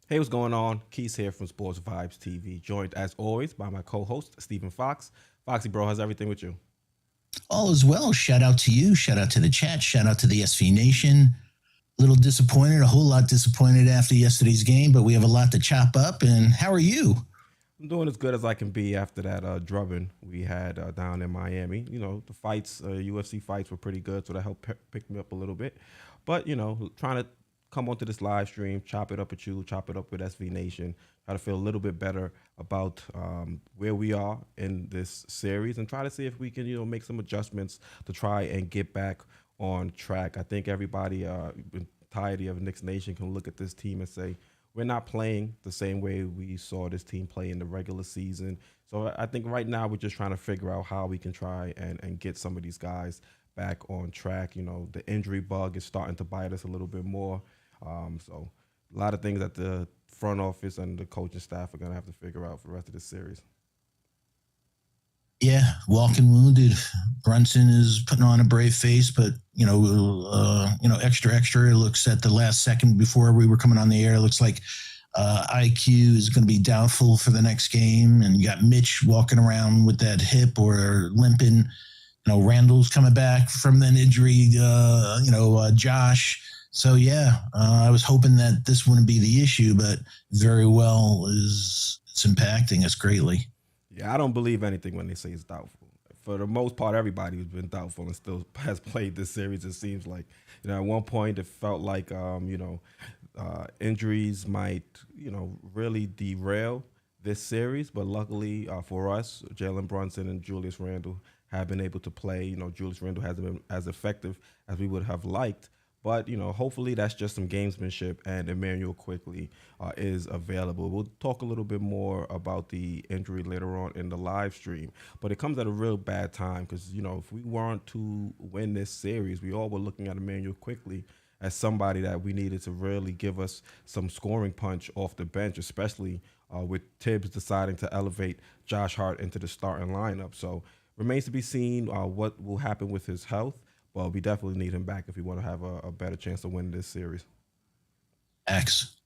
Hey, what's going on? Keith here from Sports Vibes TV, joined as always by my co-host, Stephen Fox. Foxy, bro, how's everything with you? All is well. Shout out to you. Shout out to the chat. Shout out to the SV Nation. A little disappointed, a whole lot disappointed after yesterday's game, but we have a lot to chop up. And how are you? I'm doing as good as I can be after that drubbing we had down in Miami. You know, the fights, UFC fights were pretty good, so that helped pick me up a little bit. But, you know, trying to come onto this live stream, chop it up with you, chop it up with SV Nation, try to feel a little bit better about where we are in this series and try to see if we can, you know, make some adjustments to try and get back on track. I think everybody entirety of Knicks Nation can look at this team and say, we're not playing the same way we saw this team play in the regular season. So I think right now we're just trying to figure out how we can try and get some of these guys back on track. You know, the injury bug is starting to bite us a little bit more. So a lot of things that the front office and the coaching staff are going to have to figure out for the rest of this series. Yeah, walking wounded. Brunson is putting on a brave face, but extra. It looks at the last second before we were coming on the air. It looks like IQ is going to be doubtful for the next game, and you got Mitch walking around with that hip or limping. You know, Randle's coming back from an injury. Josh. So yeah, I was hoping that this wouldn't be the issue, but very well it's impacting us greatly. Yeah, I don't believe anything when they say it's doubtful. For the most part, everybody has been doubtful and still has played this series. It seems like, you know, at one point it felt like, injuries might, really derail this series. But luckily for us, Jalen Brunson and Julius Randle have been able to play. You know, Julius Randle hasn't been as effective as we would have liked. But, you know, hopefully that's just some gamesmanship and Emmanuel Quickley is available. We'll talk a little bit more about the injury later on in the live stream. But it comes at a real bad time because, you know, if we weren't to win this series, we all were looking at Emmanuel Quickley as somebody that we needed to really give us some scoring punch off the bench, especially with Tibbs deciding to elevate Josh Hart into the starting lineup. So remains to be seen what will happen with his health. Well, we definitely need him back if we want to have a better chance to win this series.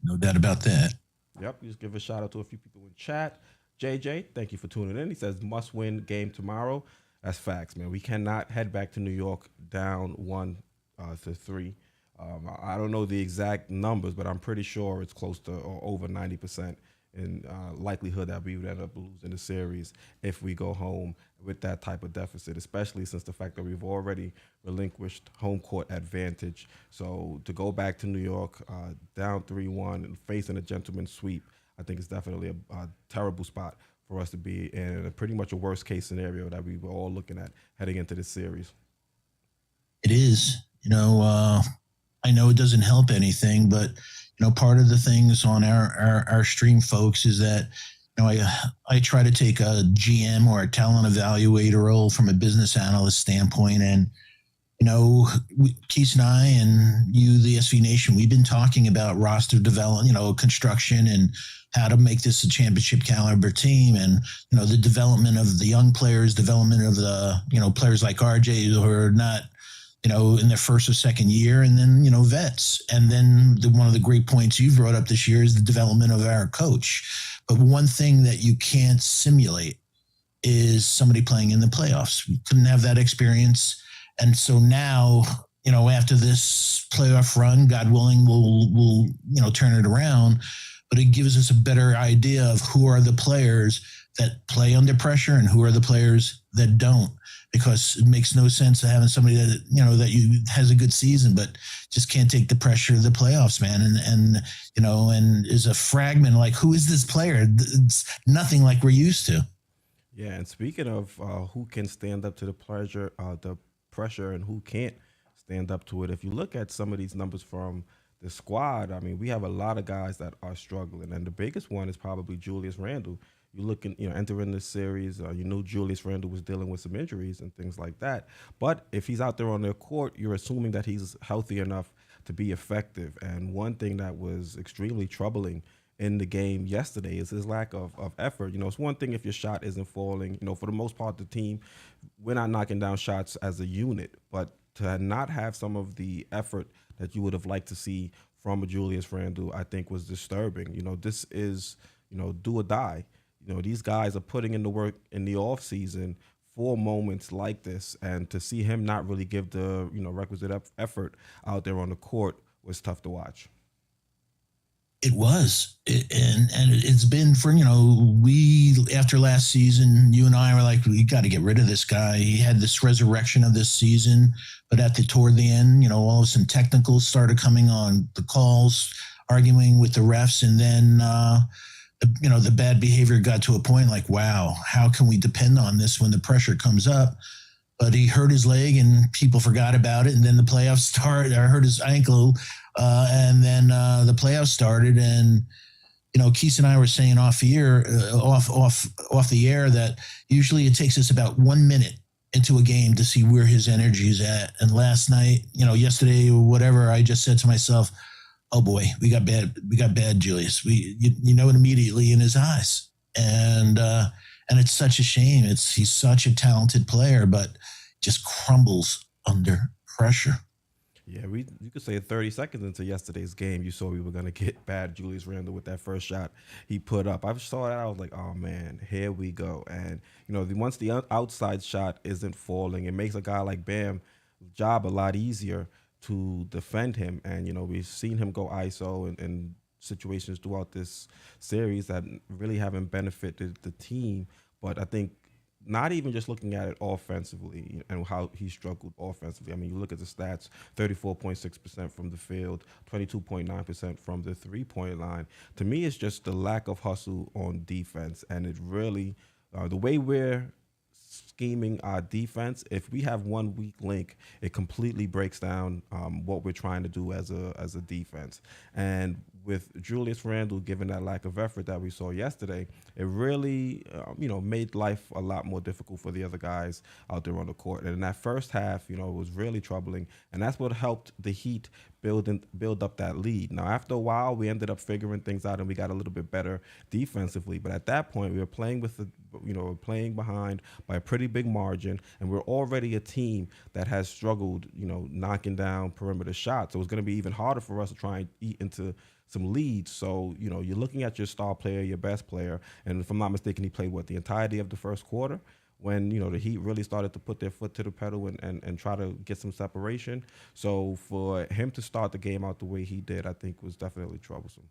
No doubt about that. Yep, just give a shout out to a few people in chat. JJ, thank you for tuning in. He says must win game tomorrow. That's facts, man. We cannot head back to New York down 1-3. I don't know the exact numbers, but I'm pretty sure it's close to or over 90% in likelihood that we would end up losing the series if we go home with that type of deficit, especially since the fact that we've already relinquished home court advantage. So to go back to New York down 3-1 and facing a gentleman's sweep, I think is definitely a terrible spot for us to be in, pretty much a worst case scenario that we were all looking at heading into this series. It is. I know it doesn't help anything, but part of the things on our stream, folks, is that I try to take a GM or a talent evaluator role from a business analyst standpoint, and Keith and I and you, the SV Nation, we've been talking about roster development, construction, and how to make this a championship caliber team, and the development of the young players, development of the players like RJ who are not in their first or second year, and then, vets. And then one of the great points you brought up this year is the development of our coach. But one thing that you can't simulate is somebody playing in the playoffs. We couldn't have that experience. And so now, after this playoff run, God willing, we'll turn it around. But it gives us a better idea of who are the players that play under pressure and who are the players that don't. Because it makes no sense to having somebody that has a good season, but just can't take the pressure of the playoffs, man. And is a fragment like, who is this player? It's nothing like we're used to. Yeah, and speaking of who can stand up to the pressure and who can't stand up to it, if you look at some of these numbers from the squad, I mean, we have a lot of guys that are struggling, and the biggest one is probably Julius Randle. You looking, entering this series, Julius Randle was dealing with some injuries and things like that. But if he's out there on the court, you're assuming that he's healthy enough to be effective. And one thing that was extremely troubling in the game yesterday is his lack of effort. It's one thing if your shot isn't falling. For the most part, the team, we're not knocking down shots as a unit, but to not have some of the effort that you would have liked to see from a Julius Randle, I think was disturbing. This is, do or die. These guys are putting in the work in the off season for moments like this, and to see him not really give the requisite effort out there on the court was tough to watch. It was, and it's been for we after last season, you and I were like, we got to get rid of this guy. He had this resurrection of this season, but toward the end, all of a sudden technicals started coming on the calls, arguing with the refs, and then the bad behavior got to a point like, wow, how can we depend on this when the pressure comes up? But he hurt his leg and people forgot about it. And then the playoffs started. I hurt his ankle. And then the playoffs started. And, Keith and I were saying off the air that usually it takes us about 1 minute into a game to see where his energy is at. And last night, yesterday or whatever, I just said to myself, oh boy, we got bad Julius. You know it immediately in his eyes. And it's such a shame. He's such a talented player, but just crumbles under pressure. Yeah, you could say 30 seconds into yesterday's game, you saw we were going to get bad Julius Randle with that first shot he put up. I saw that, I was like, oh man, here we go. And, once the outside shot isn't falling, it makes a guy like Bam's job a lot easier to defend him. And, we've seen him go ISO and situations throughout this series that really haven't benefited the team. But I think not even just looking at it offensively and how he struggled offensively. I mean, you look at the stats, 34.6% from the field, 22.9% from the three-point line. To me, it's just the lack of hustle on defense. And it really, the way we're scheming our defense, if we have one weak link, it completely breaks down what we're trying to do as a defense. And with Julius Randle, given that lack of effort that we saw yesterday, it really, made life a lot more difficult for the other guys out there on the court. And in that first half, it was really troubling, and that's what helped the Heat build up that lead. Now, after a while, we ended up figuring things out, and we got a little bit better defensively. But at that point, we were playing playing behind by a pretty big margin, and we're already a team that has struggled, knocking down perimeter shots. So it's going to be even harder for us to try and eat into some leads. So, you're looking at your star player, your best player, and if I'm not mistaken, he played the entirety of the first quarter, when the Heat really started to put their foot to the pedal and try to get some separation. So for him to start the game out the way he did, I think was definitely troublesome.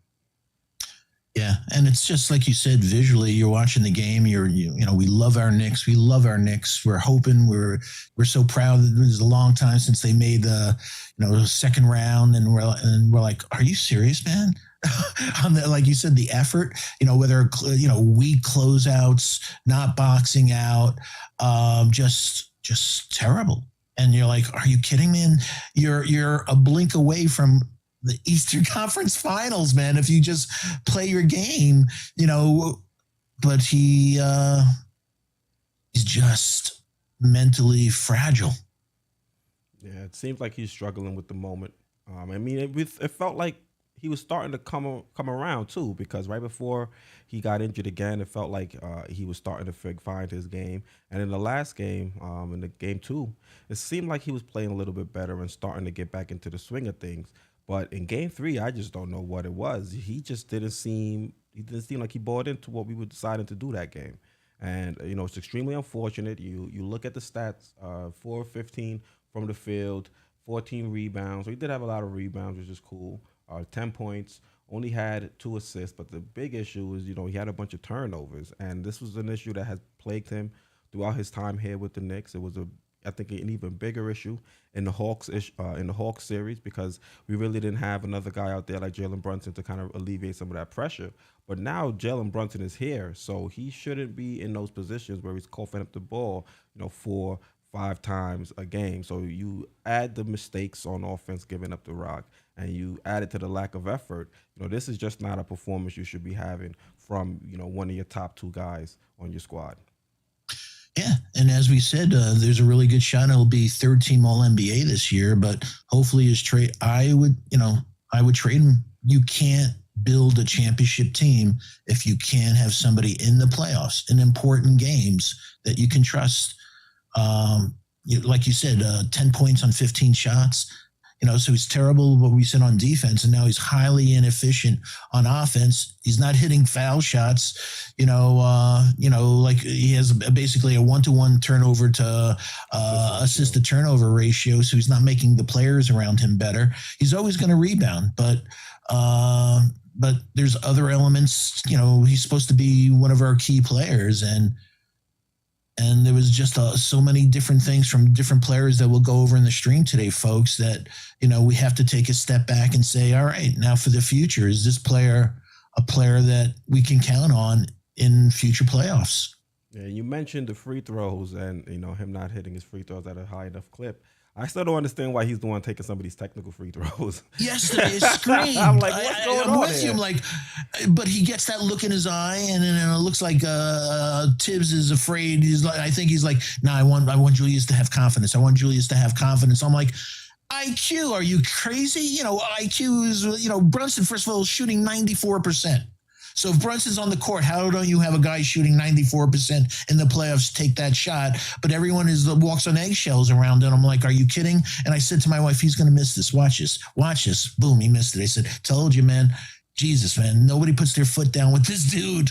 Yeah, and it's just like you said, visually, you're watching the game. We love our Knicks. We love our Knicks. We're hoping. We're so proud. It was a long time since they made the second round, and we're like, are you serious, man? Like you said, the effort. Whether weak closeouts, not boxing out, just terrible. And you're like, are you kidding me? And you're a blink away from the Eastern Conference Finals, man. If you just play your game, but he's just mentally fragile. Yeah, it seems like he's struggling with the moment. It felt like he was starting to come around too, because right before he got injured again, it felt like he was starting to find his game. And in the last game, in the game 2, it seemed like he was playing a little bit better and starting to get back into the swing of things. But in game 3, I just don't know what it was. He didn't seem like he bought into what we were deciding to do that game. And, it's extremely unfortunate. You look at the stats, 4 15 from the field, 14 rebounds. So he did have a lot of rebounds, which is cool. 10 points, only had 2 assists. But the big issue is, he had a bunch of turnovers. And this was an issue that has plagued him throughout his time here with the Knicks. It was I think an even bigger issue in the Hawks series, because we really didn't have another guy out there like Jalen Brunson to kind of alleviate some of that pressure. But now Jalen Brunson is here, so he shouldn't be in those positions where he's coughing up the ball, 4-5 times a game. So you add the mistakes on offense, giving up the rock, and you add it to the lack of effort. This is just not a performance you should be having from one of your top 2 guys on your squad. Yeah, and as we said, there's a really good shot it'll be third team All NBA this year. But hopefully, his trade, I would trade him. You can't build a championship team if you can have somebody in the playoffs in important games that you can trust. Like you said, 10 points on 15 shots. So he's terrible what we said on defense, and now he's highly inefficient on offense. He's not hitting foul shots. Like he has basically a 1-to-1 turnover to assist to turnover ratio, so he's not making the players around him better. He's always going to rebound, but there's other elements. He's supposed to be one of our key players, and there was just so many different things from different players that we'll go over in the stream today, folks, that, we have to take a step back and say, all right, now for the future, is this player a player that we can count on in future playoffs? Yeah, you mentioned the free throws and, him not hitting his free throws at a high enough clip. I still don't understand why he's the one taking some of these technical free throws. Yesterday, it screamed. I'm like, what's going on with here? him, but he gets that look in his eye, and it looks like Tibbs is afraid. I think he's like, I want Julius to have confidence. I want Julius to have confidence. I'm like, IQ, are you crazy? IQ is, Brunson, first of all, shooting 94%. So if Brunson's on the court, how don't you have a guy shooting 94% in the playoffs take that shot? But everyone walks on eggshells around it. I'm like, are you kidding? And I said to my wife, he's going to miss this. Watch this. Boom, he missed it. I said, told you, man. Jesus, man. Nobody puts their foot down with this dude.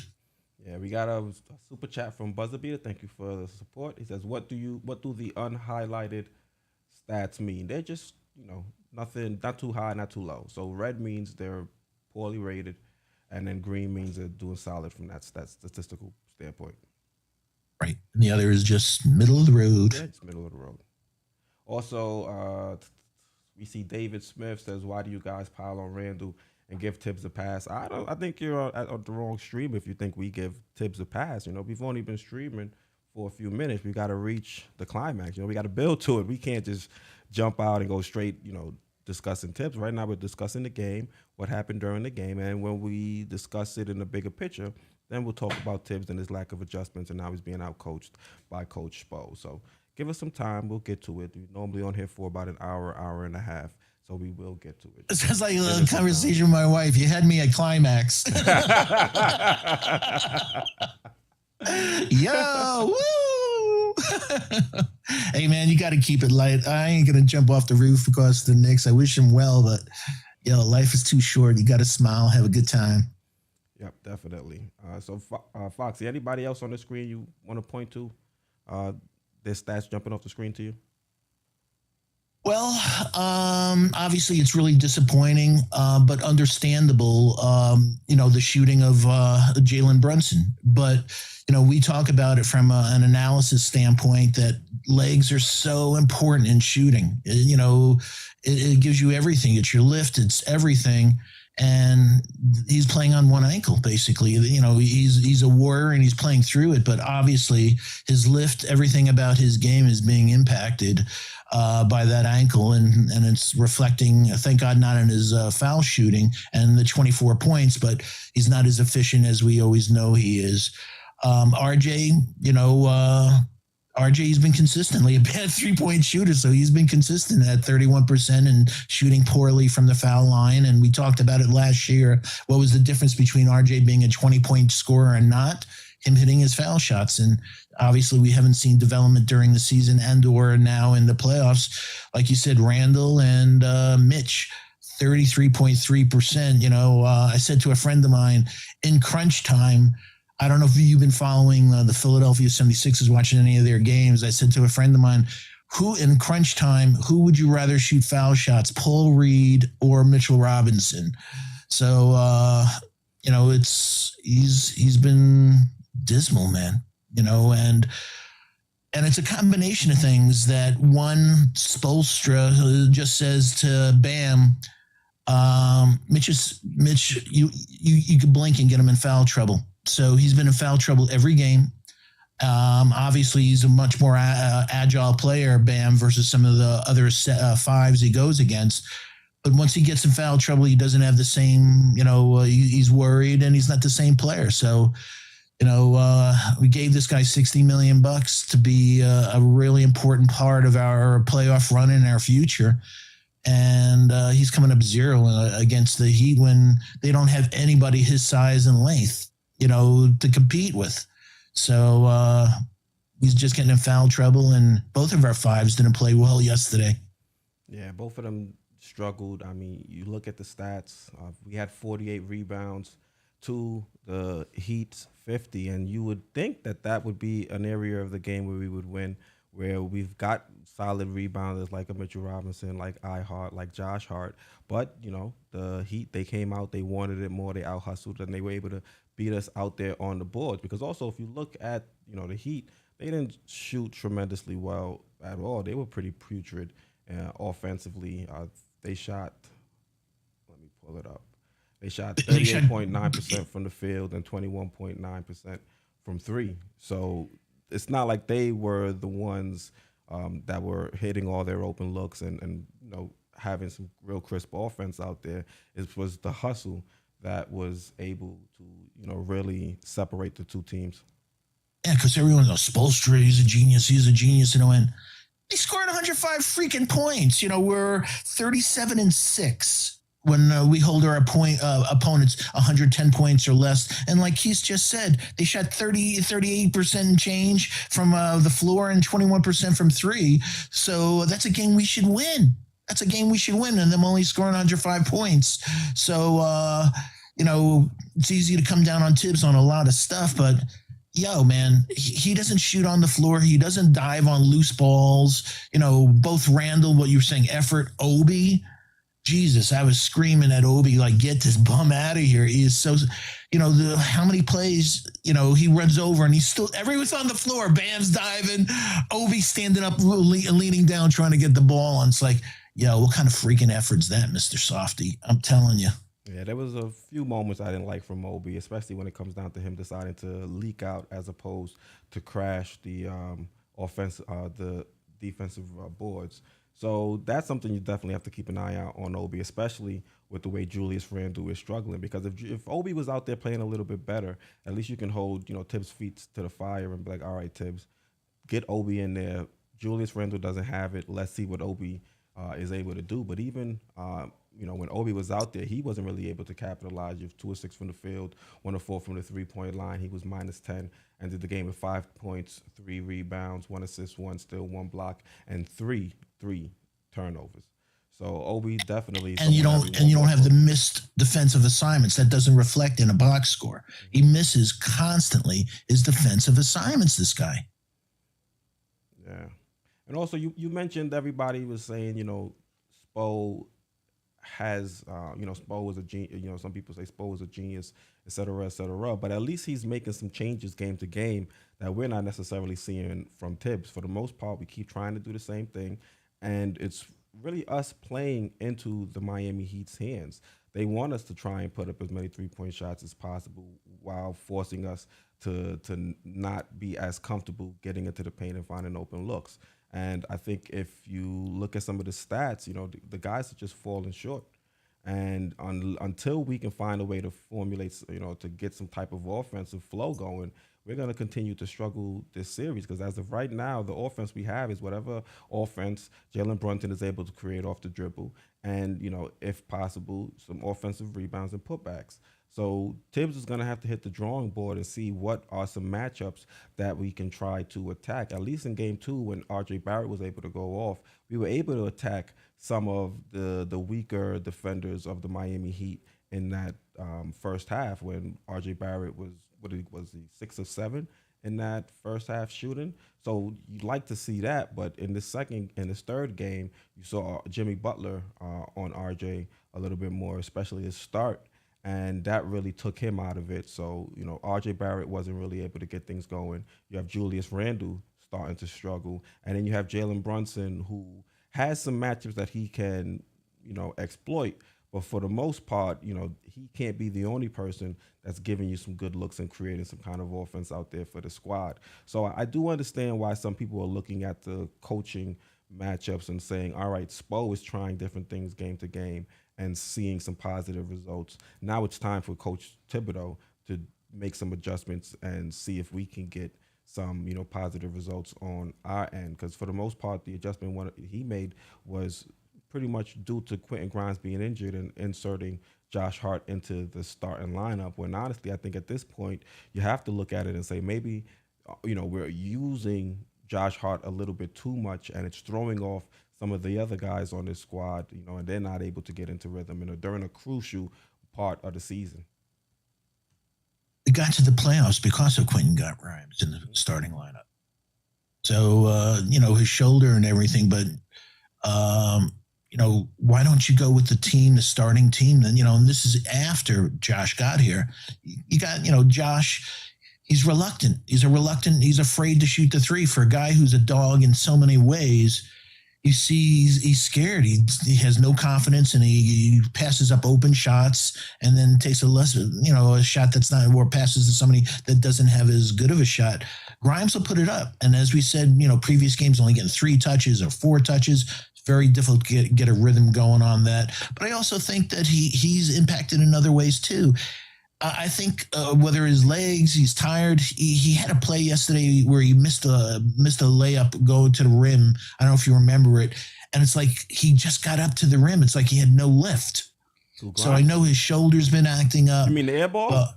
Yeah, we got a super chat from Buzzerbeater. Thank you for the support. He says, what do the unhighlighted stats mean? They're just, nothing, not too high, not too low. So red means they're poorly rated, and then green means they're doing solid from that statistical standpoint. Right. And the other is just middle of the road. Yeah, it's middle of the road. Also, we see David Smith says, why do you guys pile on Randle and give Tibbs a pass? I think you're on the wrong stream if you think we give Tibbs a pass. We've only been streaming for a few minutes. We got to reach the climax. We got to build to it. We can't just jump out and go straight, discussing Tibbs. Right now we're discussing the game, what happened during the game, and when we discuss it in the bigger picture, then we'll talk about Tibbs and his lack of adjustments and how he's being outcoached by Coach Spo. So give us some time. We'll get to it. We're normally on here for about an hour and a half, so we will get to it. It sounds like a conversation with my wife. You had me at climax. Yo, woo! Hey, man, you got to keep it light. I ain't going to jump off the roof because of the Knicks. I wish them well, but, life is too short. You got to smile, have a good time. Yep, definitely. So, Foxy, anybody else on the screen you want to point to? Their stats jumping off the screen to you? Well, obviously it's really disappointing, but understandable, the shooting of Jalen Brunson. But, we talk about it from an analysis standpoint that legs are so important in shooting. It gives you everything. It's your lift. It's everything. And he's playing on one ankle, basically. He's a warrior and he's playing through it. But obviously his lift, everything about his game is being impacted by that ankle, and it's reflecting, thank God, not in his foul shooting and the 24 points, but he's not as efficient as we always know he is. RJ, RJ's been consistently a bad 3-point shooter, so he's been consistent at 31% and shooting poorly from the foul line. And we talked about it last year. What was the difference between RJ being a 20-point scorer and not? Him hitting his foul shots. And obviously we haven't seen development during the season and or now in the playoffs. Like you said, Randle and Mitch, 33.3%. I said to a friend of mine, in crunch time, I don't know if you've been following the Philadelphia 76ers, watching any of their games. I said to a friend of mine, who in crunch time, who would you rather shoot foul shots, Paul Reed or Mitchell Robinson? So, he's been dismal, man, and it's a combination of things that one, Spoelstra just says to Bam, Mitch, you could blink and get him in foul trouble. So he's been in foul trouble every game. Obviously, he's a much more agile player, Bam, versus some of the other fives he goes against. But once he gets in foul trouble, he doesn't have the same, he's worried and he's not the same player. So, we gave this guy $60 million to be a really important part of our playoff run in our future. and he's coming up zero against the Heat when they don't have anybody his size and length, to compete with. So he's just getting in foul trouble, and both of our fives didn't play well yesterday. Yeah, both of them struggled. I mean, you look at the stats. We had 48 rebounds to the Heat's 50, and you would think that that would be an area of the game where we would win, where we've got solid rebounders like a Mitchell Robinson, like I Hart, like Josh Hart. But the Heat, they came out, they wanted it more, they out hustled, and they were able to beat us out there on the boards. Because also, if you look at the Heat, they didn't shoot tremendously well at all. They were pretty putrid offensively. They shot. Let me pull it up. They shot 38.9% from the field and 21.9% from three. So it's not like they were the ones that were hitting all their open looks and having some real crisp offense out there. It was the hustle that was able to really separate the two teams. Yeah, because everyone knows Spoelstra, he's a genius, and they scored 105 freaking points. We're 37-6 when we hold our opponents 110 points or less. And like Keith just said, they shot 38% and change from the floor and 21% from three. So that's a game we should win. And them only scoring 105 points. So, it's easy to come down on Tibbs on a lot of stuff, but man, he doesn't shoot on the floor. He doesn't dive on loose balls. Both Randle, what you were saying, effort, Obi. Jesus, I was screaming at Obi, like, get this bum out of here. He is so, how many plays, he runs over and he's still, everyone's on the floor. Bam's diving, Obi standing up, leaning down, trying to get the ball. And it's like, what kind of freaking effort's that, Mr. Softy? I'm telling you. Yeah, there was a few moments I didn't like from Obi, especially when it comes down to him deciding to leak out as opposed to crash the the defensive boards. So that's something you definitely have to keep an eye out on Obi, especially with the way Julius Randle is struggling. Because if Obi was out there playing a little bit better, at least you can hold Tibbs' feet to the fire and be like, all right, Tibbs, get Obi in there. Julius Randle doesn't have it. Let's see what Obi is able to do. But even when Obi was out there, he wasn't really able to capitalize. You have 2 of 6 from the field, 1 of 4 from the 3-point line. He was -10, ended the game with 5 points, 3 rebounds, 1 assist, 1 steal, 1 block, and three turnovers. So Obi definitely. And you don't have the missed defensive assignments. That doesn't reflect in a box score. He misses constantly his defensive assignments. This guy. Yeah, and also you mentioned everybody was saying Spo has Spo is a genius. Some people say Spo is a genius, et cetera, et cetera. But at least he's making some changes game to game that we're not necessarily seeing from Tibbs. For the most part, we keep trying to do the same thing, and it's really us playing into the Miami Heat's hands. They want us to try and put up as many 3-point shots as possible while forcing us to not be as comfortable getting into the paint and finding open looks. And I think if you look at some of the stats, the guys are just falling short. And until we can find a way to formulate, to get some type of offensive flow going, we're going to continue to struggle this series. Because as of right now, the offense we have is whatever offense Jalen Brunson is able to create off the dribble. And, if possible, some offensive rebounds and putbacks. So Tibbs is going to have to hit the drawing board and see what are some matchups that we can try to attack. At least in game 2, when R.J. Barrett was able to go off, we were able to attack some of the weaker defenders of the Miami Heat in that first half when R.J. Barrett was 6 of 7 in that first half shooting. So you'd like to see that, but in this third game, you saw Jimmy Butler on R.J. a little bit more, especially his start. And that really took him out of it. So, R.J. Barrett wasn't really able to get things going. You have Julius Randle starting to struggle. And then you have Jalen Brunson, who has some matchups that he can, exploit. But for the most part, he can't be the only person that's giving you some good looks and creating some kind of offense out there for the squad. So I do understand why some people are looking at the coaching matchups and saying, all right, Spo is trying different things game to game and seeing some positive results. Now it's time for Coach Thibodeau to make some adjustments and see if we can get some, positive results on our end. Because for the most part, the adjustment he made was pretty much due to Quentin Grimes being injured and inserting Josh Hart into the starting lineup. When honestly, I think at this point you have to look at it and say maybe we're using Josh Hart a little bit too much, and it's throwing off some of the other guys on this squad, and they're not able to get into rhythm during a crucial part of the season. It got to the playoffs because of Quentin Grimes in the starting lineup. So, his shoulder and everything, but, why don't you go with the starting team then, and this is after Josh got here. You got, Josh, he's reluctant. He's afraid to shoot the three. For a guy who's a dog in so many ways, you see he's scared. He has no confidence, and he passes up open shots and then takes a shot that's not, or passes to somebody that doesn't have as good of a shot. Grimes will put it up. And as we said, previous games only getting 3 touches or 4 touches. It's very difficult to get a rhythm going on that. But I also think that he's impacted in other ways too. I think whether his legs, he's tired. He had a play yesterday where he missed a layup going to the rim. I don't know if you remember it. And it's like he just got up to the rim. It's like he had no lift. So I know his shoulder's been acting up. You mean the air ball? I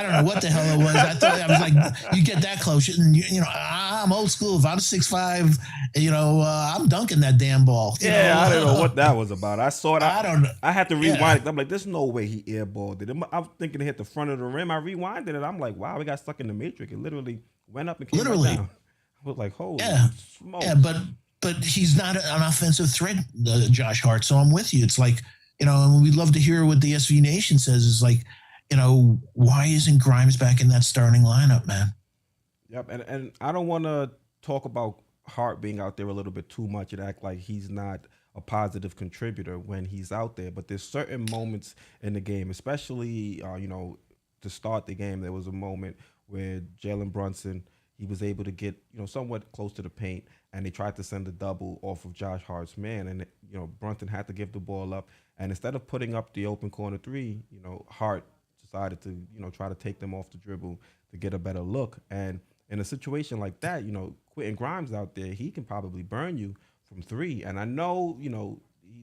don't know what the hell it was. I was like, you get that close, and I'm old school. If I'm 6'5", I'm dunking that damn ball. I don't know what that was about. I saw it. I don't know. I had to rewind it. I'm like, there's no way he airballed it. I was thinking it hit the front of the rim. I rewinded it. I'm like, wow, we got stuck in the matrix. It literally went up and came back down. I was like, holy smokes. Yeah, but he's not an offensive threat, Josh Hart. So I'm with you. It's like, we'd love to hear what the SV Nation says. Is like, why isn't Grimes back in that starting lineup, man? Yep, and I don't want to talk about Hart being out there a little bit too much and act like he's not a positive contributor when he's out there. But there's certain moments in the game, especially, to start the game, there was a moment where Jalen Brunson, he was able to get, somewhat close to the paint, and they tried to send a double off of Josh Hart's man. And, Brunson had to give the ball up. And instead of putting up the open corner three, Hart decided to, try to take them off the dribble to get a better look. And in a situation like that, Quentin Grimes out there, he can probably burn you from 3. And I know, he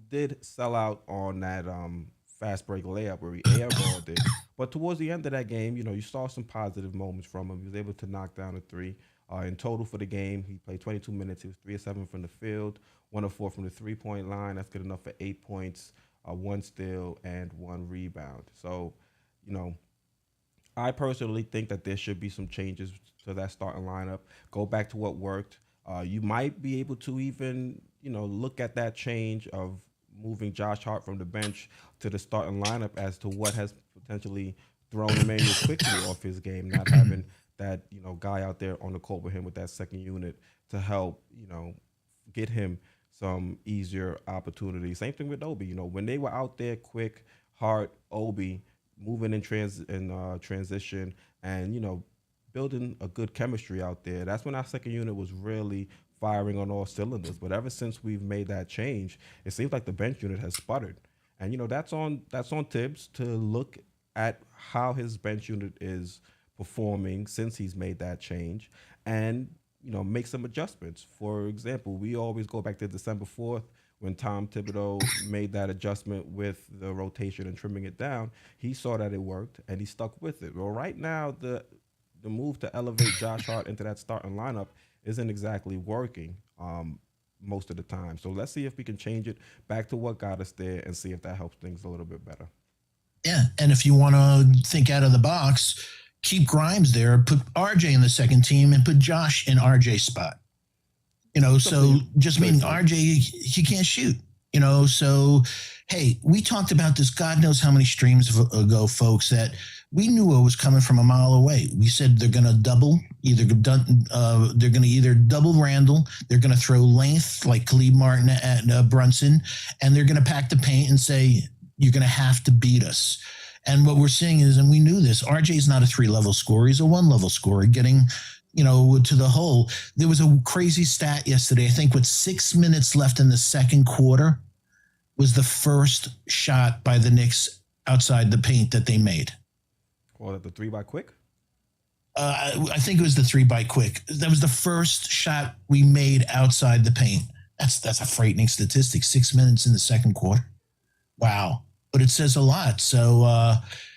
did sell out on that fast break layup where he airballed it. But towards the end of that game, you saw some positive moments from him. He was able to knock down a 3. In total for the game, he played 22 minutes. He was 3 of 7 from the field, 1 of 4 from the 3-point line. That's good enough for 8 points, 1 steal, and 1 rebound. So, I personally think that there should be some changes to that starting lineup. Go back to what worked. You might be able to even, look at that change of moving Josh Hart from the bench to the starting lineup as to what has potentially thrown Emmanuel Quickley off his game, not having that, guy out there on the court with him with that second unit to help, get him some easier opportunities. Same thing with Obi. When they were out there, Quick, Hart, Obi, moving in transition and, building a good chemistry out there, that's when our second unit was really firing on all cylinders. But ever since we've made that change, it seems like the bench unit has sputtered. And, that's on Tibbs to look at how his bench unit is performing since he's made that change and, make some adjustments. For example, we always go back to December 4th when Tom Thibodeau made that adjustment with the rotation and trimming it down. He saw that it worked and he stuck with it. Well, right now, the move to elevate Josh Hart into that starting lineup isn't exactly working most of the time. So let's see if we can change it back to what got us there and see if that helps things a little bit better. Yeah, and if you want to think out of the box, keep Grimes there, put RJ in the second team, and put Josh in RJ's spot. So just meaning RJ, he can't shoot. So, hey, we talked about this God knows how many streams ago, folks, that we knew it was coming from a mile away. We said they're going to either double Randle, they're going to throw length like Khalid Martin at Brunson, and they're going to pack the paint and say, you're going to have to beat us. And what we're seeing is, and we knew this, RJ is not a 3-level scorer. He's a 1-level scorer getting, to the hole. There was a crazy stat yesterday. I think with 6 minutes left in the second quarter was the first shot by the Knicks outside the paint that they made. Well, the 3 by Quick? I think it was the 3 by Quick. That was the first shot we made outside the paint. That's a frightening statistic. 6 minutes in the second quarter. Wow. But it says a lot. So,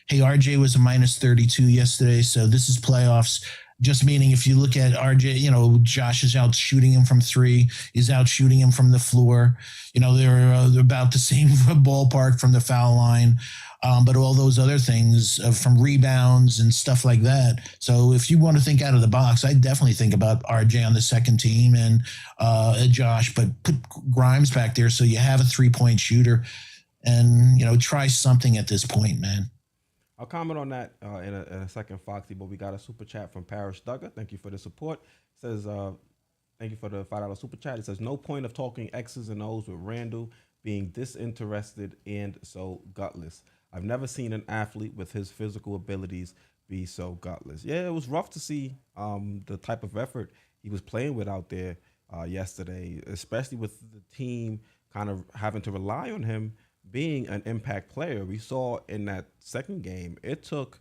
hey, RJ was a minus 32 yesterday. So this is playoffs. Just meaning if you look at RJ, Josh is out shooting him from three. He's out shooting him from the floor. They're about the same ballpark from the foul line. But all those other things from rebounds and stuff like that. So if you want to think out of the box, I definitely think about RJ on the second team and Josh, but put Grimes back there so you have a 3-point shooter and, try something at this point, man. I'll comment on that in a second, Foxy, but we got a super chat from Parrish Duggar. Thank you for the support. It says, thank you for the $5 super chat. It says, no point of talking X's and O's with Randle being disinterested and so gutless. I've never seen an athlete with his physical abilities be so gutless. Yeah, it was rough to see the type of effort he was playing with out there yesterday, especially with the team kind of having to rely on him being an impact player. We saw in that second game, it took,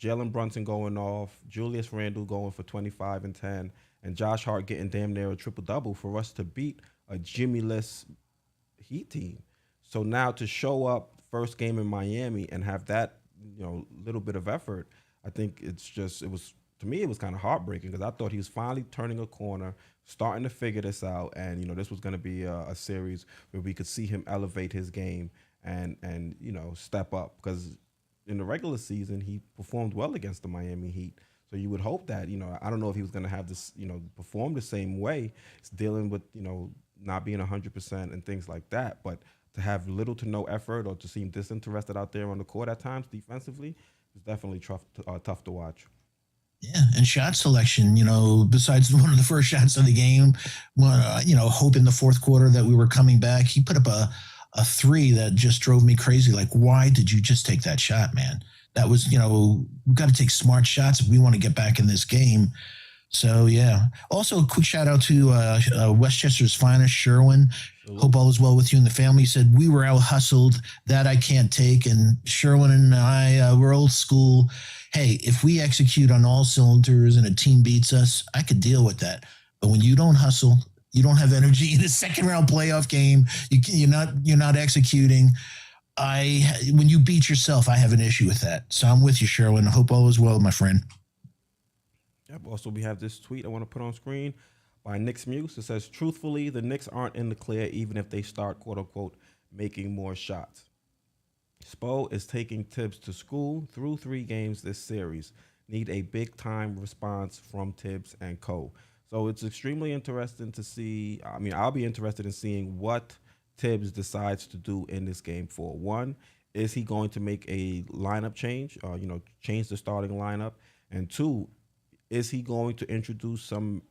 Jalen Brunson going off, Julius Randle going for 25 and 10, and Josh Hart getting damn near a triple-double for us to beat a Jimmy-less Heat team. So now to show up first game in Miami and have that, little bit of effort, I think to me, it was kind of heartbreaking because I thought he was finally turning a corner, starting to figure this out. And, this was going to be a series where we could see him elevate his game and step up, because in the regular season, he performed well against the Miami Heat. So you would hope that, I don't know if he was going to have this, perform the same way. It's dealing with, not being 100% and things like that. But to have little to no effort or to seem disinterested out there on the court at times defensively is definitely tough to watch. Yeah, and shot selection, besides one of the first shots of the game, hope in the fourth quarter that we were coming back, he put up a three that just drove me crazy. Like, why did you just take that shot, man? That was, we've got to take smart shots if we want to get back in this game. So, yeah. Also, a quick shout out to Westchester's finest, Sherwin. Hope all is well with you and the family. He said, we were out hustled. That I can't take. And Sherwin and I, we're old school. Hey, if we execute on all cylinders and a team beats us, I could deal with that. But when you don't hustle, you don't have energy in a second round playoff game, you're not executing. When you beat yourself, I have an issue with that. So I'm with you, Sherwin. I hope all is well, my friend. Yep. Also, we have this tweet I want to put on screen by Knicks Muse. It says, truthfully, the Knicks aren't in the clear even if they start, quote unquote, making more shots. Spo is taking Tibbs to school through 3 games this series. Need a big-time response from Tibbs and co. So it's extremely interesting to see. I mean, I'll be interested in seeing what Tibbs decides to do in this game 4. 1, is he going to make a lineup change, change the starting lineup? And 2, is he going to introduce some,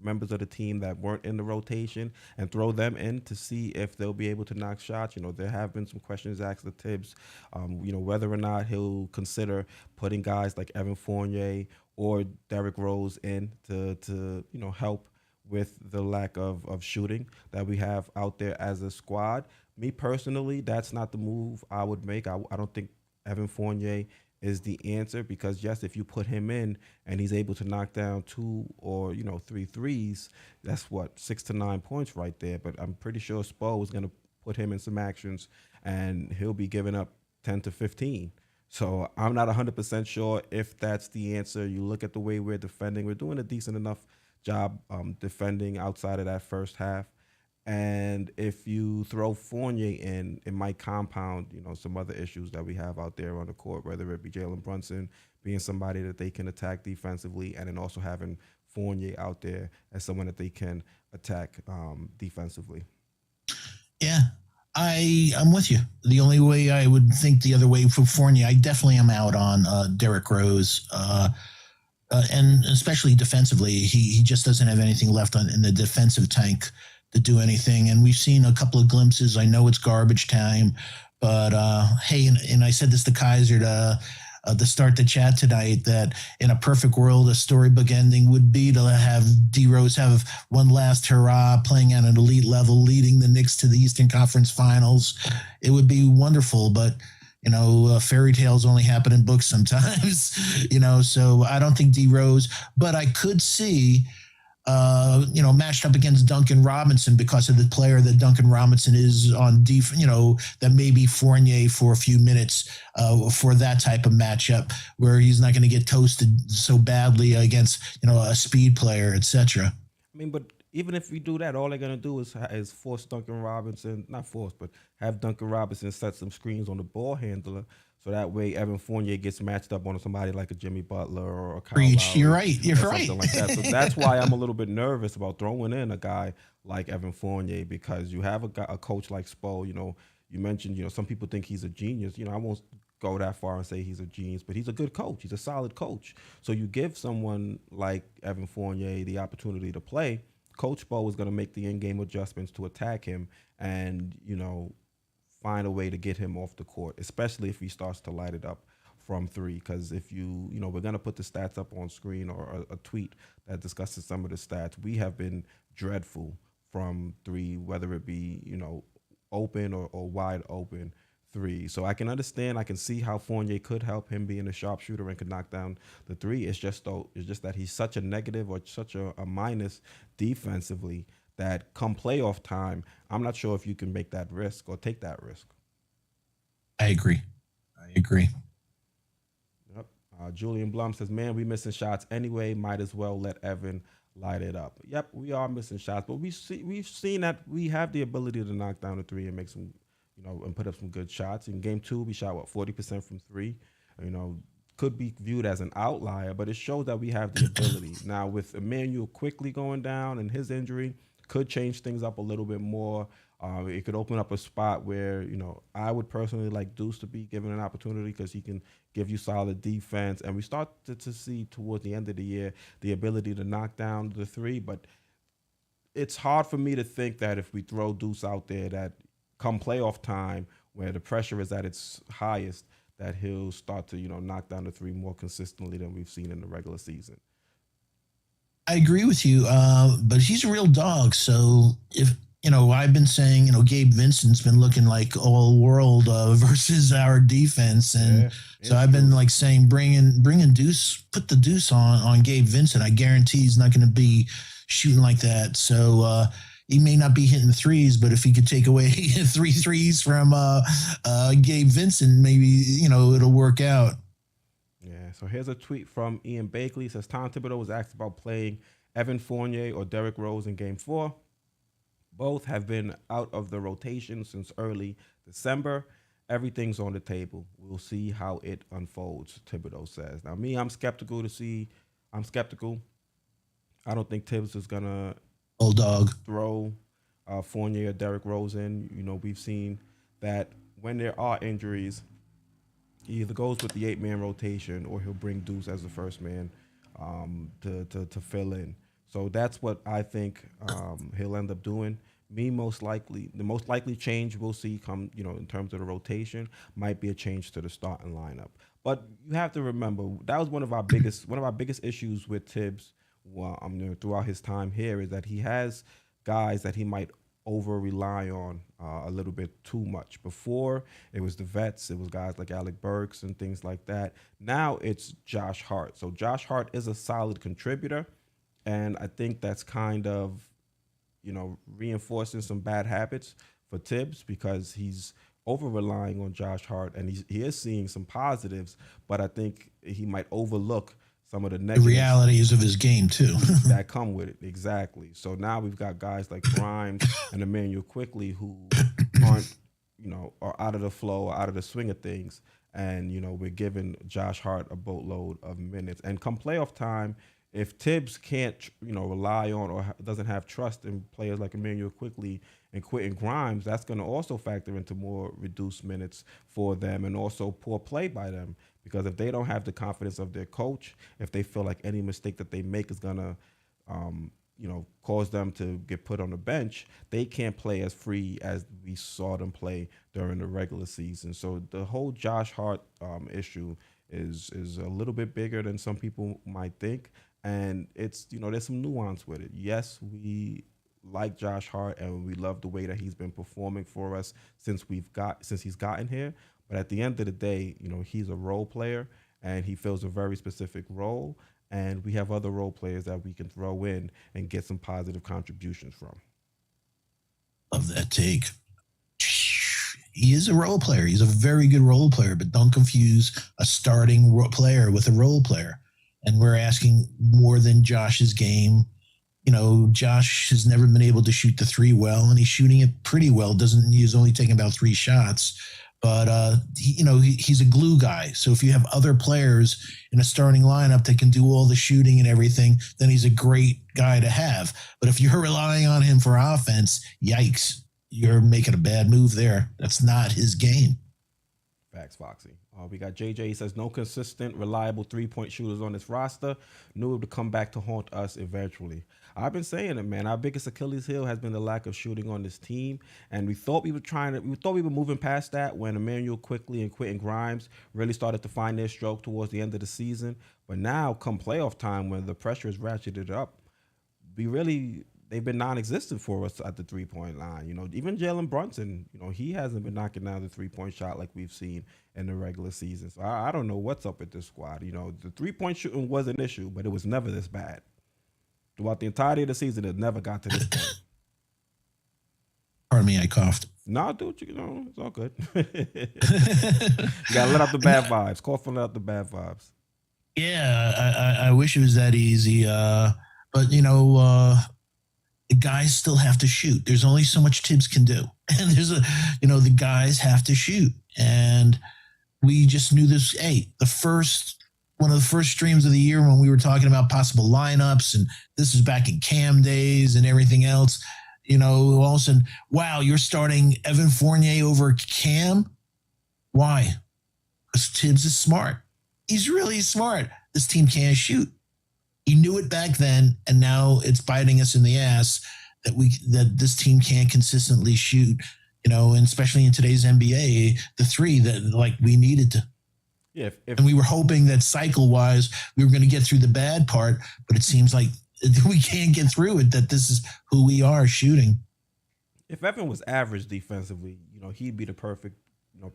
members of the team that weren't in the rotation and throw them in to see if they'll be able to knock shots? There have been some questions asked of Tibbs, whether or not he'll consider putting guys like Evan Fournier or Derrick Rose in to help with the lack of shooting that we have out there as a squad. Me personally, that's not the move I would make. I don't think Evan Fournier is the answer, because yes, if you put him in and he's able to knock down 2 or 3 threes, that's 6 to 9 points right there. But I'm pretty sure Spo is going to put him in some actions and he'll be giving up 10 to 15. So I'm not 100% sure if that's the answer. You look at the way we're defending, we're doing a decent enough job defending outside of that first half. And if you throw Fournier in, it might compound, some other issues that we have out there on the court, whether it be Jalen Brunson being somebody that they can attack defensively, and then also having Fournier out there as someone that they can attack defensively. Yeah, I'm with you. The only way I would think the other way for Fournier, I definitely am out on Derrick Rose. And especially defensively, he just doesn't have anything left in the defensive tank to do anything. And we've seen a couple of glimpses. I know it's garbage time, but hey, and I said this to Kaiser to start the chat tonight, that in a perfect world, a storybook ending would be to have D Rose have one last hurrah, playing at an elite level, leading the Knicks to the Eastern Conference Finals. It would be wonderful, but fairy tales only happen in books sometimes, so I don't think D Rose, but I could see matched up against Duncan Robinson because of the player that Duncan Robinson is on defense, that may be Fournier for a few minutes for that type of matchup where he's not going to get toasted so badly against, a speed player, etc. I mean, but even if we do that, all they're gonna do is force Duncan Robinson, not force, but have Duncan Robinson set some screens on the ball handler, so that way Evan Fournier gets matched up on somebody like a Jimmy Butler or a Kyle Preach. You're Lowry right. You're or right. something like that. So that's why I'm a little bit nervous about throwing in a guy like Evan Fournier because you have a coach like Spo. You mentioned some people think he's a genius. I won't go that far and say he's a genius, but he's a good coach. He's a solid coach. So you give someone like Evan Fournier the opportunity to play. Coach Bo is going to make the in-game adjustments to attack him and, find a way to get him off the court, especially if he starts to light it up from three. Because if we're going to put the stats up on screen or a tweet that discusses some of the stats. We have been dreadful from three, whether it be, open or wide open three. So I can understand, I can see how Fournier could help him being a sharpshooter and could knock down the three. It's just that he's such a negative or such a minus defensively that come playoff time, I'm not sure if you can make that risk or take that risk. I agree. I agree. Yep. Julian Blum says, "Man, we missing shots anyway. Might as well let Evan light it up." Yep, we are missing shots, but we've seen that we have the ability to knock down the three and make some, and put up some good shots. In game two, we shot 40% from three. You know, could be viewed as an outlier, but it shows that we have the ability. Now with Emmanuel Quickley going down and his injury, could change things up a little bit more. It could open up a spot where, I would personally like Deuce to be given an opportunity because he can give you solid defense. And we start to see towards the end of the year the ability to knock down the three. But it's hard for me to think that if we throw Deuce out there that come playoff time where the pressure is at its highest, that he'll start to, knock down the three more consistently than we've seen in the regular season. I agree with you, but he's a real dog. So if I've been saying, Gabe Vincent's been looking like all world versus our defense, and so I've been like saying, bringing Deuce, put the Deuce on Gabe Vincent. I guarantee he's not going to be shooting like that. So he may not be hitting threes, but if he could take away three threes from Gabe Vincent, maybe it'll work out. Yeah, so here's a tweet from Ian Bakley. It says, Tom Thibodeau was asked about playing Evan Fournier or Derrick Rose in Game 4. Both have been out of the rotation since early December. Everything's on the table. We'll see how it unfolds, Thibodeau says. Now, I'm skeptical. I don't think Tibbs is going to old dog throw Fournier or Derrick Rose in. We've seen that when there are injuries, he either goes with the 8-man rotation or he'll bring Deuce as the first man to fill in. So that's what I think he'll end up doing. The most likely change we'll see come, in terms of the rotation might be a change to the starting lineup. But you have to remember that was one of our biggest issues with Tibbs throughout his time here is that he has guys that he might over rely on a little bit too much. Before it was the vets, it was guys like Alec Burks and things like that. Now it's Josh Hart. So Josh Hart is a solid contributor, and I think that's kind of reinforcing some bad habits for Tibbs because he's over relying on Josh Hart, and he is seeing some positives, but I think he might overlook some of the negatives, the realities of his game too that come with it. Exactly. So now we've got guys like Grimes and Emmanuel Quickley who aren't, are out of the flow, out of the swing of things. And, we're giving Josh Hart a boatload of minutes. And come playoff time, if Tibbs can't, rely on or doesn't have trust in players like Emmanuel Quickley and Quentin Grimes, that's going to also factor into more reduced minutes for them and also poor play by them. Because if they don't have the confidence of their coach, if they feel like any mistake that they make is going to, cause them to get put on the bench, they can't play as free as we saw them play during the regular season. So the whole Josh Hart issue is a little bit bigger than some people might think. And it's, there's some nuance with it. Yes, we like Josh Hart and we love the way that he's been performing for us since he's gotten here. But at the end of the day, he's a role player, and he fills a very specific role. And we have other role players that we can throw in and get some positive contributions from. Love that take. He is a role player. He's a very good role player, but don't confuse a starting player with a role player. And we're asking more than Josh's game. Josh has never been able to shoot the three well, and he's shooting it pretty well. He's only taking about 3 shots, but he's a glue guy. So if you have other players in a starting lineup that can do all the shooting and everything, then he's a great guy to have. But if you're relying on him for offense, yikes, you're making a bad move there. That's not his game. Facts, Foxy. We got JJ. He says, no consistent, reliable three-point shooters on this roster. Knew it would come back to haunt us eventually. I've been saying it, man. Our biggest Achilles heel has been the lack of shooting on this team, and we thought we were moving past that when Emmanuel Quickley and Quentin Grimes really started to find their stroke towards the end of the season. But now, come playoff time, when the pressure is ratcheted up, they've been non-existent for us at the three-point line. Even Jalen Brunson, he hasn't been knocking down the three-point shot like we've seen in the regular season. So I don't know what's up with this squad. The three-point shooting was an issue, but it was never this bad. Throughout the entirety of the season, it never got to this point. Pardon me, I coughed. Nah, dude, it's all good. You gotta let out the bad vibes. Cough and let out the bad vibes. Yeah, I wish it was that easy. But the guys still have to shoot. There's only so much Tibbs can do. And the guys have to shoot. And we just knew this. Hey, one of the first streams of the year when we were talking about possible lineups, and this is back in Cam days and everything else, all of a sudden, wow, you're starting Evan Fournier over Cam? Why? Because Tibbs is smart. He's really smart. This team can't shoot. He knew it back then, and now it's biting us in the ass that this team can't consistently shoot, and especially in today's NBA, the three that we needed to. Yeah, and we were hoping that cycle-wise we were going to get through the bad part, but it seems like we can't get through it, that this is who we are shooting. If Evan was average defensively, he'd be the perfect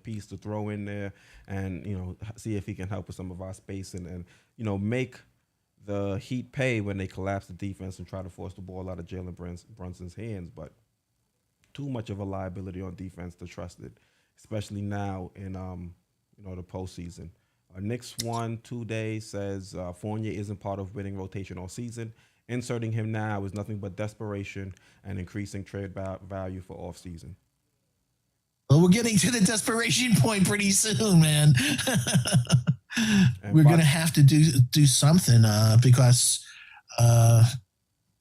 piece to throw in there and, see if he can help with some of our spacing and make the Heat pay when they collapse the defense and try to force the ball out of Jalen Brunson's hands. But too much of a liability on defense to trust it, especially now in the postseason. Knicks 2 days says Fournier isn't part of winning rotation all season. Inserting him now is nothing but desperation and increasing trade value for offseason. Well, we're getting to the desperation point pretty soon, man. We're going to have to do something because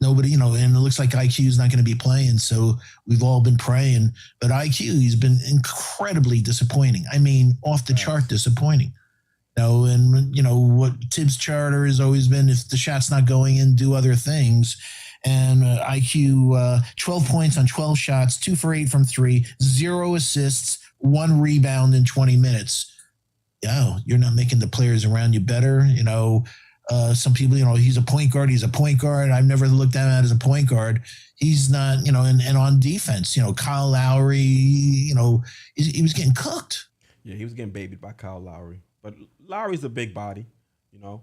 nobody, and it looks like IQ is not going to be playing. So we've all been praying. But IQ, he's been incredibly disappointing. I mean, off the chart disappointing. And what Tibbs' charter has always been, if the shot's not going in, do other things. And IQ, 12 points on 12 shots, 2 for 8 from 3, 0 assists, 1 rebound in 20 minutes. You're not making the players around you better. Some people, he's a point guard. He's a point guard. I've never looked at him as a point guard. He's not, and on defense, Kyle Lowry, he was getting cooked. Yeah, he was getting babied by Kyle Lowry. But Lowry's a big body, You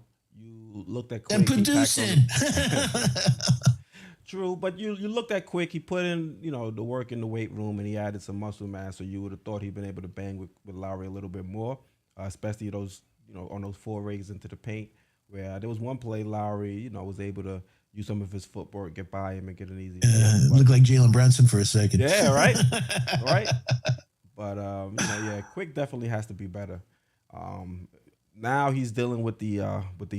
looked at Quick. And producing. True, but you looked at Quick. He put in, the work in the weight room, and he added some muscle mass. So you would have thought he'd been able to bang with Lowry a little bit more, especially those, on those forays into the paint. Where there was one play Lowry, was able to use some of his footwork, get by him, and get an easy. Looked like Jalen Brunson for a second. Yeah, right, right. But Quick definitely has to be better. Now he's dealing with the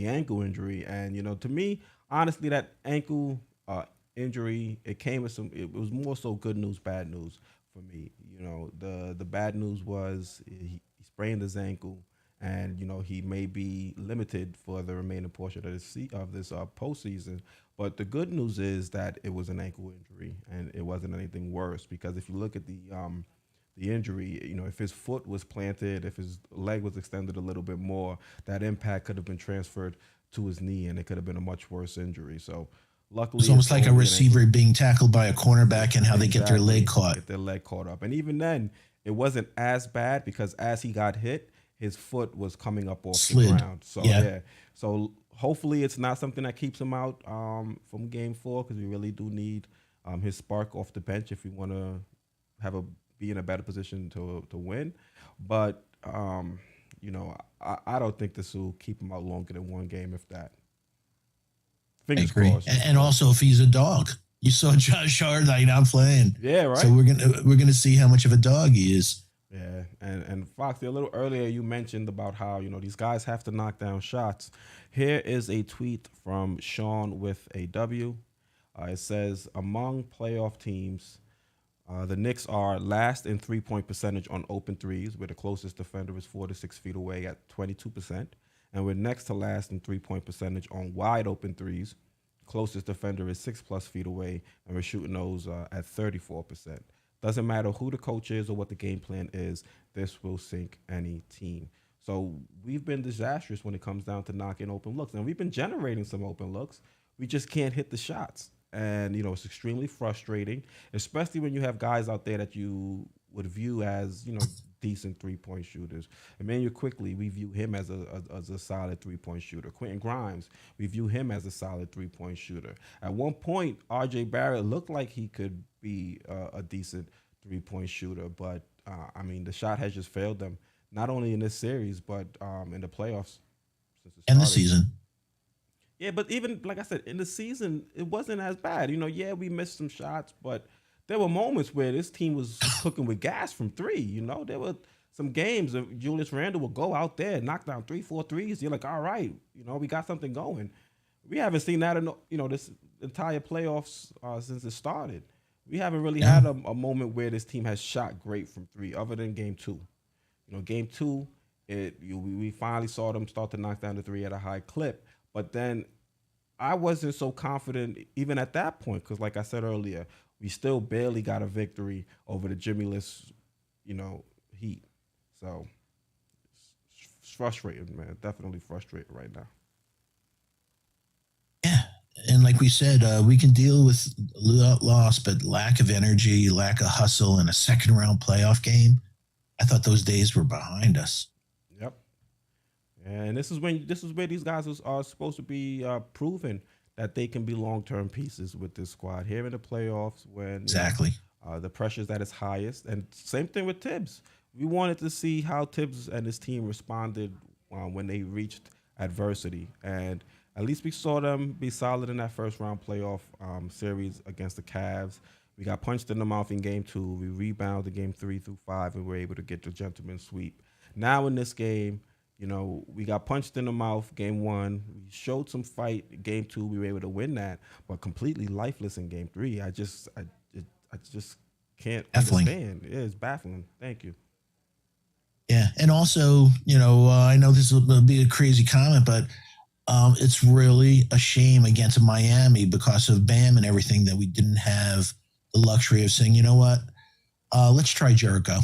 ankle injury, and to me, honestly, that ankle injury it was more so good news, bad news for me. The bad news was he sprained his ankle. And, he may be limited for the remaining portion of this postseason. But the good news is that it was an ankle injury and it wasn't anything worse. Because if you look at the injury, if his foot was planted, if his leg was extended a little bit more, that impact could have been transferred to his knee and it could have been a much worse injury. So luckily, it's almost like a receiver being tackled by a cornerback and how they get their leg caught. Get their leg caught up. And even then, it wasn't as bad because as he got hit, his foot was coming up off the Slid. ground. So Yeah. yeah, so hopefully it's not something that keeps him out from Game 4 because we really do need his spark off the bench if we want to have a be in a better position to win. But I don't think this will keep him out longer than one game, if that. I Fingers agree. crossed. And also, if he's a dog, you saw Josh Hart not playing. Yeah, right. So we're gonna see how much of a dog he is. Yeah, and Foxy, a little earlier you mentioned about how these guys have to knock down shots. Here is a tweet from Sean with a W. It says among playoff teams, the Knicks are last in 3-point percentage on open threes, where the closest defender is 4 to 6 feet away at 22%, and we're next to last in 3-point percentage on wide open threes. Closest defender is 6+ feet away, and we're shooting those at 34%. Doesn't matter who the coach is or what the game plan is, this will sink any team. So we've been disastrous when it comes down to knocking open looks. And we've been generating some open looks. We just can't hit the shots. And, it's extremely frustrating, especially when you have guys out there that you would view as, decent 3-point shooters. Emmanuel Quickley, we view him as a solid 3-point shooter. Quentin Grimes, we view him as a solid 3-point shooter. At one point, RJ Barrett looked like he could be a decent 3-point shooter, but the shot has just failed them, not only in this series, but in the playoffs since it And the started. season. Yeah, but even like I said, in the season, it wasn't as bad. Yeah, we missed some shots, but there were moments where this team was cooking with gas from three. There were some games that Julius Randle would go out there, knock down 3-4 threes. You're like, all right, we got something going. We haven't seen that in this entire playoffs since it started. We haven't really had a moment where this team has shot great from three, other than Game 2. Game 2, we finally saw them start to knock down the three at a high clip, but then I wasn't so confident even at that point because, like I said earlier, we still barely got a victory over the Jimmyless, Heat. So it's frustrating, man. Definitely frustrated right now. Yeah. And like we said, we can deal with loss, but lack of energy, lack of hustle in a second round playoff game. I thought those days were behind us. Yep. And this is where these guys are supposed to be proven that they can be long-term pieces with this squad here in the playoffs when Exactly. The pressure's at its highest. And same thing with Tibbs. We wanted to see how Tibbs and his team responded when they reached adversity. And at least we saw them be solid in that first round playoff series against the Cavs. We got punched in the mouth in Game 2. We rebounded Game 3 through 5, and we were able to get the gentleman's sweep. Now in this game, we got punched in the mouth Game 1. We showed some fight. Game 2, we were able to win that, but completely lifeless in Game 3. I just can't understand. Yeah, it's baffling. Thank you. Yeah, and also, I know this will be a crazy comment, but it's really a shame against Miami because of Bam and everything that we didn't have the luxury of saying, you know what, let's try Jericho.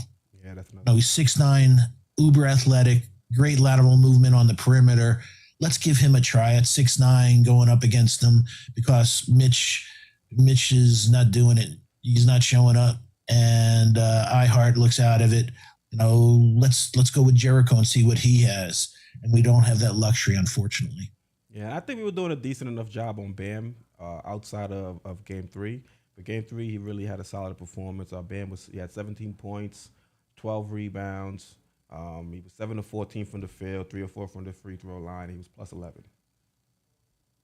Yeah, that's another. He's 6'9", uber athletic, great lateral movement on the perimeter. Let's give him a try at 6'9", going up against him because Mitch is not doing it. He's not showing up, and iHeart looks out of it. Let's go with Jericho and see what he has. And we don't have that luxury, unfortunately. Yeah, I think we were doing a decent enough job on Bam outside of Game 3. But Game 3, he really had a solid performance. Bam he had 17 points, 12 rebounds. He was 7 of 14 from the field, 3 or 4 from the free throw line. He was plus 11.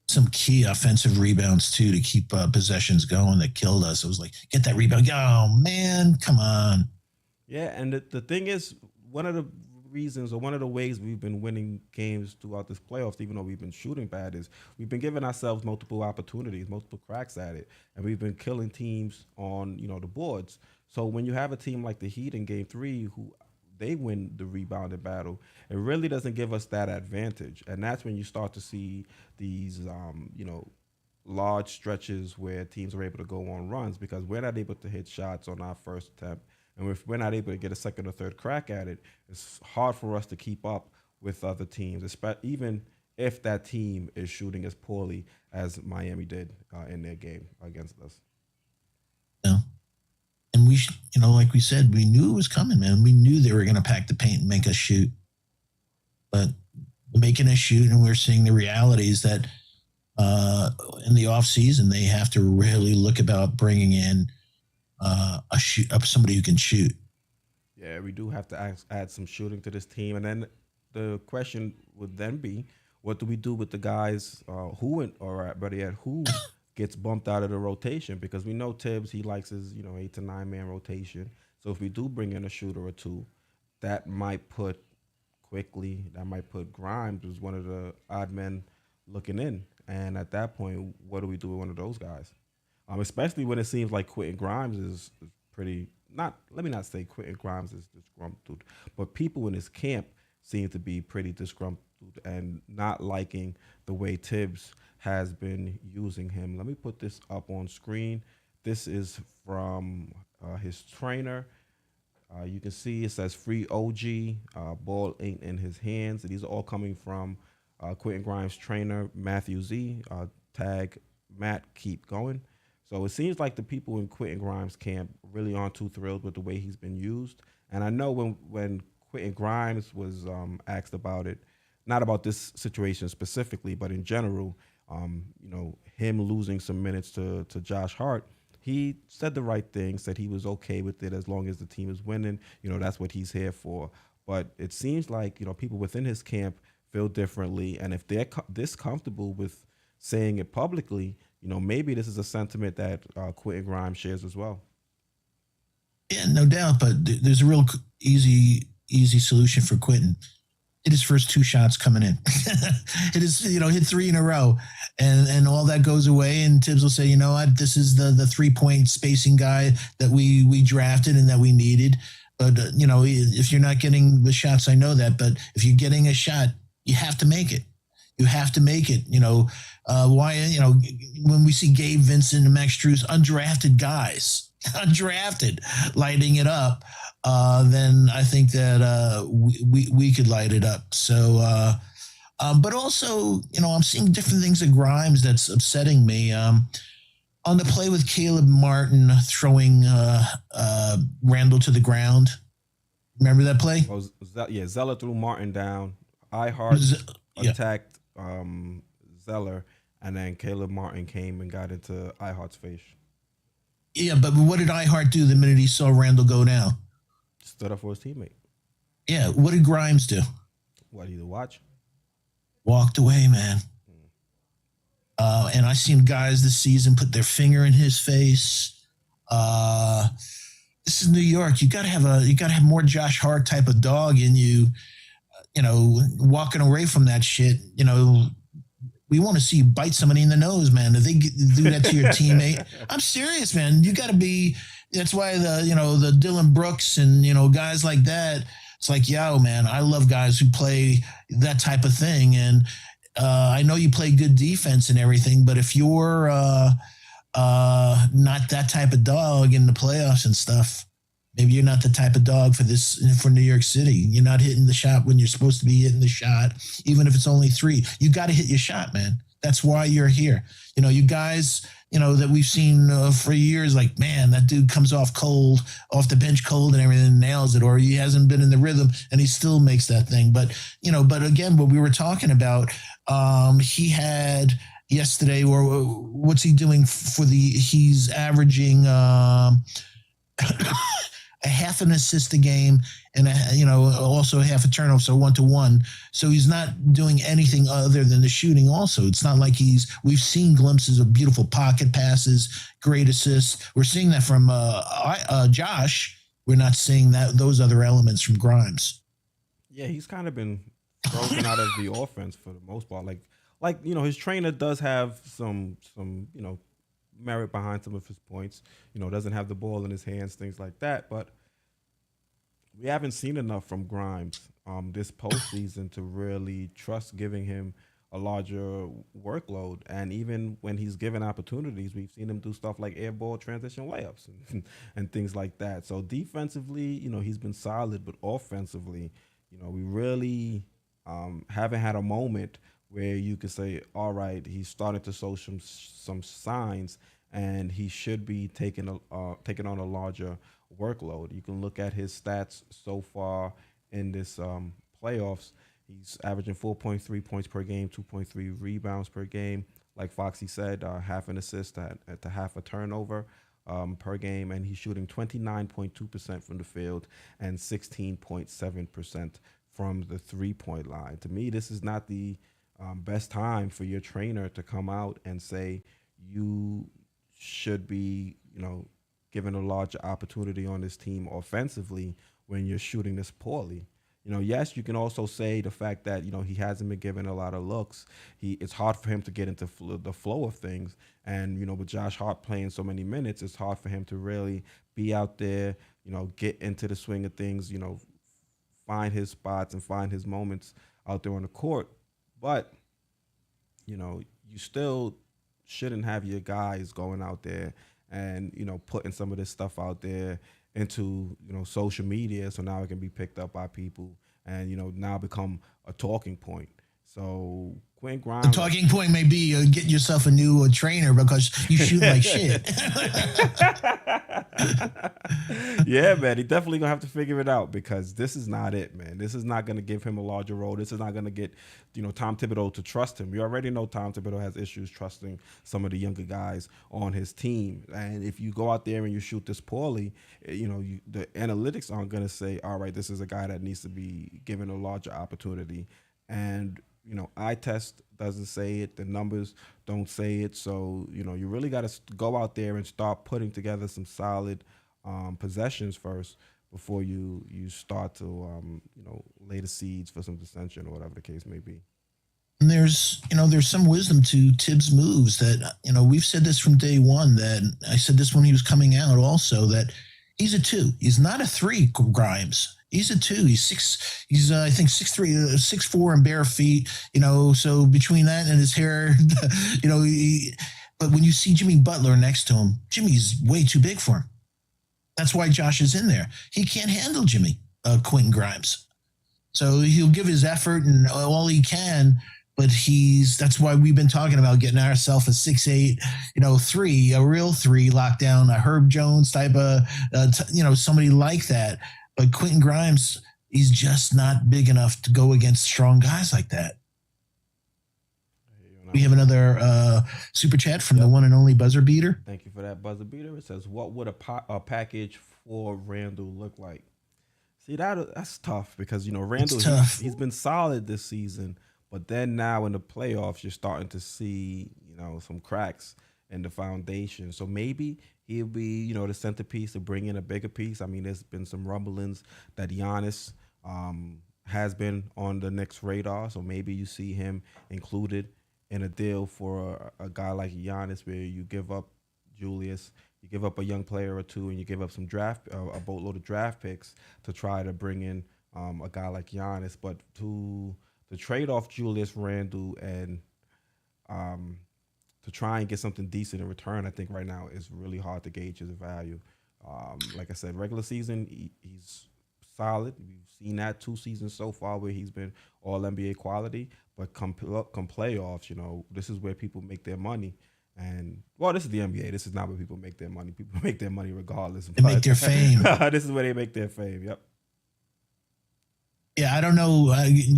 Some key offensive rebounds, too, to keep possessions going that killed us. It was like, get that rebound. Oh, man, come on. Yeah, and the thing is, one of the reasons or one of the ways we've been winning games throughout this playoffs, even though we've been shooting bad, is we've been giving ourselves multiple opportunities, multiple cracks at it, and we've been killing teams on the boards. So when you have a team like the Heat in Game 3 who they win the rebounding battle, it really doesn't give us that advantage, and that's when you start to see these large stretches where teams are able to go on runs because we're not able to hit shots on our first attempt. And if we're not able to get a second or third crack at it, it's hard for us to keep up with other teams, even if that team is shooting as poorly as Miami did in their game against us. Yeah. And we, like we said, we knew it was coming, man. We knew they were going to pack the paint and make us shoot. but making a shoot, and we're seeing the realities that in the off season they have to really look about bringing in somebody who can shoot. Yeah, we do have to add some shooting to this team, and then the question would then be, what do we do with the guys or better yet, who gets bumped out of the rotation? Because we know Tibbs, he likes his 8 to 9 man rotation. So if we do bring in a shooter or two, that might put that might put Grimes as one of the odd men looking in. And at that point, what do we do with one of those guys? Especially when it seems like Quentin Grimes is pretty not. Let me not say Quentin Grimes is disgruntled, but people in his camp seem to be pretty disgruntled and not liking the way Tibbs has been using him. Let me put this up on screen. This is from his trainer. You can see it says free OG. Ball ain't in his hands. And these are all coming from Quentin Grimes' trainer, Matthew Z. Tag Matt, keep going. So it seems like the people in Quentin Grimes' camp really aren't too thrilled with the way he's been used. And I know when Quentin Grimes was asked about it, not about this situation specifically, but in general, him losing some minutes to Josh Hart, he said the right thing, said he was okay with it as long as the team is winning. That's what he's here for. But it seems like, people within his camp feel differently. And if they're this comfortable with saying it publicly, maybe this is a sentiment that Quentin Grimes shares as well. Yeah, no doubt. But there's a real easy solution for Quentin. Hit his first 2 shots coming in. Hit 3 in a row, and all that goes away. And Tibbs will say, you know what, this is the 3-point spacing guy that we drafted and that we needed. But if you're not getting the shots, I know that. But if you're getting a shot, you have to make it. You have to make it. Why? When we see Gabe Vincent and Max Strus, undrafted guys, lighting it up. Then I think that we could light it up. So, but also, I'm seeing different things at Grimes that's upsetting me. On the play with Caleb Martin throwing Randle to the ground. Remember that play? Zeller threw Martin down. Ihart attacked Zeller, and then Caleb Martin came and got into Ihart's face. Yeah, but what did Ihart do the minute he saw Randle go down? Stood up for his teammate. Yeah, what did Grimes do? What, either watch? Walked away, man. And I've seen guys this season put their finger in his face. This is New York. You gotta have more Josh Hart type of dog in you. Walking away from that shit. We want to see you bite somebody in the nose, man. If they do that to your teammate, I'm serious, man. You got to be. That's why the Dylan Brooks and guys like that. It's like, yo, man, I love guys who play that type of thing, and I know you play good defense and everything, but if you're not that type of dog in the playoffs and stuff, maybe you're not the type of dog for New York City. You're not hitting the shot when you're supposed to be hitting the shot, even if it's only 3. You got to hit your shot, man. That's why you're here. You guys, that we've seen for years, like, man, that dude comes off the bench cold and everything, nails it, or he hasn't been in the rhythm and he still makes that thing. But, but again, what we were talking about, he had yesterday, or what's he doing he's averaging, a half an assist a game and also a half a turnover, so 1-to-1. So he's not doing anything other than the shooting. Also, it's not like we've seen glimpses of beautiful pocket passes, great assists. We're seeing that from Josh. We're not seeing those other elements from Grimes. Yeah, he's kind of been frozen out of the offense for the most part. Like his trainer does have some merit behind some of his points. Doesn't have the ball in his hands, things like that. But we haven't seen enough from Grimes this postseason to really trust giving him a larger workload. And even when he's given opportunities, we've seen him do stuff like air ball transition layups and things like that. So defensively, he's been solid, but offensively, we really haven't had a moment where you could say, all right, he's starting to show some signs and he should be taking on a larger workload. You can look at his stats so far in this playoffs. He's averaging 4.3 points per game, 2.3 rebounds per game. Like Foxy said, half an assist to half a turnover per game, and he's shooting 29.2% from the field and 16.7% from the 3-point line. To me, this is not the best time for your trainer to come out and say you should be, given a larger opportunity on this team offensively when you're shooting this poorly. Yes, you can also say the fact that he hasn't been given a lot of looks. It's hard for him to get into the flow of things, and with Josh Hart playing so many minutes, it's hard for him to really be out there, get into the swing of things, find his spots and find his moments out there on the court. But you still shouldn't have your guys going out there and putting some of this stuff out there into social media, so now it can be picked up by people and now become a talking point. So Quinn Grimes, the talking point may be get yourself a new trainer because you shoot like shit. Yeah, man, he definitely gonna have to figure it out because this is not it, man. This is not gonna give him a larger role. This is not gonna get Tom Thibodeau to trust him. We already know Tom Thibodeau has issues trusting some of the younger guys on his team, and if you go out there and you shoot this poorly, the analytics aren't gonna say, all right, this is a guy that needs to be given a larger opportunity. And eye test doesn't say it. The numbers don't say it. So, you really got to go out there and start putting together some solid possessions first before you start to, lay the seeds for some dissension or whatever the case may be. And there's some wisdom to Tibbs' moves that, we've said this from day one, that I said this when he was coming out also, that he's a 2. He's not a 3, Grimes. He's a 2. He's I think 6'3", 6'4", and bare feet. So between that and his hair, but when you see Jimmy Butler next to him, Jimmy's way too big for him. That's why Josh is in there. He can't handle Jimmy, Quentin Grimes. So he'll give his effort and all he can, but that's why we've been talking about getting ourselves a 6'8", 3, a real 3 lockdown, a Herb Jones type of, somebody like that. But Quentin Grimes, he's just not big enough to go against strong guys like that. We have another super chat from the one and only Buzzer Beater. Thank you for that, Buzzer Beater. It says, what would a package for Randle look like? See, that's tough because, Randle, he's been solid this season. But then now in the playoffs, you're starting to see, some cracks in the foundation. So maybe he'll be, the centerpiece to bring in a bigger piece. I mean, there's been some rumblings that Giannis has been on the Knicks' radar. So maybe you see him included in a deal for a guy like Giannis, where you give up Julius, you give up a young player or two, and you give up some a boatload of draft picks to try to bring in a guy like Giannis. But to trade off Julius Randle and to try and get something decent in return, I think right now is really hard to gauge his value. Like I said, regular season, he's solid. We've seen that 2 seasons so far where he's been all NBA quality. But come playoffs, this is where people make their money. And, well, this is the NBA. This is not where people make their money. People make their money regardless. They make their fame. This is where they make their fame, yep. Yeah, I don't know.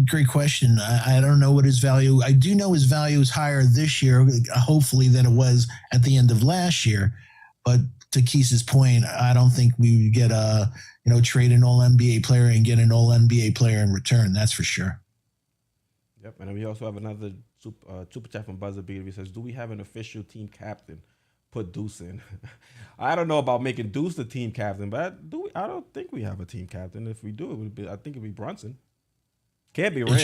Great question. I don't know what his value. I do know his value is higher this year, hopefully, than it was at the end of last year. But to Keith's point, I don't think we would get trade an All-NBA player and get an All-NBA player in return. That's for sure. Yep, and then we also have another super chat from Buzzer Beater. He says, do we have an official team captain? Put Deuce in. I don't know about making Deuce the team captain, but I don't think we have a team captain. If we do, I think it'd be Brunson. Can't be Randle.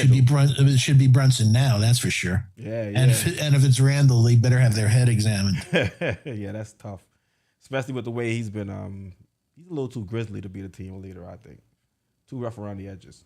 It should be Brunson now, that's for sure. Yeah. And if it's Randle, they better have their head examined. Yeah, that's tough. Especially with the way he's been. He's a little too grizzly to be the team leader, I think. Too rough around the edges.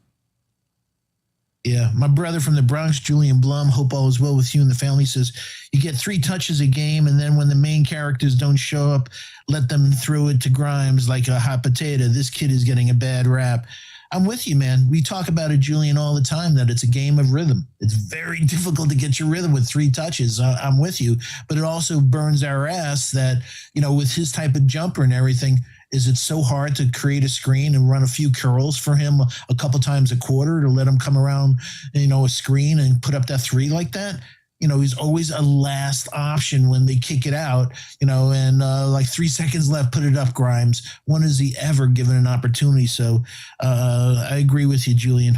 Yeah, my brother from the Bronx, Julian Blum, hope all is well with you and the family, says you get 3 touches a game, and then when the main characters don't show up, let them throw it to Grimes like a hot potato. This kid is getting a bad rap. I'm with you, man. We talk about it, Julian, all the time, that it's a game of rhythm. It's very difficult to get your rhythm with 3 touches. I'm with you. But it also burns our ass that, with his type of jumper and everything, Is it so hard to create a screen and run a few curls for him a couple times a quarter to let him come around, a screen and put up that three like that? He's always a last option when they kick it out, and like 3 seconds left, put it up, Grimes. When is he ever given an opportunity? So I agree with you, Julian.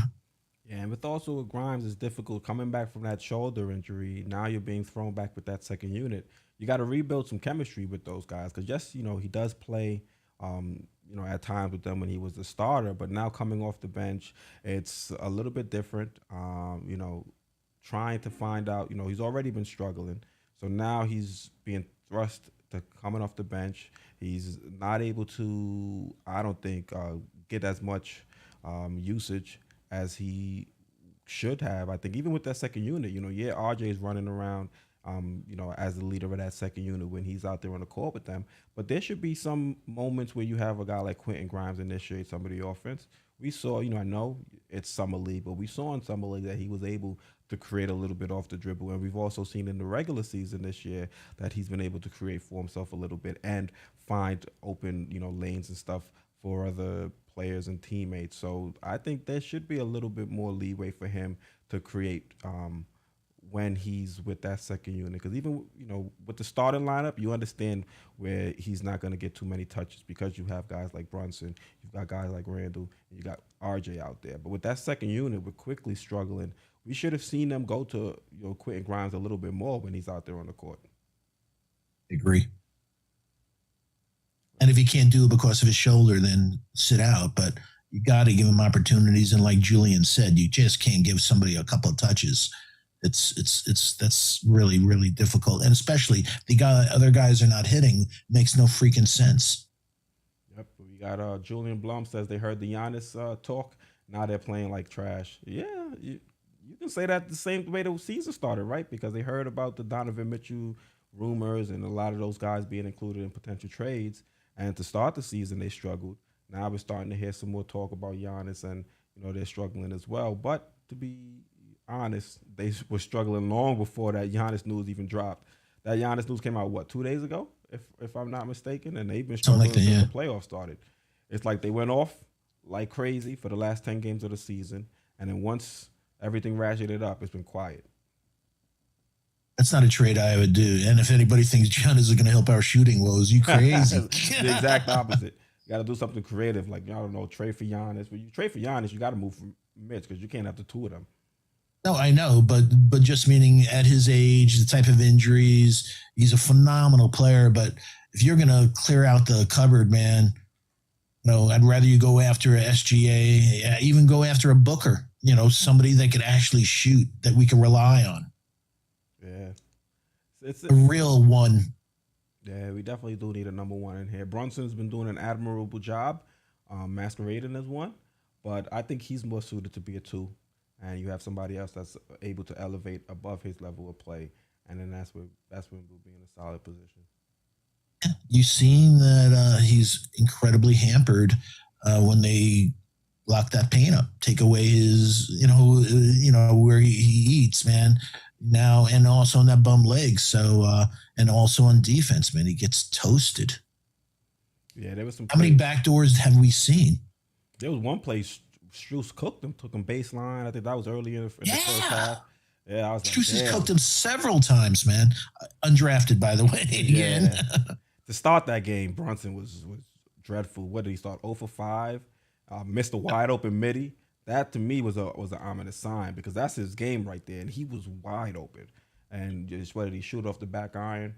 Yeah, and with Grimes, it's difficult coming back from that shoulder injury. Now you're being thrown back with that second unit. You got to rebuild some chemistry with those guys because yes, he does play, at times with them when he was the starter, but now coming off the bench, it's a little bit different. Trying to find out, he's already been struggling, so now he's being thrust to coming off the bench. He's not able to, I don't think, get as much usage as he should have. I think even with that second unit, RJ is running around, as the leader of that second unit when he's out there on the court with them. But there should be some moments where you have a guy like Quentin Grimes initiate some of the offense. We saw, I know it's summer league, but we saw in summer league that he was able to create a little bit off the dribble, and we've also seen in the regular season this year that he's been able to create for himself a little bit and find open, lanes and stuff for other players and teammates. So I think there should be a little bit more leeway for him to create when he's with that second unit. Because even, with the starting lineup, you understand where he's not going to get too many touches because you have guys like Brunson, you've got guys like Randle, and you got RJ out there. But with that second unit, we're quickly struggling. We should have seen them go to, Quentin Grimes a little bit more when he's out there on the court. Agree. And if he can't do it because of his shoulder, then sit out. But you got to give him opportunities. And like Julian said, you just can't give somebody a couple of touches. That's really, really difficult. And especially other guys are not hitting, makes no freaking sense. Yep. We got Julian Blum says they heard the Giannis talk. Now they're playing like trash. Yeah, you can say that the same way the season started, right? Because they heard about the Donovan Mitchell rumors and a lot of those guys being included in potential trades. And to start the season, they struggled. Now we're starting to hear some more talk about Giannis, and they're struggling as well. But to be honest, they were struggling long before that Giannis news even dropped. That Giannis news came out 2 days ago, if I'm not mistaken, and they've been struggling since the playoffs started. It's like they went off like crazy for the last 10 games of the season, and then once everything ratcheted up, it's been quiet. That's not a trade I would do. And if anybody thinks Giannis is going to help our shooting woes, you crazy. The exact opposite. You got to do something creative, like, I don't know, trade for Giannis. But you trade for Giannis, you got to move from Mitch because you can't have the two of them. No, I know, but just meaning at his age, the type of injuries, he's a phenomenal player. But if you're going to clear out the cupboard, man, I'd rather you go after a SGA, even go after a Booker, somebody that could actually shoot that we can rely on. Yeah. It's a real one. Yeah, we definitely do need a number one in here. Brunson's been doing an admirable job masquerading as one, but I think he's more suited to be a two. And you have somebody else that's able to elevate above his level of play, and then that's when we'll be in a solid position. You've seen that he's incredibly hampered when they lock that paint up, take away his, where he eats, man. Now and also on that bum leg, so and also on defense, man, he gets toasted. Yeah, there was some. How many backdoors have we seen? There was one place. Strus cooked him, took him baseline. I think that was earlier in the first half. Yeah, I was like, Strus has cooked him several times, man. Undrafted, by the way. Again. Yeah. To start that game, Brunson was dreadful. What did he start? 0 for 5. Missed a wide open midi. That to me was an ominous sign because that's his game right there, and he was wide open. And just what did he shoot off the back iron?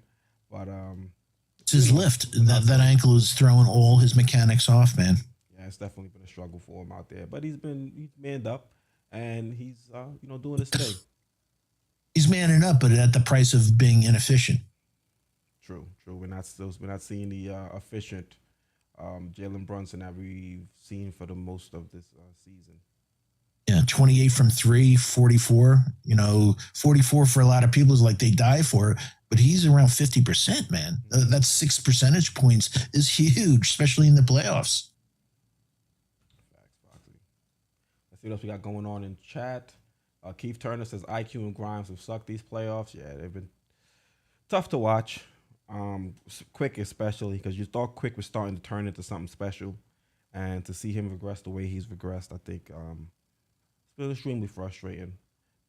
But it's his lift. That ankle is throwing all his mechanics off, man. It's definitely been a struggle for him out there, but he's manned up, and he's doing his thing. He's manning up, but at the price of being inefficient. True. We're not seeing the efficient Jalen Brunson that we've seen for the most of this season. Yeah, 28 from 3, 44. 44 for a lot of people is like they die for it, but he's around 50%, man. That's 6 percentage points is huge, especially in the playoffs. See what else we got going on in chat. Keith Turner says IQ and Grimes have sucked these playoffs. Yeah, they've been tough to watch. Quick especially because you thought Quick was starting to turn into something special, and to see him regress the way he's regressed, I think it's been extremely frustrating.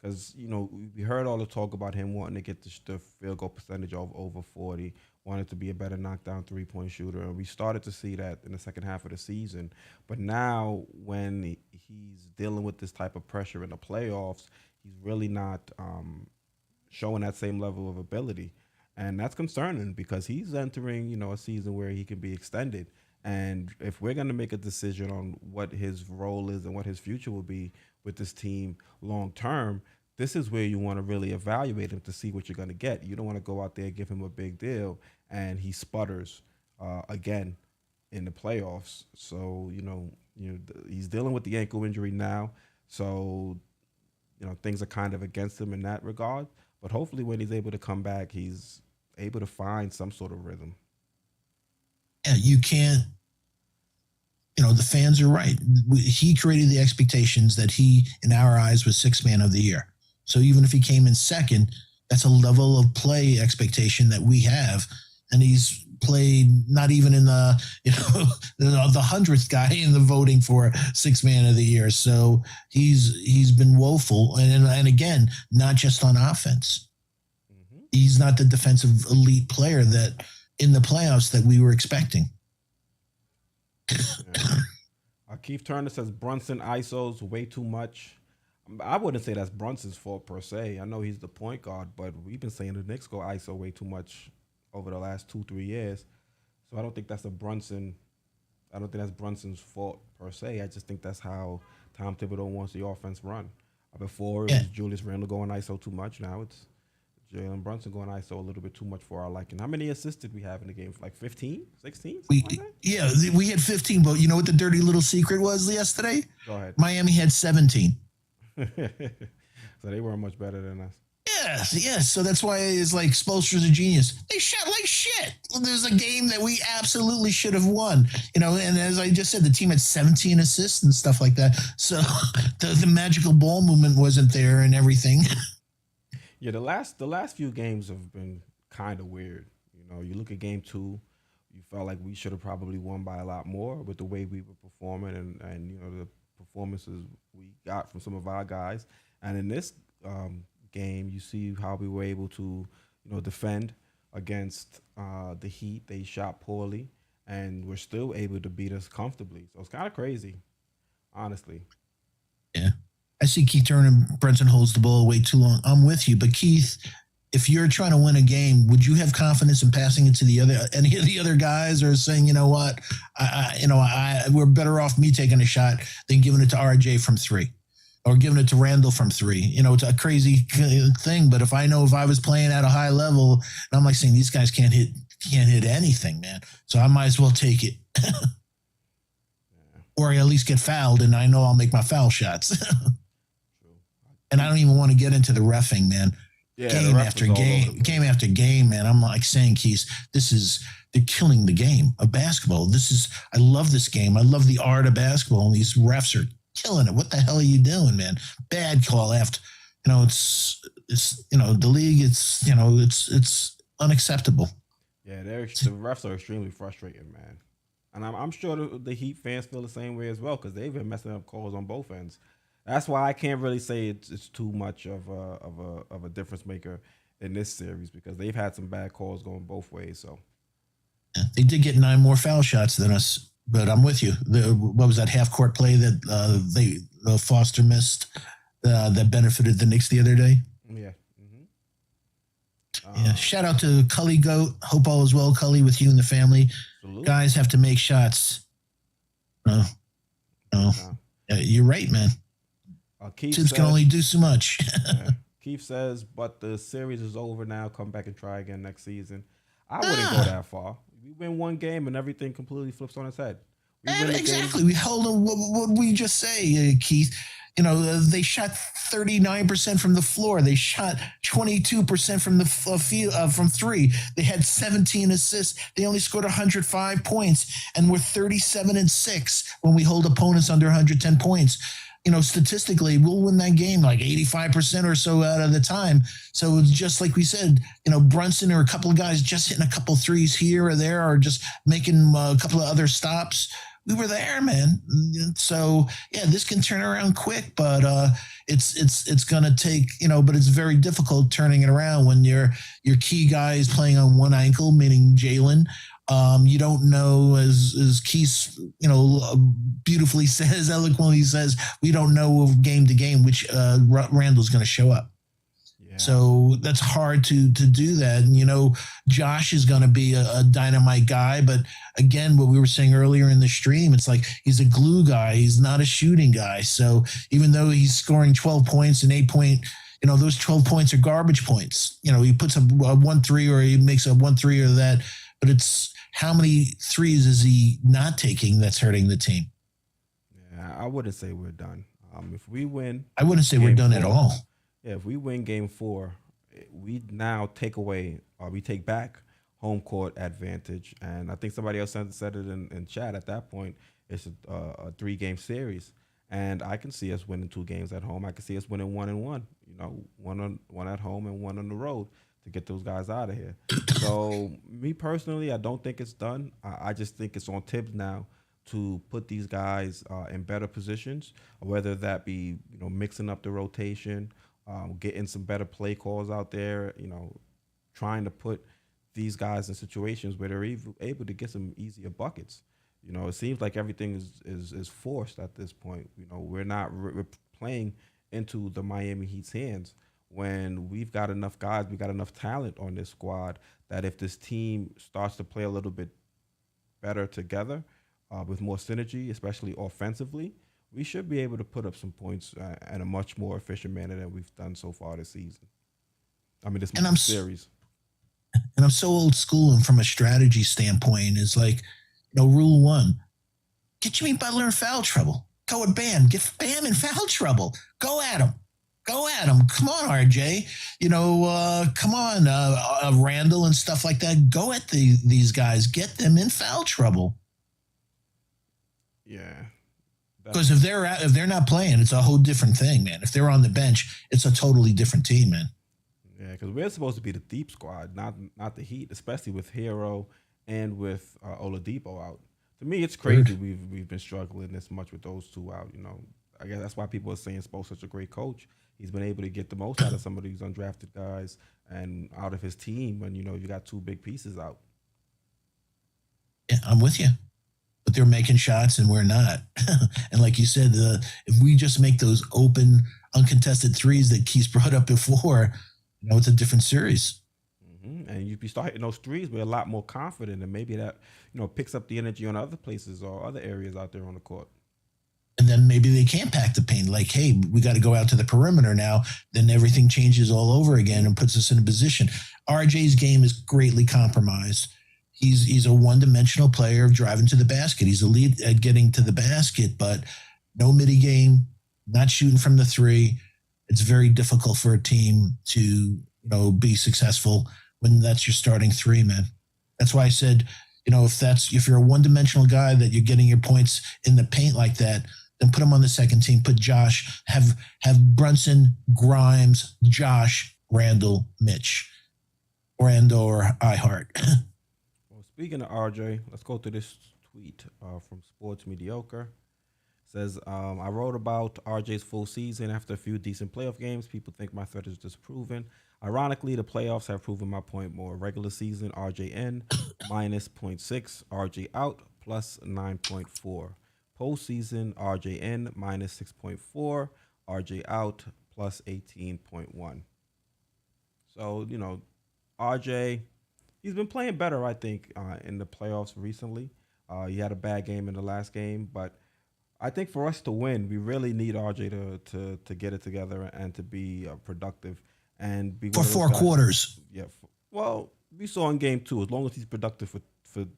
Because we heard all the talk about him wanting to get the field goal percentage of over 40, wanted to be a better knockdown 3-point shooter, and we started to see that in the second half of the season. But now, when he's dealing with this type of pressure in the playoffs, he's really not showing that same level of ability, and that's concerning because he's entering a season where he can be extended. And if we're going to make a decision on what his role is and what his future will be with this team long term, this is where you want to really evaluate him to see what you're going to get. You don't want to go out there and give him a big deal and he sputters again in the playoffs. So he's dealing with the ankle injury now, so things are kind of against him in that regard. But hopefully, when he's able to come back, he's able to find some sort of rhythm. Yeah, you can't. The fans are right. He created the expectations that he, in our eyes, was sixth man of the year. So even if he came in second, that's a level of play expectation that we have. And he's played not even in the 100th guy in the voting for sixth man of the year. So he's been woeful. And again, not just on offense. Mm-hmm. He's not the defensive elite player that in the playoffs that we were expecting. Yeah. Keith Turner says Brunson ISOs way too much. I wouldn't say that's Brunson's fault per se. I know he's the point guard, but we've been saying the Knicks go ISO way too much over the last 2-3 years. So I don't think that's Brunson's fault per se. I just think that's how Tom Thibodeau wants the offense run. Before it was Julius Randle going ISO too much. Now it's Jalen Brunson going ISO a little bit too much for our liking. How many assists did we have in the game? Like 15, 16? Yeah, we had 15, but you know what the dirty little secret was yesterday? Go ahead. Miami had 17. So they weren't much better than us. Yes. So that's why it's like Spoelstra's a genius. They shot like shit. There's a game that we absolutely should have won. And as I just said, the team had 17 assists and stuff like that. So the magical ball movement wasn't there and everything. Yeah, the last few games have been kind of weird. You look at game 2, you felt like we should have probably won by a lot more with the way we were performing and the performances we got from some of our guys. And in this game, you see how we were able to defend against the Heat. They shot poorly, and we're still able to beat us comfortably. So it's kind of crazy, honestly. Yeah. I see Keith Turner and Brunson holds the ball way too long. I'm with you, but Keith, if you're trying to win a game, would you have confidence in passing it to any of the other guys, or saying, you know what, we're better off me taking a shot than giving it to RJ from 3, or giving it to Randle from 3? It's a crazy thing, but if I was playing at a high level, and I'm like saying these guys can't hit anything, man, so I might as well take it. Or I at least get fouled, and I know I'll make my foul shots. And I don't even want to get into the reffing, man. Yeah, game after game, man. I'm like saying, Keith, they're killing the game of basketball. I love this game. I love the art of basketball, and these refs are killing it. What the hell are you doing, man? Bad call after, it's the league. It's unacceptable. Yeah, the refs are extremely frustrating, man. And I'm sure the Heat fans feel the same way as well, because they've been messing up calls on both ends. That's why I can't really say it's too much of a difference maker in this series, because they've had some bad calls going both ways. So yeah, they did get 9 more foul shots than us, but I'm with you. What was that half court play that Foster missed that benefited the Knicks the other day? Yeah. Yeah. Shout out to Cully Goat. Hope all is well, Cully, with you and the family. Absolutely. Guys have to make shots. No. You're right, man. Teams can only do so much. Yeah. Keith says, but the series is over now. Come back and try again next season. I wouldn't go that far. We win one game and everything completely flips on its head. Exactly. We held them. What we just say, Keith? They shot 39% from the floor. They shot 22% from the field from 3. They had 17 assists. They only scored 105 points, and we're 37-6 when we hold opponents under 110 points. statistically, we'll win that game like 85% or so out of the time. So it's just like we said, Brunson or a couple of guys just hitting a couple threes here or there, or just making a couple of other stops. We were there, man. So yeah, this can turn around quick, but it's gonna take, but it's very difficult turning it around when your key guy is playing on one ankle, meaning Jalen. You don't know, as Keith, beautifully says, eloquently says, we don't know game to game which Randle's going to show up. Yeah. So that's hard to do that. And, Josh is going to be a dynamite guy. But again, what we were saying earlier in the stream, it's like he's a glue guy. He's not a shooting guy. So even though he's scoring 12 points and 8-point, those 12 points are garbage points. He puts up a 1-3 or he makes a 1-3 or that. But it's how many threes is he not taking that's hurting the team? Yeah, I wouldn't say we're done. If we win, I wouldn't say we're done at all. Yeah, if we win game 4, we now take away or we take back home court advantage. And I think somebody else said it in chat at that point. It's a 3-game series. And I can see us winning 2 games at home. I can see us winning 1-1, one at home and 1 on the road to get those guys out of here. So me personally, I don't think it's done. I just think it's on Tibbs now to put these guys in better positions, whether that be, mixing up the rotation, getting some better play calls out there, trying to put these guys in situations where they're able to get some easier buckets. It seems like everything is forced at this point. We're not we're playing into the Miami Heat's hands when we've got enough guys, we got enough talent on this squad that if this team starts to play a little bit better together with more synergy, especially offensively, we should be able to put up some points in a much more efficient manner than we've done so far this season. This series. And I'm so old school, and from a strategy standpoint, is like, rule 1, get Jimmy Butler in foul trouble. Go with Bam. Get Bam in foul trouble. Go at him. Come on, RJ. Come on, Randle and stuff like that. Go at these guys. Get them in foul trouble. Yeah. Because if they're not playing, it's a whole different thing, man. If they're on the bench, it's a totally different team, man. Yeah, because we're supposed to be the deep squad, not the Heat, especially with Hero and with Oladipo out. To me, it's crazy we've been struggling this much with those two out. I guess that's why people are saying Spo's such a great coach. He's been able to get the most out of some of these undrafted guys and out of his team when, you got 2 big pieces out. Yeah, I'm with you. But they're making shots and we're not. And like you said, if we just make those open, uncontested threes that Keith brought up before, it's a different series. Mm-hmm. And you start hitting those threes, we're a lot more confident, and maybe that, picks up the energy on other places or other areas out there on the court. And then maybe they can't pack the paint. Like, hey, we got to go out to the perimeter now. Then everything changes all over again and puts us in a position. RJ's game is greatly compromised. He's a one-dimensional player of driving to the basket. He's elite at getting to the basket, but no midi game, not shooting from the 3. It's very difficult for a team to, be successful when that's your starting 3, man. That's why I said, if you're a one-dimensional guy that you're getting your points in the paint like that, then put him on the second team. Put Josh, have Brunson, Grimes, Josh, Randle, Mitch, or iHeart. Well, speaking of RJ, let's go to this tweet from Sports Mediocre. It says, I wrote about RJ's full season after a few decent playoff games. People think my threat is disproven. Ironically, the playoffs have proven my point more. Regular season, RJ in, minus 0.6. RJ out, plus 9.4. Postseason, RJ in, minus 6.4. RJ out, plus 18.1. So, RJ, he's been playing better, I think, in the playoffs recently. He had a bad game in the last game, but I think for us to win, we really need RJ to get it together and to be productive and be for 4 quarters. Yeah. Well, we saw in game 2, as long as he's productive for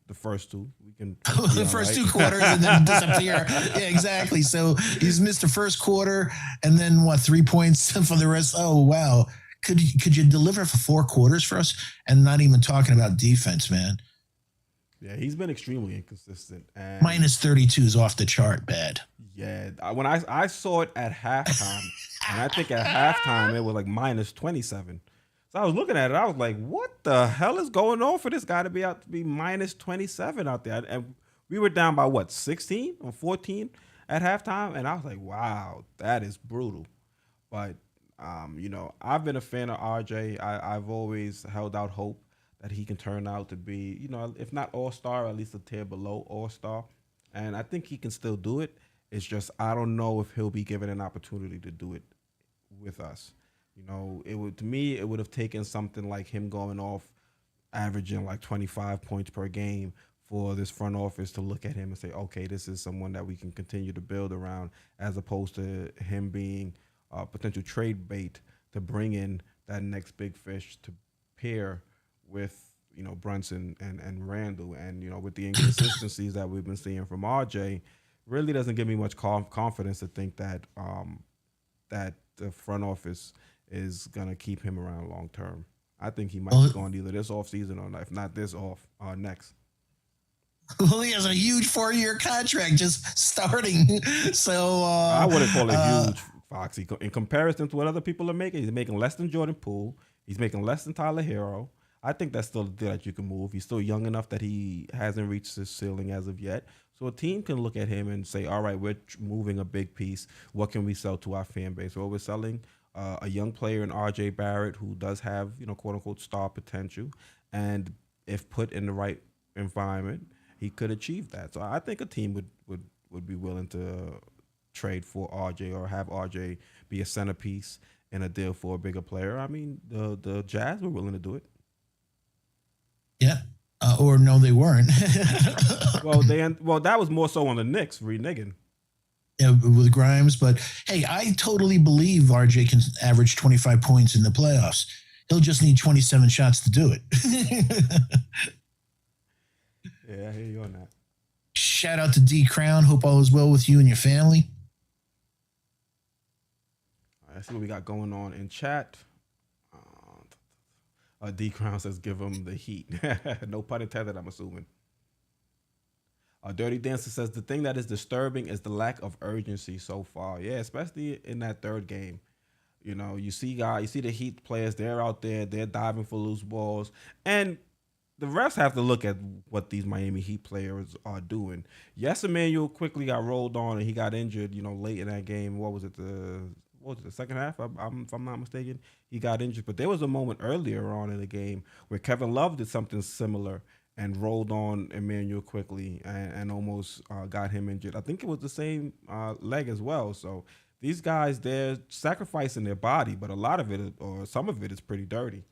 the first 2, we can the first 2 quarters and then disappear. Yeah, exactly. So he's missed the first quarter and then 3 points for the rest. Oh wow. Could you deliver for 4 quarters for us? And not even talking about defense, man. Yeah, he's been extremely inconsistent. And Minus 32 is off the chart bad. yeah, when I saw it at halftime, and I think at halftime it was like minus 27. So I was looking at it, I was like, what the hell is going on for this guy to be out to be minus 27 out there? And we were down by what, 16 or 14 at halftime? And I was like, wow, that is brutal. But I've been a fan of RJ. I've always held out hope that he can turn out to be, if not all star, at least a tier below all star. And I think he can still do it. It's just I don't know if he'll be given an opportunity to do it with us. It would to me it would have taken something like him going off, averaging like 25 points per game for this front office to look at him and say, okay, this is someone that we can continue to build around, as opposed to him being potential trade bait to bring in that next big fish to pair with Brunson and Randle. And with the inconsistencies that we've been seeing from RJ, really doesn't give me much confidence to think that that the front office is gonna keep him around long term. I think he might be going either this off season or if not this off, next. Well, he has a huge 4-year contract just starting. So I wouldn't call it huge, Foxy. In comparison to what other people are making, he's making less than Jordan Poole. He's making less than Tyler Hero. I think that's still a deal that you can move. He's still young enough that he hasn't reached his ceiling as of yet. So a team can look at him and say, all right, we're moving a big piece. What can we sell to our fan base? Well, we're selling a young player in R.J. Barrett who does have, quote unquote, star potential. And if put in the right environment, he could achieve that. So I think a team would be willing to trade for RJ or have RJ be a centerpiece in a deal for a bigger player. I mean, the Jazz were willing to do it. Yeah. Or no, they weren't. well, that was more so on the Knicks reneging. Yeah, with Grimes. But hey, I totally believe RJ can average 25 points in the playoffs. He'll just need 27 shots to do it. Yeah, I hear you on that. Shout out to D Crown. Hope all is well with you and your family. All right, let's see what we got going on in chat. D Crown says, give him the heat. No pun intended, I'm assuming. Dirty Dancer says, the thing that is disturbing is the lack of urgency so far. Yeah, especially in that third game. You see the Heat players, they're out there, they're diving for loose balls. And the refs have to look at what these Miami Heat players are doing. Yes, Emmanuel quickly got rolled on and he got injured, late in that game. What was it, the second half? If I'm not mistaken, he got injured. But there was a moment earlier on in the game where Kevin Love did something similar and rolled on Emmanuel quickly and almost got him injured. I think it was the same leg as well. So these guys, they're sacrificing their body, but a lot of it, or some of it, is pretty dirty.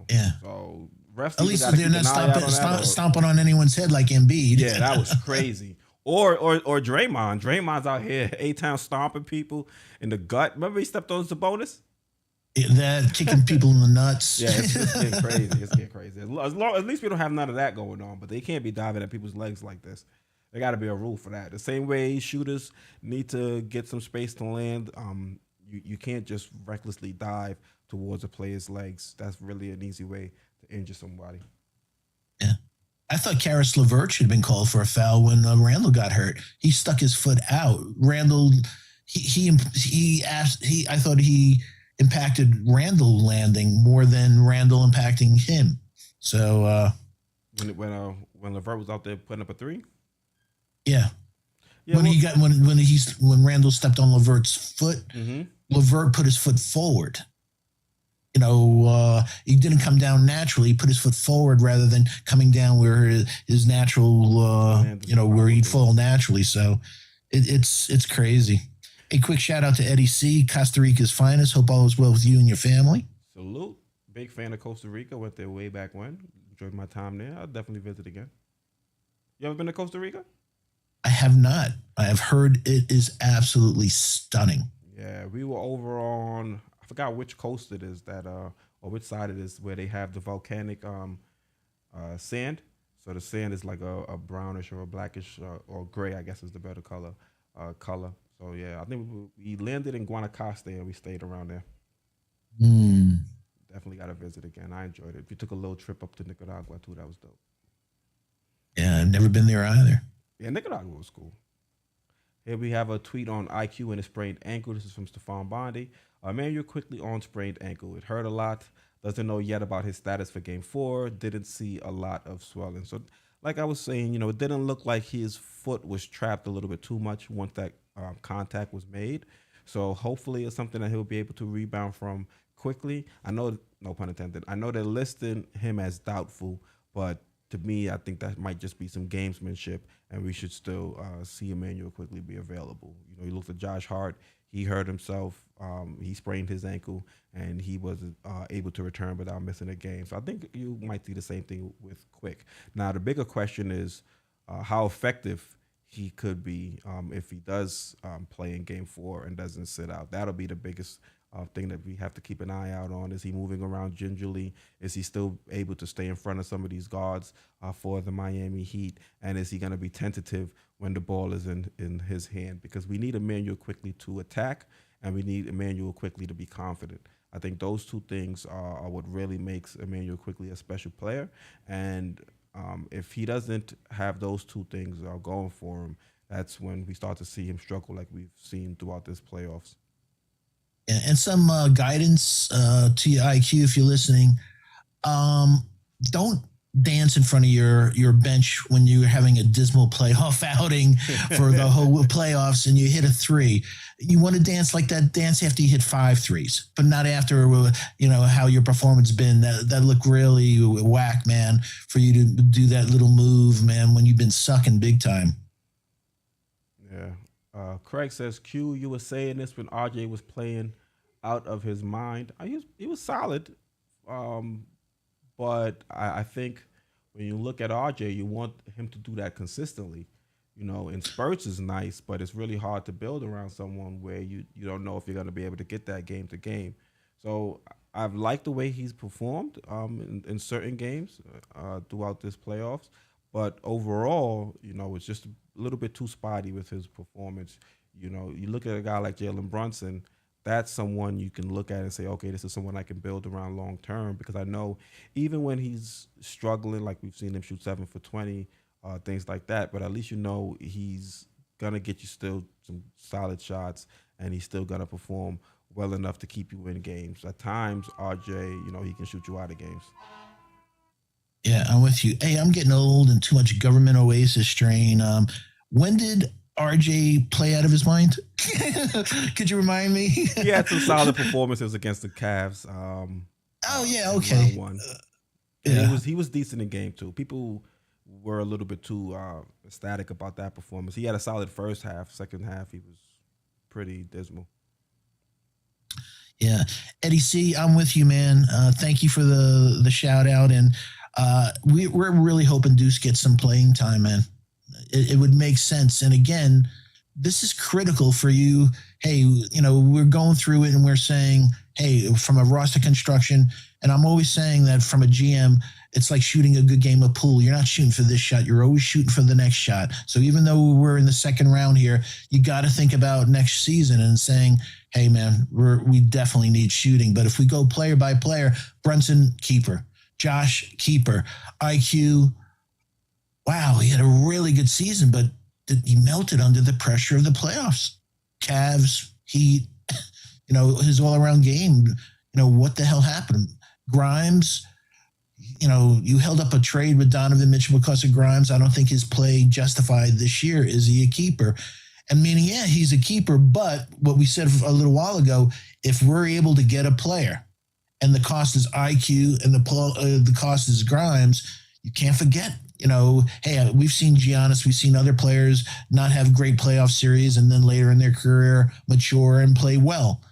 Yeah. So refs at least they're not stomping on anyone's head like Embiid. Yeah, that was crazy. Or Draymond. Draymond's out here A-Town stomping people in the gut. Remember he stepped on Sabonis? That kicking people in the nuts. Yeah, it's getting crazy. It's getting crazy. At least we don't have none of that going on. But they can't be diving at people's legs like this. There got to be a rule for that. The same way shooters need to get some space to land. You can't just recklessly dive towards a player's legs. That's really an easy way to injure somebody. Yeah. I thought Karis LeVert should have been called for a foul when Randle got hurt. He stuck his foot out. Randle, I thought he impacted Randle landing more than Randle impacting him. So when LeVert was out there putting up a three? Yeah. When Randle stepped on LeVert's foot, mm-hmm. LeVert put his foot forward. He didn't come down naturally. He put his foot forward rather than coming down where his natural, where he'd fall naturally. So it's crazy. A quick shout out to Eddie C., Costa Rica's finest. Hope all is well with you and your family. Salute. Big fan of Costa Rica. Went there way back when. Enjoyed my time there. I'll definitely visit again. You ever been to Costa Rica? I have not. I have heard it is absolutely stunning. Yeah, we were over on, I forgot which coast it is or which side it is, where they have the volcanic sand. So the sand is like a brownish or a blackish or gray, I guess is the better color. So yeah, I think we landed in Guanacaste and we stayed around there. Definitely got to visit again. I enjoyed it. We took a little trip up to Nicaragua too. That was dope. never been there either. Yeah, Nicaragua was cool. Here we have a tweet on IQ and a sprained ankle. This is from Stephon Bondi. Emmanuel Quickley on sprained ankle. It hurt a lot. Doesn't know yet about his status for game 4. Didn't see a lot of swelling. So, like I was saying, it didn't look like his foot was trapped a little bit too much once that contact was made. So hopefully it's something that he'll be able to rebound from quickly. I know, no pun intended, I know they're listing him as doubtful, but to me, I think that might just be some gamesmanship, and we should still see Emmanuel Quickley be available. You looked at Josh Hart. He hurt himself. He sprained his ankle, and he wasn't able to return without missing a game. So I think you might see the same thing with Quick. Now, the bigger question is how effective he could be if he does play in game 4 and doesn't sit out. That'll be the biggest thing that we have to keep an eye out on. Is he moving around gingerly? Is he still able to stay in front of some of these guards for the Miami Heat? And is he going to be tentative when the ball is in his hand? Because we need Emmanuel Quickley to attack, and we need Emmanuel Quickley to be confident. I think those two things are what really makes Emmanuel Quickley a special player. And if he doesn't have those two things going for him, that's when we start to see him struggle like we've seen throughout this playoffs. And some guidance to your IQ if you're listening. Don't dance in front of your bench when you're having a dismal playoff outing for the whole playoffs and you hit a 3. You want to dance like that dance after you hit 5 threes, but not after how your performance been. That looked really whack, man, for you to do that little move, man, when you've been sucking big time. Yeah. Craig says, Q, you were saying this when RJ was playing out of his mind. He was solid, but I think when you look at RJ, you want him to do that consistently. In spurts is nice, but it's really hard to build around someone where you don't know if you're going to be able to get that game to game. So I've liked the way he's performed in certain games throughout this playoffs. But overall, it's just a little bit too spotty with his performance. You look at a guy like Jalen Brunson, that's someone you can look at and say, okay, this is someone I can build around long term, because I know even when he's struggling, like we've seen him shoot 7 for 20, things like that, but at least he's going to get you still some solid shots, and he's still going to perform well enough to keep you in games. At times, RJ, he can shoot you out of games. Yeah, I'm with you. Hey, I'm getting old and too much government oasis strain. When did RJ play out of his mind? Could you remind me? He had some solid performances against the Cavs. Oh yeah, okay. Yeah, he was decent in game 2. People were a little bit too ecstatic about that performance. He had a solid first half. Second half, he was pretty dismal. Yeah, Eddie C, I'm with you, man. Thank you for the shout out, and we're really hoping Deuce gets some playing time, man. It would make sense. And again, this is critical for you. Hey, we're going through it and we're saying, hey, from a roster construction, and I'm always saying that from a GM, it's like shooting a good game of pool. You're not shooting for this shot. You're always shooting for the next shot. So even though we're in the second round here, you got to think about next season and saying, hey, man, we definitely need shooting. But if we go player by player, Brunson, keeper. Josh, keeper. IQ, wow, he had a really good season, but he melted under the pressure of the playoffs. Cavs, Heat, his all-around game, what the hell happened? Grimes, you held up a trade with Donovan Mitchell because of Grimes. I don't think his play justified this year. Is he a keeper? And meaning, yeah, he's a keeper, but what we said a little while ago, if we're able to get a player and the cost is IQ and the cost is Grimes, you can't forget, hey, we've seen Giannis, we've seen other players not have great playoff series and then later in their career mature and play well.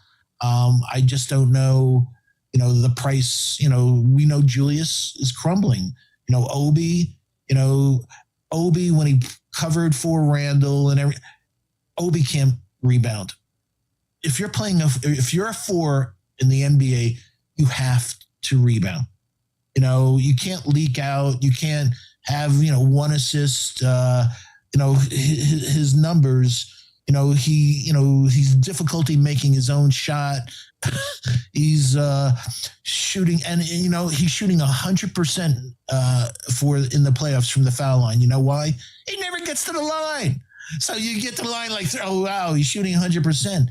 I just don't know, the price, we know Julius is crumbling. Obi, when he covered for Randle and Obi can't rebound. If you're a 4 in the NBA, you have to rebound. You can't leak out. You can't have, 1 assist. His numbers, He's difficulty making his own shot. He's shooting, and he's shooting 100% for in the playoffs from the foul line. You know why? He never gets to the line. So you get to the line like, oh wow, he's shooting 100%.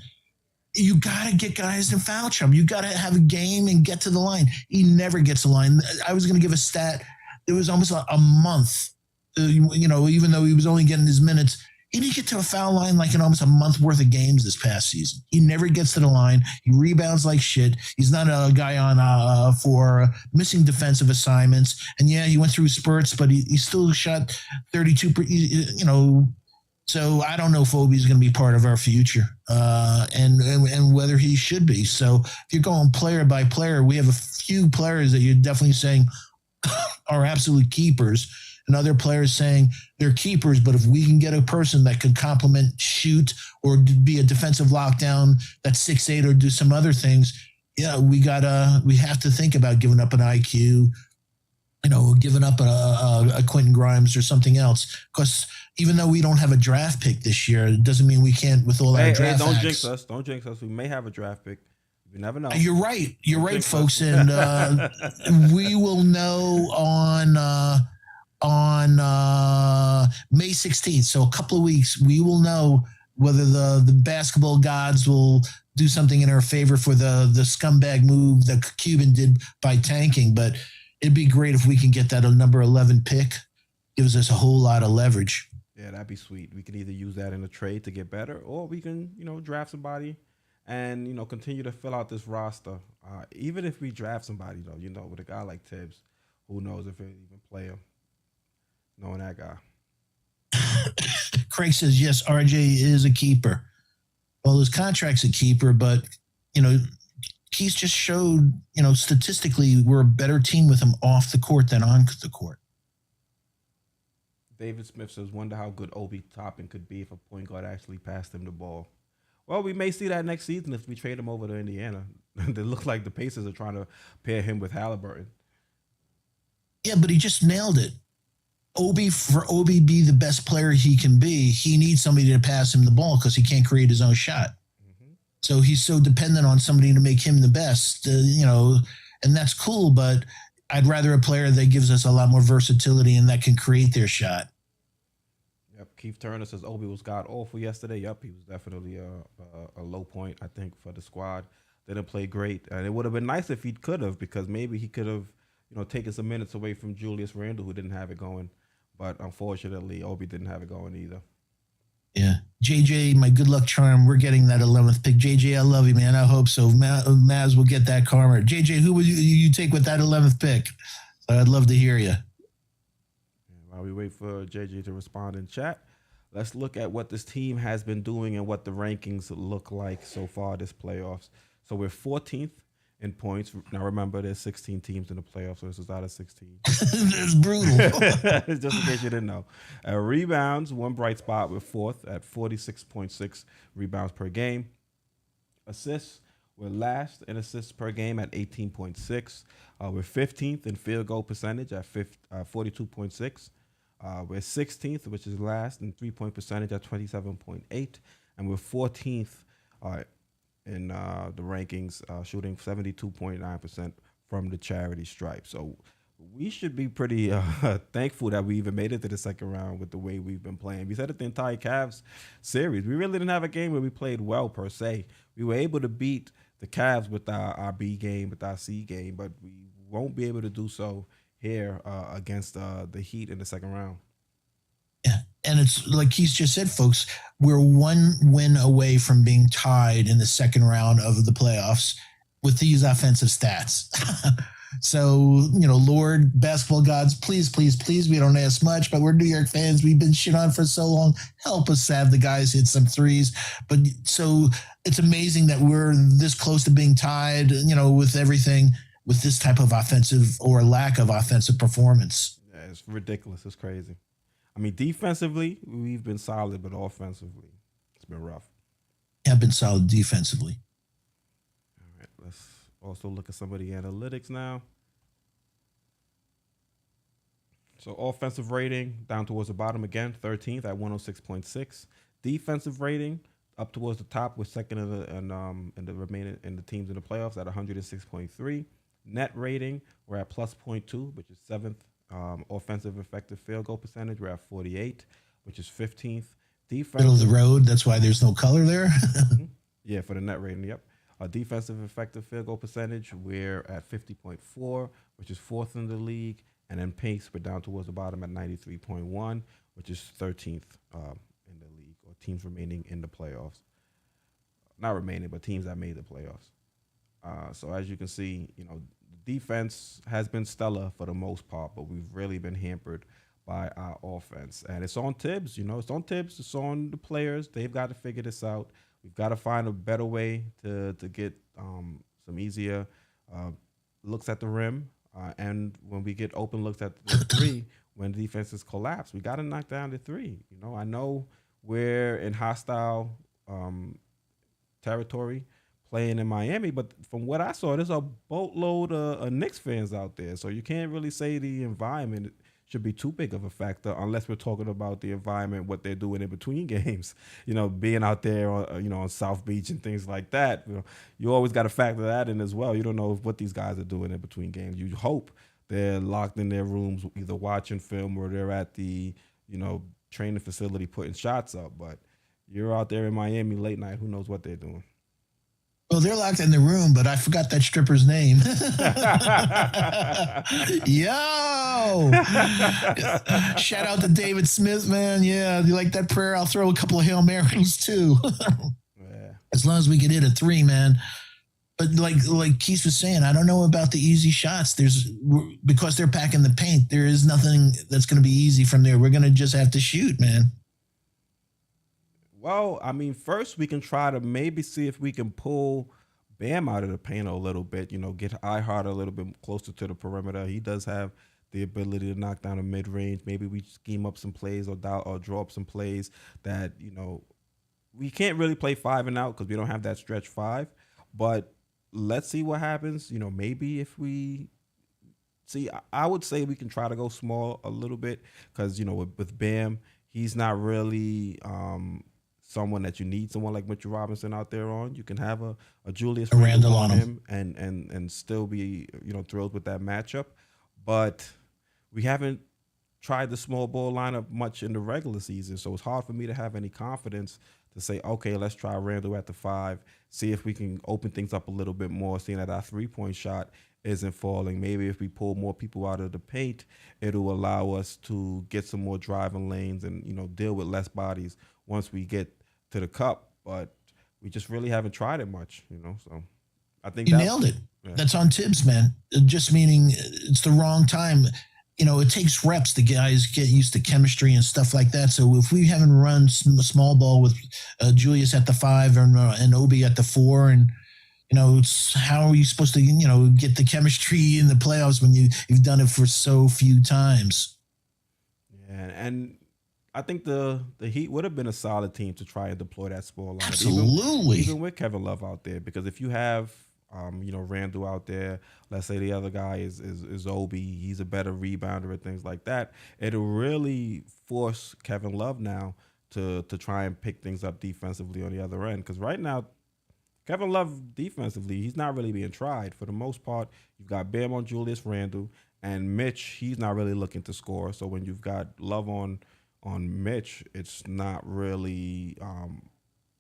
You got to get guys in foul trouble. You got to have a game and get to the line. He never gets the line. I was going to give a stat. It was almost a month. Even though he was only getting his minutes, he didn't get to a foul line like in almost a month worth of games this past season. He never gets to the line. He rebounds like shit. He's not a guy on for missing defensive assignments. And yeah, he went through spurts, but he still shot 32. So I don't know if Obi's going to be part of our future, and whether he should be. So if you're going player by player, we have a few players that you're definitely saying are absolute keepers, and other players saying they're keepers, but if we can get a person that can complement, shoot, or be a defensive lockdown that's 6'8", or do some other things, we have to think about giving up an IQ, giving up a Quentin Grimes or something else. Because even though we don't have a draft pick this year, it doesn't mean we can't with all our draft don't hacks. jinx us. Don't jinx us. We may have a draft pick. You never know. You're right. You're right, folks. And we will know on May 16th. So a couple of weeks, we will know whether the basketball gods will do something in our favor for the scumbag move that Cuban did by tanking. But it'd be great if we can get that number 11 pick. Gives us a whole lot of leverage. Yeah, that'd be sweet. We can either use that in a trade to get better, or we can, draft somebody and, continue to fill out this roster. Even if we draft somebody, though, with a guy like Tibbs, who knows if he'll even play him, knowing that guy. Craig says, yes, RJ is a keeper. Well, his contract's a keeper, but, he's just showed, statistically, we're a better team with him off the court than on the court. David Smith says, wonder how good Obi Toppin could be if a point guard actually passed him the ball. Well, we may see that next season if we trade him over to Indiana. It looks like the Pacers are trying to pair him with Halliburton. Yeah, but he just nailed it. For Obi be the best player he can be, he needs somebody to pass him the ball because he can't create his own shot. Mm-hmm. So he's so dependent on somebody to make him the best, and that's cool, but I'd rather a player that gives us a lot more versatility and that can create their shot. Yep. Keith Turner says Obi was god awful yesterday. Yep, he was definitely a low point, I think, for the squad. Didn't play great, and it would have been nice if he could have, because maybe he could have, taken some minutes away from Julius Randle, who didn't have it going. But unfortunately, Obi didn't have it going either. Yeah. JJ, my good luck charm. We're getting that 11th pick. JJ, I love you, man. I hope so. Maz will get that karma. JJ, who will you take with that 11th pick? I'd love to hear you. While we wait for JJ to respond in chat, let's look at what this team has been doing and what the rankings look like so far this playoffs. So we're 14th in points. Now remember, there's 16 teams in the playoffs, so this is out of 16. That's brutal. Just in case you didn't know. Rebounds, one bright spot. We're fourth at 46.6 rebounds per game. Assists, we're last in assists per game at 18.6. We're 15th in field goal percentage at 42.6. We're 16th, which is last in three-point percentage at 27.8. And we're 14th in the rankings, shooting 72.9% from the charity stripe. So we should be pretty thankful that we even made it to the second round with the way we've been playing. We said it the entire Cavs series. We really didn't have a game where we played well, per se. We were able to beat the Cavs with our B game, with our C game, but we won't be able to do so here against the Heat in the second round. Yeah. And it's like Keith just said, folks, we're one win away from being tied in the second round of the playoffs with these offensive stats. So, Lord, basketball gods, please, please, please, we don't ask much, but we're New York fans. We've been shit on for so long. Help us have the guys hit some threes. But so it's amazing that we're this close to being tied, with everything, with this type of offensive or lack of offensive performance. Yeah, it's ridiculous. It's crazy. I mean, defensively, we've been solid, but offensively, it's been rough. Have been solid defensively. All right, let's also look at some of the analytics now. So offensive rating down towards the bottom again, 13th at 106.6. Defensive rating up towards the top. We're second in the remaining in the teams in the playoffs at 106.3. Net rating, we're at plus point 0.2, which is seventh. Offensive effective field goal percentage, we're at 48, which is 15th. Defense, Middle of the road. That's why there's no color there. yeah, for the net rating, yep. Defensive effective field goal percentage, we're at 50.4, which is fourth in the league. And then pace, we're down towards the bottom at 93.1, which is 13th in the league, or teams remaining in the playoffs. Not remaining, but teams that made the playoffs. So as you can see, defense has been stellar for the most part, but we've really been hampered by our offense. And it's on Tibbs, it's on Tibbs, it's on the players. They've got to figure this out. We've got to find a better way to get some easier looks at the rim. And when we get open looks at the three, when defenses collapse, we got to knock down the three. I know we're in hostile territory playing in Miami, but from what I saw, there's a boatload of Knicks fans out there. So you can't really say the environment should be too big of a factor unless we're talking about the environment, what they're doing in between games, being out there, on South Beach and things like that. You always got to factor that in as well. You don't know what these guys are doing in between games. You hope they're locked in their rooms, either watching film or they're at the, training facility putting shots up. But you're out there in Miami late night, who knows what they're doing. Well, they're locked in the room, but I forgot that stripper's name. Yo! Shout out to David Smith, man. Yeah, you like that prayer? I'll throw a couple of Hail Marys, too. Yeah. As long as we can hit a three, man. But like Keith was saying, I don't know about the easy shots. Because they're packing the paint, there is nothing that's going to be easy from there. We're going to just have to shoot, man. Well, first we can try to maybe see if we can pull Bam out of the paint a little bit, get Ihart a little bit closer to the perimeter. He does have the ability to knock down a mid-range. Maybe we scheme up some plays or draw up some plays that, we can't really play 5 and out because we don't have that stretch 5. But let's see what happens. Maybe if we see, I would say we can try to go small a little bit because, with Bam, he's not really someone that you need someone like Mitchell Robinson out there on. You can have a Julius Randle on him and still be thrilled with that matchup. But we haven't tried the small ball lineup much in the regular season, so it's hard for me to have any confidence to say, okay, let's try Randle at the 5, see if we can open things up a little bit more, seeing that our 3-point shot isn't falling. Maybe if we pull more people out of the paint, it'll allow us to get some more driving lanes and deal with less bodies once we get to the cup. But we just really haven't tried it much, so I think you nailed it. Yeah. That's on Tibbs, man. Just meaning it's the wrong time. It takes reps. The guys get used to chemistry and stuff like that. So if we haven't run small ball with Julius at the 5 and Obi at the 4, and how are you supposed to get the chemistry in the playoffs when you've done it for so few times? Yeah, and I think the Heat would have been a solid team to try and deploy that small line. Absolutely. Even with Kevin Love out there, because if you have Randle out there, let's say the other guy is Obi, he's a better rebounder and things like that, it'll really force Kevin Love now to try and pick things up defensively on the other end. Because right now, Kevin Love defensively, he's not really being tried. For the most part, you've got Bam on Julius Randle, and Mitch, he's not really looking to score. So when you've got Love on Mitch, it's not really,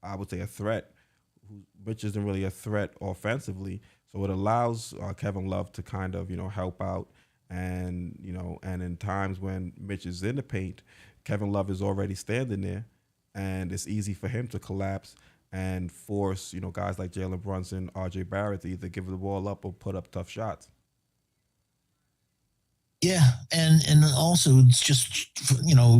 I would say, a threat. Mitch isn't really a threat offensively, so it allows Kevin Love to kind of help out, and and in times when Mitch is in the paint, Kevin Love is already standing there, and it's easy for him to collapse and force guys like Jalen Brunson, R.J. Barrett to either give the ball up or put up tough shots. Yeah, and also it's just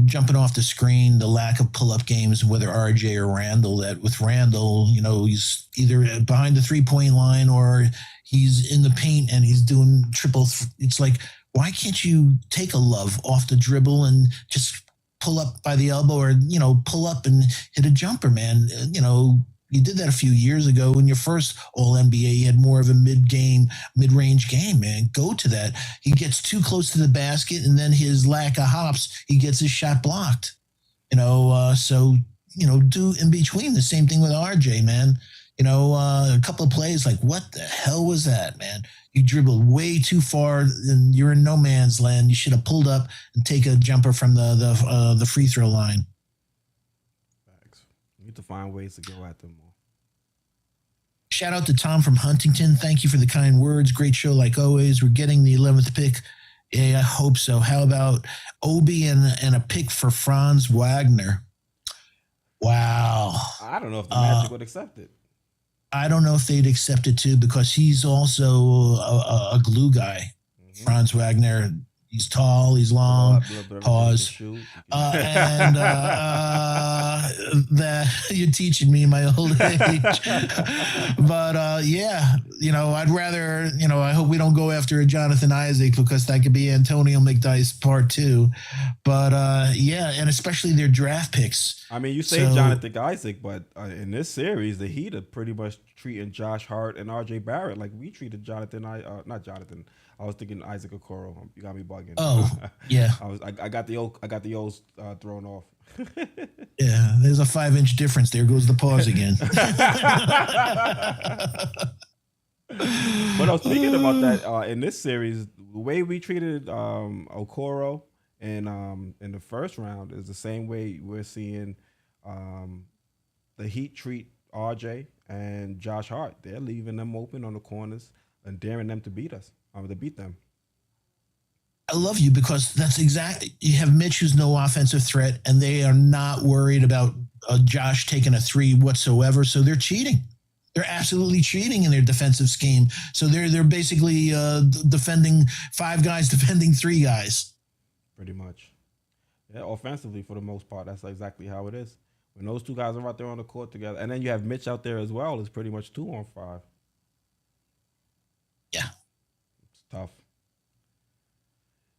jumping off the screen, the lack of pull-up games, whether RJ or Randle. That with Randle, he's either behind the 3-point line or he's in the paint and he's doing triple. It's like, why can't you take a Love off the dribble and just pull up by the elbow, or pull up and hit a jumper, man? You did that a few years ago in your first All-NBA. You had more of a mid-range game, man. Go to that. He gets too close to the basket, and then his lack of hops, he gets his shot blocked. So do in between. The same thing with RJ, man. A couple of plays, like, what the hell was that, man? You dribbled way too far, and you're in no man's land. You should have pulled up and take a jumper from the free throw line. Thanks. You need to find ways to go at them more. Shout out to Tom from Huntington. Thank you for the kind words. Great show, like always. We're getting the 11th pick. Yeah, I hope so. How about Obi and a pick for Franz Wagner? Wow. I don't know if the Magic would accept it. I don't know if they'd accept it too, because he's also a glue guy. Mm-hmm. Franz Wagner. He's tall. He's long. Pause. And that you're teaching me my old age. But yeah, I'd rather, I hope we don't go after a Jonathan Isaac, because that could be Antonio McDyess part 2. But yeah, and especially their draft picks. I mean, you say Jonathan Isaac, but in this series, the Heat are pretty much treating Josh Hart and RJ Barrett like we treated not Jonathan. I was thinking Isaac Okoro. You got me bugging. Oh, yeah. I got the O's thrown off. Yeah, there's a 5-inch difference. There goes the pause again. But speaking about that, in this series, the way we treated Okoro in the first round is the same way we're seeing the Heat treat RJ and Josh Hart. They're leaving them open on the corners and daring them to beat us. To beat them. I love you, because that's exactly, you have Mitch, who's no offensive threat, and they are not worried about Josh taking a 3 whatsoever. So they're cheating. They're absolutely cheating in their defensive scheme. So they're basically defending 5 guys, defending 3 guys. Pretty much. Yeah, offensively, for the most part, that's exactly how it is. When those 2 guys are out there on the court together, and then you have Mitch out there as well, it's pretty much 2 on 5. Yeah. Tough.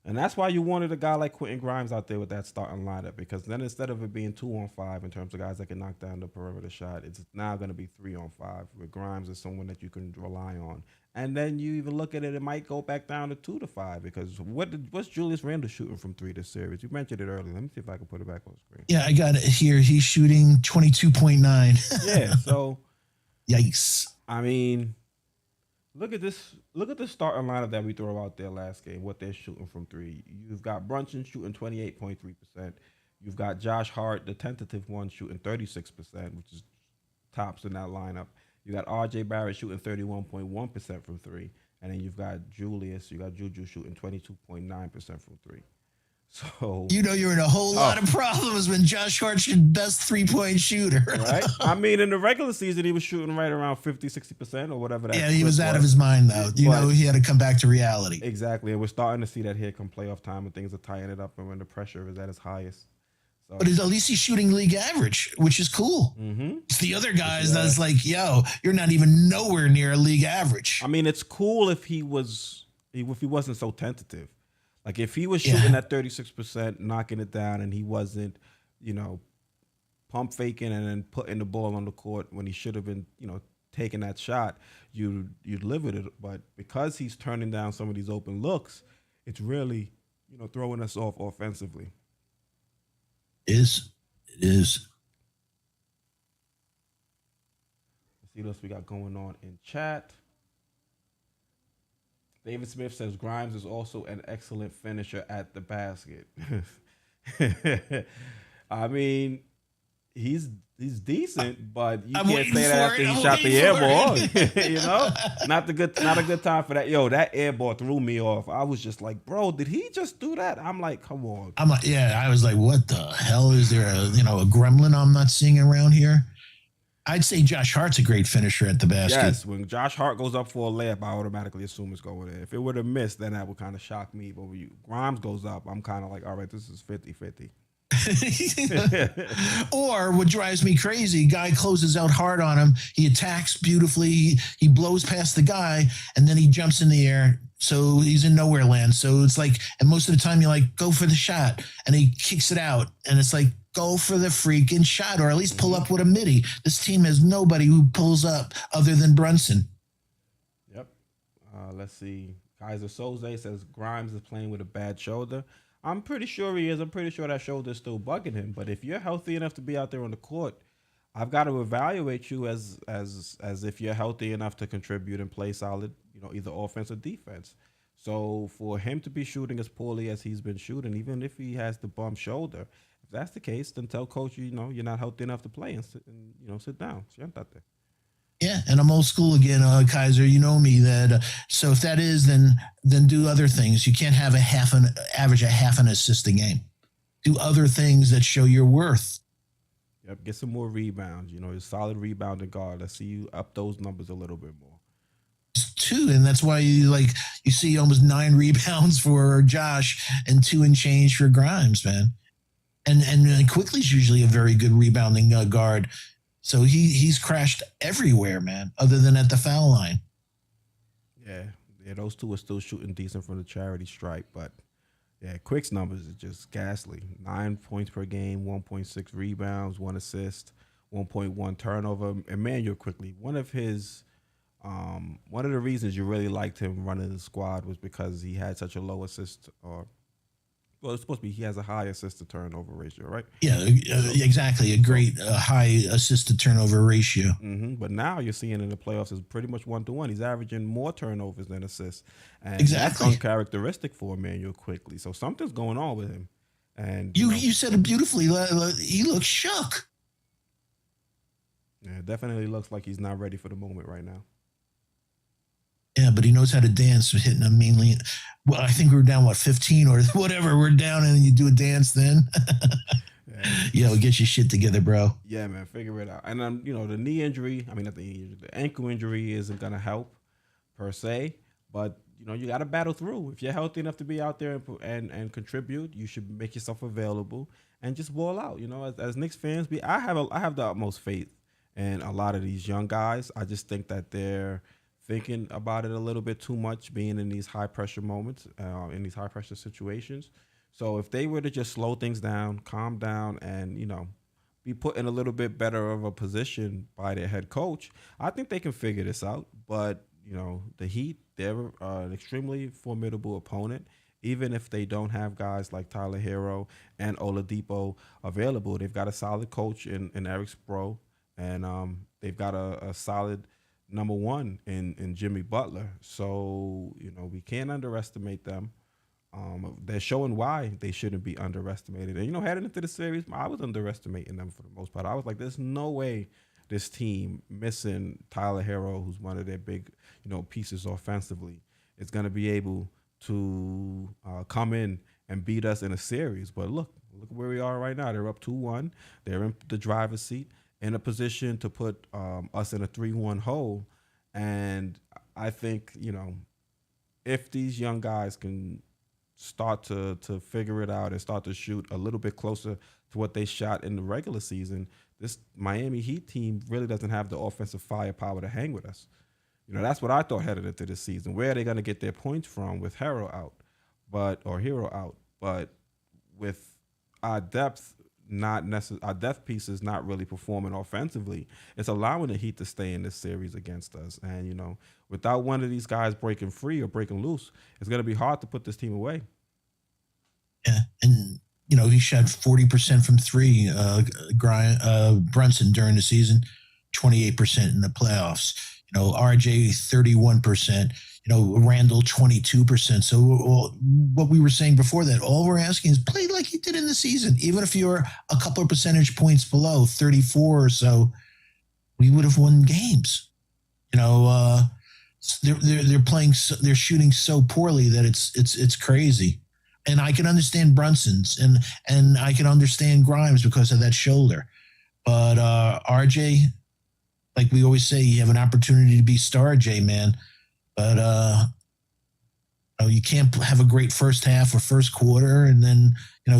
And that's why you wanted a guy like Quentin Grimes out there with that starting lineup, because then instead of it being 2 on 5 in terms of guys that can knock down the perimeter shot, it's now going to be 3 on 5, with Grimes as someone that you can rely on. And then you even look at it, it might go back down to 2 to 5, because what's Julius Randle shooting from 3 this series? You mentioned it earlier. Let me see if I can put it back on the screen. Yeah, I got it here. He's shooting 22.9. Yeah, so. Yikes. I mean, look at this. Look at the starting lineup that we throw out there last game, what they're shooting from 3. You've got Brunson shooting 28.3%. You've got Josh Hart, the tentative one, shooting 36%, which is tops in that lineup. You got RJ Barrett shooting 31.1% from 3. And then you got Juju shooting 22.9% from 3. So you're in a whole lot of problems when Josh Hart's your best 3-point shooter. Right? I mean, in the regular season, he was shooting right around 50-60% or whatever that. Yeah, he was out of his mind, though. He had to come back to reality. Exactly, and we're starting to see that here come playoff time, and things are tightening it up, and when the pressure is at its highest. So. But at least he's shooting league average, which is cool. Mm-hmm. It's the other guys that's like, yo, you're not even nowhere near league average. I mean, it's cool if he wasn't so tentative. Like, if he was shooting at 36%, knocking it down, and he wasn't, pump faking and then putting the ball on the court when he should have been, taking that shot, you'd live with it. But because he's turning down some of these open looks, it's really, throwing us off offensively. It is. Let's see what else we got going on in chat. David Smith says Grimes is also an excellent finisher at the basket. I mean, he's decent, but you can't say that after he shot the air ball. Not a good time for that. Yo, that air ball threw me off. I was just like, bro, did he just do that? I'm like, come on. I was like, what the hell? Is there a gremlin I'm not seeing around here? I'd say Josh Hart's a great finisher at the basket. Yes, when Josh Hart goes up for a layup, I automatically assume it's going in. If it would have missed, then that would kind of shock me. But when Grimes goes up, I'm kind of like, all right, this is 50-50. Or what drives me crazy, guy closes out hard on him. He attacks beautifully. He blows past the guy, and then he jumps in the air. So he's in nowhere land. So it's like, and most of the time you're like, go for the shot. And he kicks it out. And it's like, go for the freaking shot, or at least pull up with a midi. This team has nobody who pulls up other than Brunson. Yep. Let's see. Kaiser Soze says Grimes is playing with a bad shoulder. I'm pretty sure he is. I'm pretty sure that shoulder's still bugging him. But if you're healthy enough to be out there on the court, I've got to evaluate you as if you're healthy enough to contribute and play solid, either offense or defense. So for him to be shooting as poorly as he's been shooting, even if he has the bum shoulder, if that's the case, then tell coach you're not healthy enough to play and sit down. Siéntate. Yeah, and I'm old school again, Kaiser. You know me. That so if that is, then do other things. You can't have a half an assist a game. Do other things that show your worth. Yep, get some more rebounds. You're a solid rebounding guard. Let's see you up those numbers a little bit more. Two, and that's why you see almost 9 rebounds for Josh and 2 and change for Grimes, man. And Quickly's usually a very good rebounding guard. So he's crashed everywhere, man, other than at the foul line. Yeah, yeah, those two are still shooting decent from the charity stripe, but yeah, Quick's numbers are just ghastly. 9 points per game, 1.6 rebounds, 1 assist, 1.1 turnover. And man, you're Quickly. One of the reasons you really liked him running the squad was because he had such a low assist, or well, it's supposed to be he has a high assist to turnover ratio, right? Yeah, exactly. A great high assist to turnover ratio. But now you're seeing in the playoffs is pretty much 1-to-1. He's averaging more turnovers than assists, and Exactly. that's uncharacteristic for Emmanuel Quickly. So something's going on with him. And You said it beautifully. He looks shook. yeah, it definitely looks like he's not ready for the moment right now. Yeah, but he knows how to dance. Hitting them meanly. Well, I think we were down 15 or whatever. We're down, and you do a dance then. Get your shit together, bro. Yeah, man, figure it out. And the knee injury. I mean, not the knee injury, the ankle injury isn't gonna help per se, but you got to battle through. If you're healthy enough to be out there and contribute, you should make yourself available and just ball out. As Knicks fans, I have the utmost faith in a lot of these young guys. I just think that they're thinking about it a little bit too much, being in these high pressure moments, in these high pressure situations. So if they were to just slow things down, calm down, and be put in a little bit better of a position by their head coach, I think they can figure this out. But the Heat, they're an extremely formidable opponent. Even if they don't have guys like Tyler Hero and Oladipo available, they've got a solid coach in Eric Sproul, and they've got a solid number one in Jimmy Butler. So we can't underestimate them. They're showing why they shouldn't be underestimated. And heading into the series, I was underestimating them for the most part. I was like, there's no way this team missing Tyler Hero, who's one of their big pieces offensively, is going to be able to come in and beat us in a series. But look where we are right now. They're up 2-1. They're in the driver's seat, in a position to put us in a 3-1 hole. And I think, if these young guys can start to figure it out and start to shoot a little bit closer to what they shot in the regular season, this Miami Heat team really doesn't have the offensive firepower to hang with us. That's what I thought headed into this season. Where are they going to get their points from with Hero out, Hero out? But with our depth our depth pieces not really performing offensively, it's allowing the Heat to stay in this series against us. And without one of these guys breaking free or breaking loose, it's going to be hard to put this team away. Yeah, and he shot 40% from three. Brunson during the season, 28% in the playoffs. RJ 31%. Randle 22%. So what we were saying before that, all we're asking is play like you did in the season. Even if you're a couple of percentage points below 34 or so, we would have won games. They're playing, they're shooting so poorly that it's crazy. And I can understand Brunson's and I can understand Grimes because of that shoulder. But RJ, like we always say, you have an opportunity to be star J, man. But you can't have a great first half or first quarter and then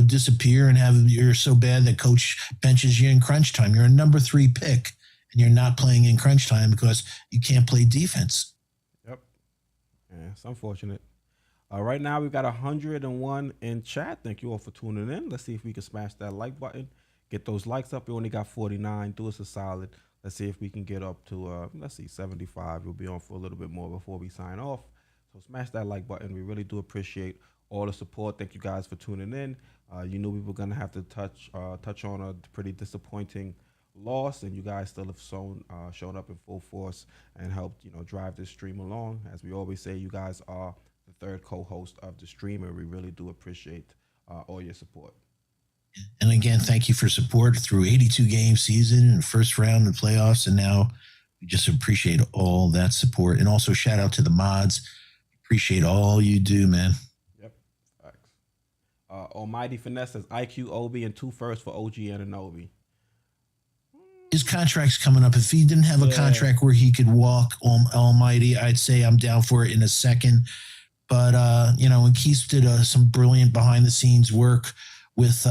disappear and you're so bad that coach benches you in crunch time. You're a number 3 pick and you're not playing in crunch time because you can't play defense. Yep. Yeah, it's unfortunate. Right now we've got 101 in chat. Thank you all for tuning in. Let's see if we can smash that like button, get those likes up. We only got 49. Do us a solid. Let's see if we can get up to, 75. We'll be on for a little bit more before we sign off. So smash that like button. We really do appreciate all the support. Thank you guys for tuning in. You knew we were gonna have to touch on a pretty disappointing loss, and you guys still have shown up in full force and helped drive this stream along. As we always say, you guys are the third co-host of the stream, and we really do appreciate all your support. And again, thank you for support through 82 game season and first round of playoffs. And now we just appreciate all that support. And also shout out to the mods. Appreciate all you do, man. Yep. Facts. Almighty Finesse says IQ Obi and 2 firsts for OG Anunoby. His contract's coming up. If he didn't have a contract where he could walk Almighty, I'd say I'm down for it in a second. But, when Keith did some brilliant behind the scenes work with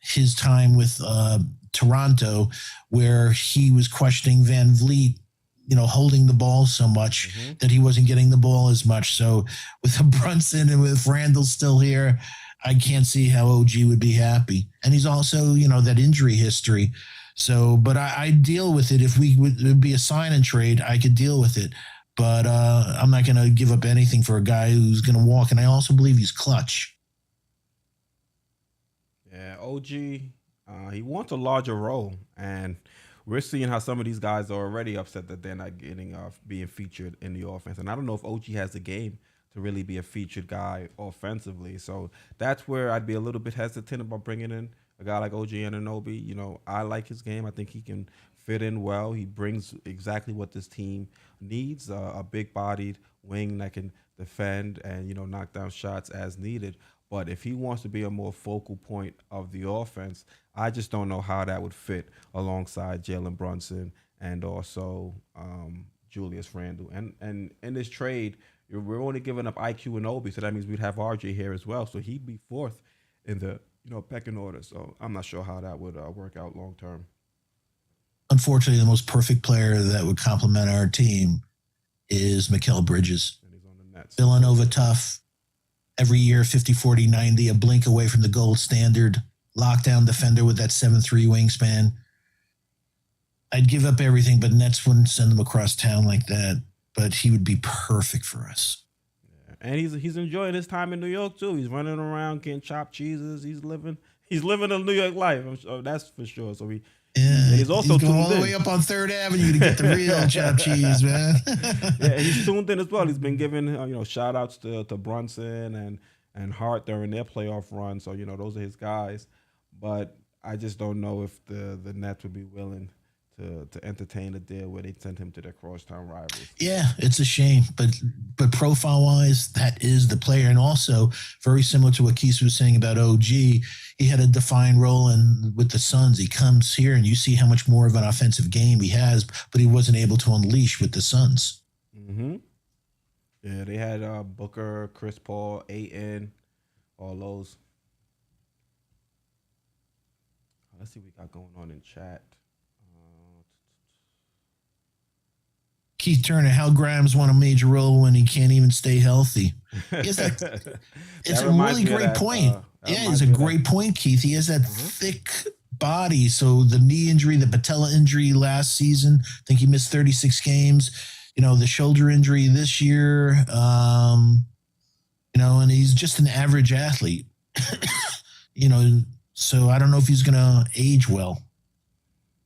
his time with Toronto, where he was questioning Van Vliet, holding the ball so much that he wasn't getting the ball as much. So with Brunson and with Randle still here, I can't see how OG would be happy. And he's also, that injury history. So, but I deal with it. If it'd be a sign and trade, I could deal with it. But I'm not going to give up anything for a guy who's going to walk. And I also believe he's clutch. Yeah, OG, he wants a larger role. And we're seeing how some of these guys are already upset that they're not being featured in the offense. And I don't know if OG has the game to really be a featured guy offensively. So that's where I'd be a little bit hesitant about bringing in a guy like OG Anunoby. I like his game. I think he can fit in well. He brings exactly what this team needs, a big-bodied wing that can defend and, knock down shots as needed. But if he wants to be a more focal point of the offense, I just don't know how that would fit alongside Jalen Brunson and also Julius Randle. And in this trade, we're only giving up IQ and Obi, so that means we'd have RJ here as well. So he'd be fourth in the pecking order. So I'm not sure how that would work out long term. Unfortunately, the most perfect player that would complement our team is Mikal Bridges. And he's on the Nets. Villanova tough. Every year, 50, 40, 90, a blink away from the gold standard. Lockdown defender with that 7'3" wingspan. I'd give up everything, but Nets wouldn't send him across town like that. But he would be perfect for us. Yeah. And he's enjoying his time in New York too. He's running around getting chopped cheeses. He's living a New York life. I'm sure, that's for sure. So he's also going tuned all the in. way up on 3rd Avenue to get the real chopped cheese, man. Yeah, he's tuned in as well. He's been giving shout outs to Brunson and Hart during their playoff run. So those are his guys. But I just don't know if the Nets would be willing to entertain a deal where they send him to their crosstown rivals. Yeah, it's a shame, but profile wise, that is the player, and also very similar to what Keith was saying about OG. He had a defined role with the Suns. He comes here, and you see how much more of an offensive game he has, but he wasn't able to unleash with the Suns. Mm-hmm. Yeah, they had Booker, Chris Paul, Ayton, all those. Let's see what we got going on in chat. Keith Turner, Hal Grimes won a major role when he can't even stay healthy. It's a really great point. It's a great point, Keith. He has that thick body. So the knee injury, the patella injury last season, I think he missed 36 games. The shoulder injury this year, and he's just an average athlete. So I don't know if he's going to age well.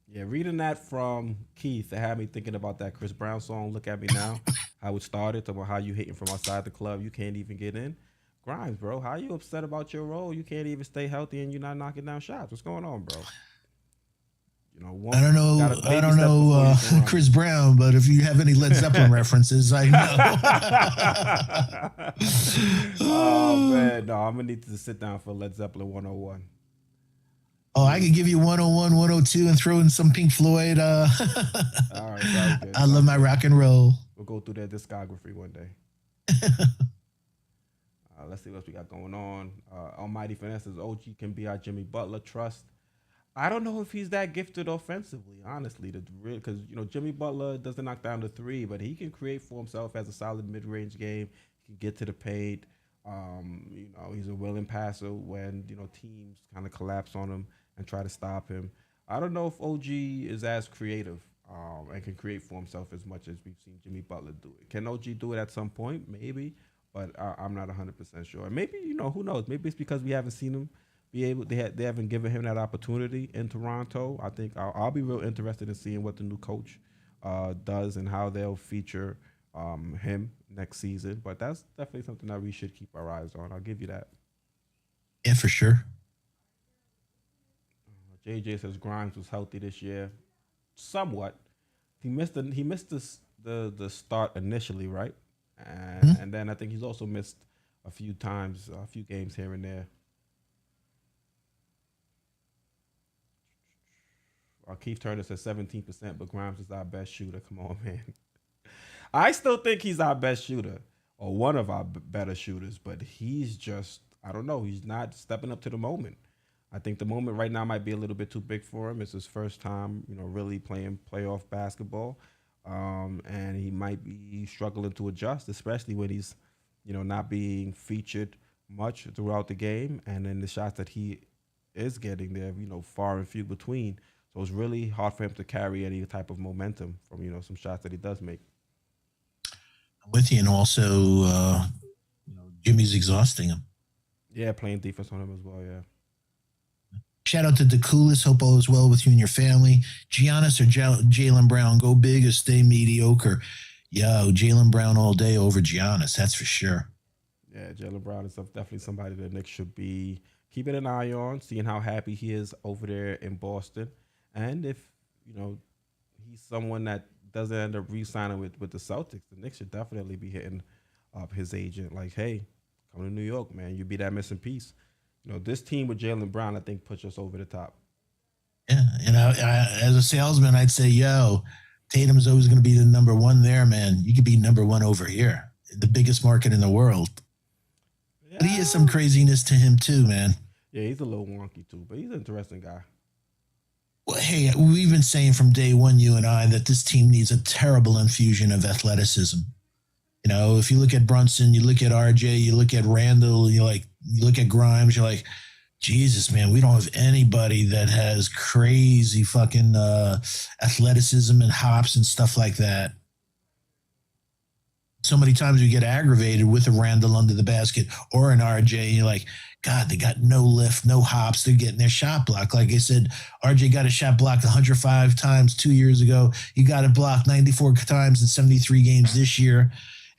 Yeah, reading that from Keith, it had me thinking about that Chris Brown song, Look at Me Now, how it started, talking about how you hitting from outside the club, you can't even get in. Grimes, bro, how you upset about your role? You can't even stay healthy and you're not knocking down shots. What's going on, bro? I don't know Chris Brown, but if you have any Led Zeppelin references, I know. Oh, man, no, I'm going to need to sit down for Led Zeppelin 101. Oh, I could give you 101, 102 and throw in some Pink Floyd. All right, good. I love my rock and roll. We'll go through their discography one day. Let's see what else we got going on. Almighty Finesse says OG can be our Jimmy Butler. Trust. I don't know if he's that gifted offensively, honestly. Because Jimmy Butler doesn't knock down the three, but he can create for himself as a solid mid-range game. He can get to the paint. He's a willing passer when teams kind of collapse on him and try to stop him. I don't know if OG is as creative and can create for himself as much as we've seen Jimmy Butler do it. Can OG do it at some point? Maybe. but I'm not 100% sure. Maybe who knows? Maybe it's because we haven't seen him be able. They haven't given him that opportunity in Toronto. I think I'll be real interested in seeing what the new coach does and how they'll feature him next season. But that's definitely something that we should keep our eyes on. I'll give you that. Yeah, for sure. JJ says Grimes was healthy this year, somewhat. He missed the start initially, right? And then I think he's also missed a few times, a few games here and there. Keith Turner says 17%, but Grimes is our best shooter. Come on, man. I still think he's our best shooter or one of our better shooters, but he's just, I don't know, he's not stepping up to the moment. I think the moment right now might be a little bit too big for him. It's his first time, really playing playoff basketball. And he might be struggling to adjust, especially when he's, not being featured much throughout the game. And then the shots that he is getting there, far and few between. So it's really hard for him to carry any type of momentum from, some shots that he does make. I'm with you. And also, Jimmy's exhausting him. Yeah, playing defense on him as well, yeah. Shout out to the coolest. Hope all is well with you and your family. Giannis or Jaylen Brown, go big or stay mediocre. Yo, Jaylen Brown all day over Giannis. That's for sure. Yeah, Jaylen Brown is definitely somebody that Knicks should be keeping an eye on, seeing how happy he is over there in Boston. And if, he's someone that doesn't end up re-signing with the Celtics, the Knicks should definitely be hitting up his agent like, hey, come to New York, man. You be that missing piece. This team with Jaylen Brown, I think, puts us over the top. Yeah, as a salesman, I'd say, yo, Tatum's always going to be the number one there, man. You could be number one over here, the biggest market in the world. Yeah. But he has some craziness to him too, man. Yeah, he's a little wonky too, but he's an interesting guy. Well, hey, we've been saying from day one, you and I, that this team needs a terrible infusion of athleticism. If you look at Brunson, you look at RJ, you look at Randle, you look at Grimes, you're like, Jesus, man, we don't have anybody that has crazy fucking athleticism and hops and stuff like that. So many times we get aggravated with a Randle under the basket or an RJ, and you're like, God, they got no lift, no hops. They're getting their shot blocked. Like I said, RJ got a shot blocked 105 times 2 years ago. You got it blocked 94 times in 73 games this year.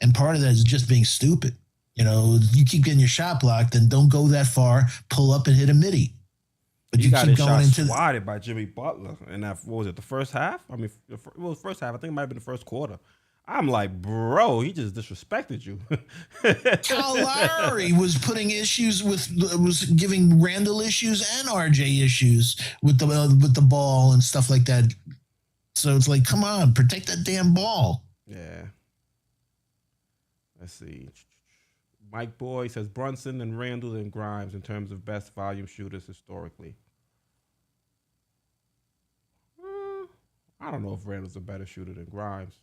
And part of that is just being stupid. You keep getting your shot blocked, then don't go that far, pull up and hit a midi. But you keep going into swatted by Jimmy Butler. And that, what was it, the first half? I mean, first half. I think it might have been the first quarter. I'm like, bro, he just disrespected you. Kyle Lowry was putting issues was giving Randle issues and RJ issues with the ball and stuff like that. So it's like, come on, protect that damn ball. Yeah. Let's see. Mike Boy says Brunson and Randle and Grimes in terms of best volume shooters historically. I don't know if Randle's a better shooter than Grimes.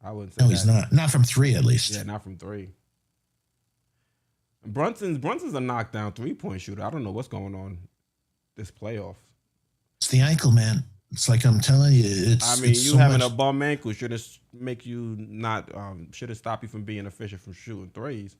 I wouldn't say. No, he's not. Not from three, at least. Yeah, not from three. And Brunson's a knockdown 3-point shooter. I don't know what's going on this playoff. It's the ankle, man. It's like I'm telling you. It's you so having much... a bum ankle should have make you not should have stopped you from being efficient from shooting threes.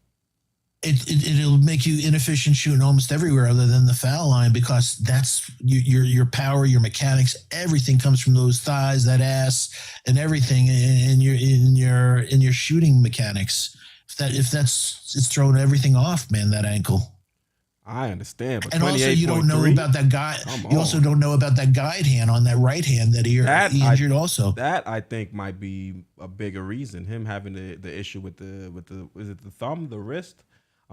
It'll make you inefficient shooting almost everywhere other than the foul line, because that's your power, your mechanics, everything comes from those thighs, that ass, and everything in your shooting mechanics. It's throwing everything off, man. That ankle. I understand, but and also you don't know about that guy. You also don't know about that guide hand on that right hand that he injured. Also, that I think might be a bigger reason. Him having the issue with the is it the thumb, the wrist?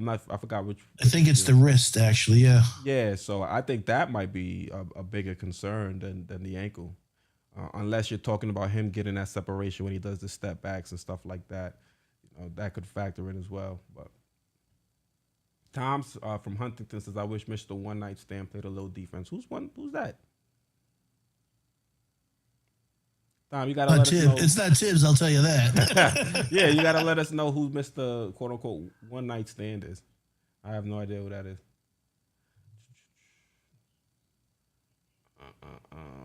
I forgot which. I think it's the wrist, actually. Yeah. Yeah. So I think that might be a bigger concern than the ankle, unless you're talking about him getting that separation when he does the step backs and stuff like that. That could factor in as well, but. Tom's from Huntington says, I wish Mr. One Night Stand played a little defense. Who's that? Tom, you gotta let us know. It's not Tibbs, I'll tell you that. Yeah, you gotta let us know who Mr. quote unquote One Night Stand is. I have no idea who that is.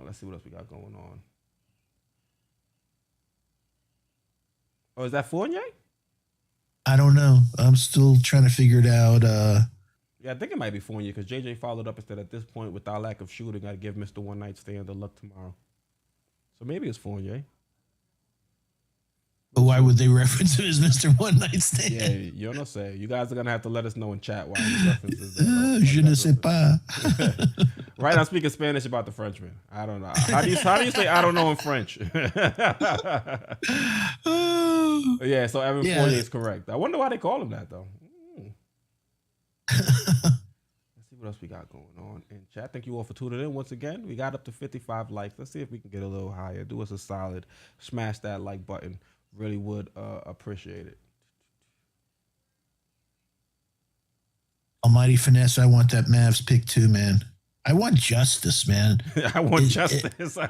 Let's see what else we got going on. Oh, is that Fournier? I don't know. I'm still trying to figure it out. Yeah, I think it might be Fournier because JJ followed up and said, at this point, with our lack of shooting, I'd give Mr. One Night Stand a look tomorrow. So maybe it's Fournier. But why would they reference him as Mr. One Night Stand? Yeah, you know say. You guys are gonna have to let us know in chat why he references that. Je ne sais pas. Right, I'm speaking Spanish about the Frenchman. I don't know. How do you say I don't know in French? Yeah, so Evan Fournier is correct. I wonder why they call him that though. Let's see what else we got going on in chat. Thank you all for tuning in once again. We got up to 55 likes. Let's see if we can get a little higher. Do us a solid. Smash that like button. Really would appreciate it. Almighty Finesse, I want that Mavs pick too, man. I want justice, man. I want justice. No,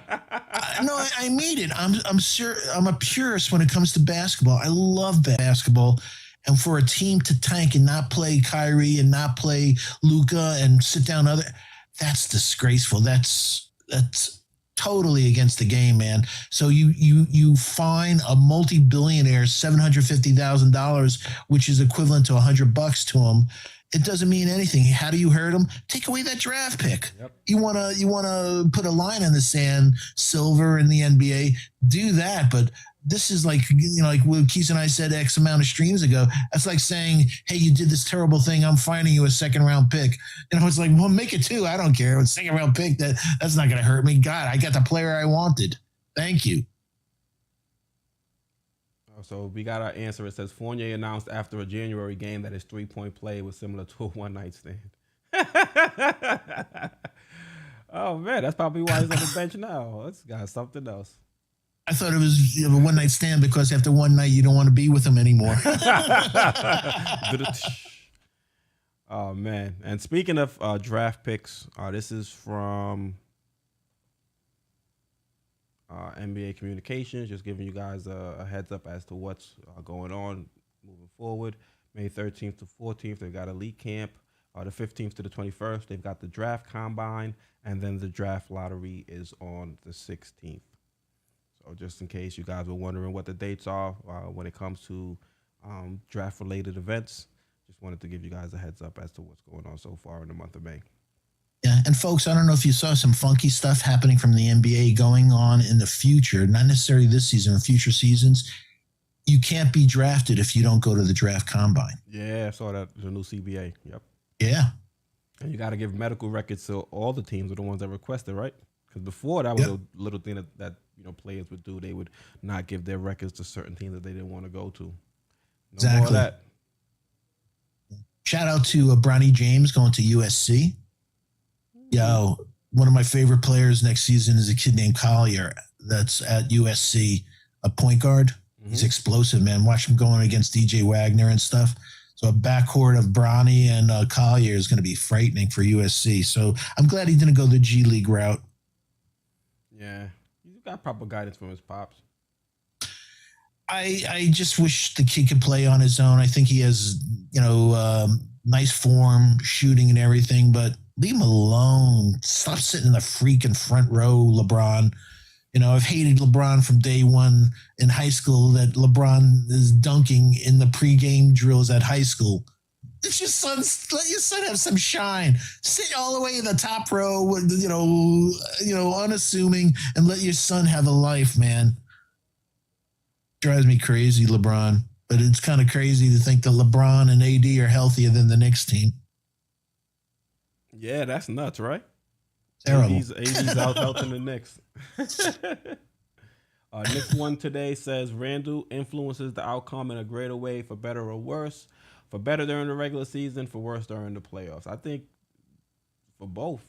I mean it. I'm sure I'm a purist when it comes to basketball. I love basketball. And for a team to tank and not play Kyrie and not play Luka and sit down that's disgraceful. That's totally against the game, man. So you fine a multi-billionaire $750,000, which is equivalent to $100 to him. It doesn't mean anything. How do you hurt him? Take away that draft pick. Yep. You wanna put a line in the sand, Silver in the NBA, do that. But this is like, like what Keith and I said X amount of streams ago. That's like saying, hey, you did this terrible thing. I'm finding you a second round pick. It's like, well, make it two. I don't care. It's a second round pick. That's not going to hurt me. God, I got the player I wanted. Thank you. So we got our answer. It says Fournier announced after a January game that his 3-point play was similar to a one-night stand. Oh, man, that's probably why he's on the bench now. This guy's something else. I thought it was a one-night stand because after one night you don't want to be with him anymore. Oh, man. And speaking of draft picks, this is from NBA Communications, just giving you guys a heads up as to what's going on moving forward. May 13th to 14th, they've got Elite Camp. The 15th to the 21st, they've got the Draft Combine, and then the Draft Lottery is on the 16th. So just in case you guys were wondering what the dates are when it comes to draft-related events, just wanted to give you guys a heads up as to what's going on so far in the month of May. Yeah, and folks, I don't know if you saw some funky stuff happening from the NBA going on in the future, not necessarily this season, in future seasons. You can't be drafted if you don't go to the Draft Combine. Yeah, I saw that. There's a new CBA. Yep. Yeah. And you got to give medical records to all the teams are the ones that requested, right? Because before, that was a little thing that players would do. They would not give their records to certain teams that they didn't want to go to. Exactly. More of that. Shout out to Bronny James going to USC. Yo, one of my favorite players next season is a kid named Collier that's at USC, a point guard. Mm-hmm. He's explosive, man. Watch him going against DJ Wagner and stuff. So a backcourt of Bronny and Collier is going to be frightening for USC. So I'm glad he didn't go the G League route. Yeah, he's got proper guidance from his pops. I just wish the kid could play on his own. I think he has, nice form, shooting and everything, but leave him alone. Stop sitting in the freaking front row, LeBron. I've hated LeBron from day one in high school, that LeBron is dunking in the pregame drills at high school. Let your son have some shine. Sit all the way in the top row, unassuming, and let your son have a life, man. Drives me crazy, LeBron. But it's kind of crazy to think that LeBron and AD are healthier than the Knicks team. Yeah, that's nuts, right? Terrible. AD's out helping the Knicks. Knicks one today says Randle influences the outcome in a greater way, for better or worse. For better during the regular season, for worse during the playoffs. I think for both,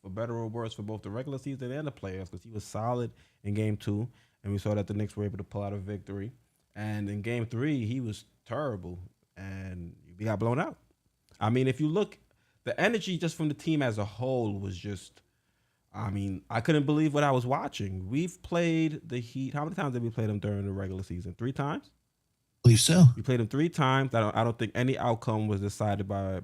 for better or worse for both the regular season and the playoffs, because he was solid in Game 2, and we saw that the Knicks were able to pull out a victory. And in Game 3, he was terrible, and we got blown out. I mean, if you look, the energy just from the team as a whole was just, I couldn't believe what I was watching. We've played the Heat. How many times did we play them during the regular season? 3 times? I believe so. We played them 3 times. I don't think any outcome was decided by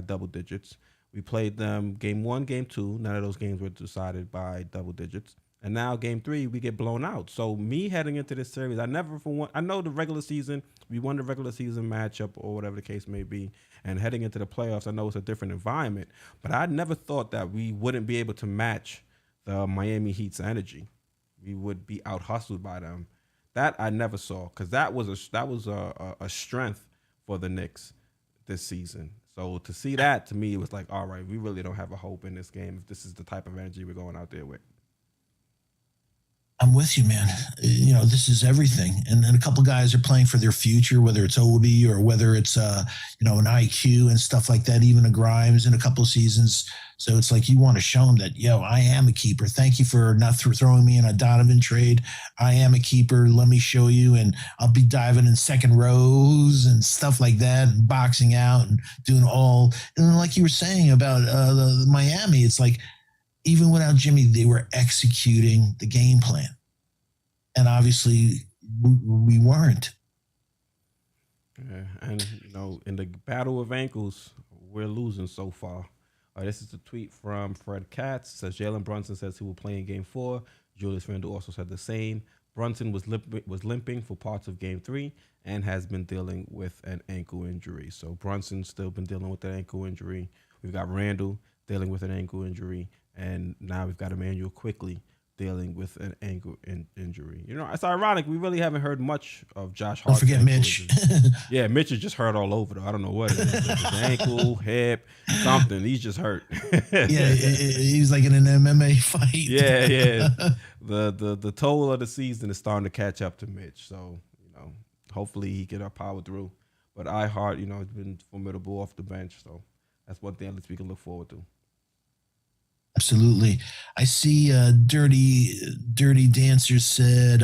double digits. We played them Game 1, Game 2. None of those games were decided by double digits. And now game 3, we get blown out. So me heading into this series, I never for one. I know the regular season, we won the regular season matchup or whatever the case may be. And heading into the playoffs, I know it's a different environment. But I never thought that we wouldn't be able to match the Miami Heat's energy. We would be out hustled by them. That I never saw, because that was a strength for the Knicks this season. So to see that, to me, it was like, all right, we really don't have a hope in this game if this is the type of energy we're going out there with. I'm with you, man. This is everything. And then a couple guys are playing for their future, whether it's Obi or whether it's, an IQ and stuff like that, even a Grimes in a couple of seasons. So it's like you want to show them that, I am a keeper. Thank you for not throwing me in a Donovan trade. I am a keeper. Let me show you. And I'll be diving in second rows and stuff like that and boxing out and doing all. And then like you were saying about the Miami, it's like, even without Jimmy, they were executing the game plan. And obviously, we weren't. Yeah, and, in the battle of ankles, we're losing so far. This is a tweet from Fred Katz. It says Jalen Brunson says he will play in game 4. Julius Randle also said the same. Brunson was limping for parts of game 3 and has been dealing with an ankle injury. So Brunson's still been dealing with an ankle injury. We've got Randle dealing with an ankle injury. And now we've got Emmanuel Quickley dealing with an ankle injury. It's ironic. We really haven't heard much of Josh Hart. Don't forget Mitch. Yeah, Mitch is just hurt all over, though. I don't know what it is. His ankle, hip, something. He's just hurt. Yeah, he's like in an MMA fight. Yeah. The toll of the season is starting to catch up to Mitch. So, hopefully he can power through. But Hart, has been formidable off the bench. So that's one thing at least we can look forward to. Absolutely. I see Dirty Dancer said,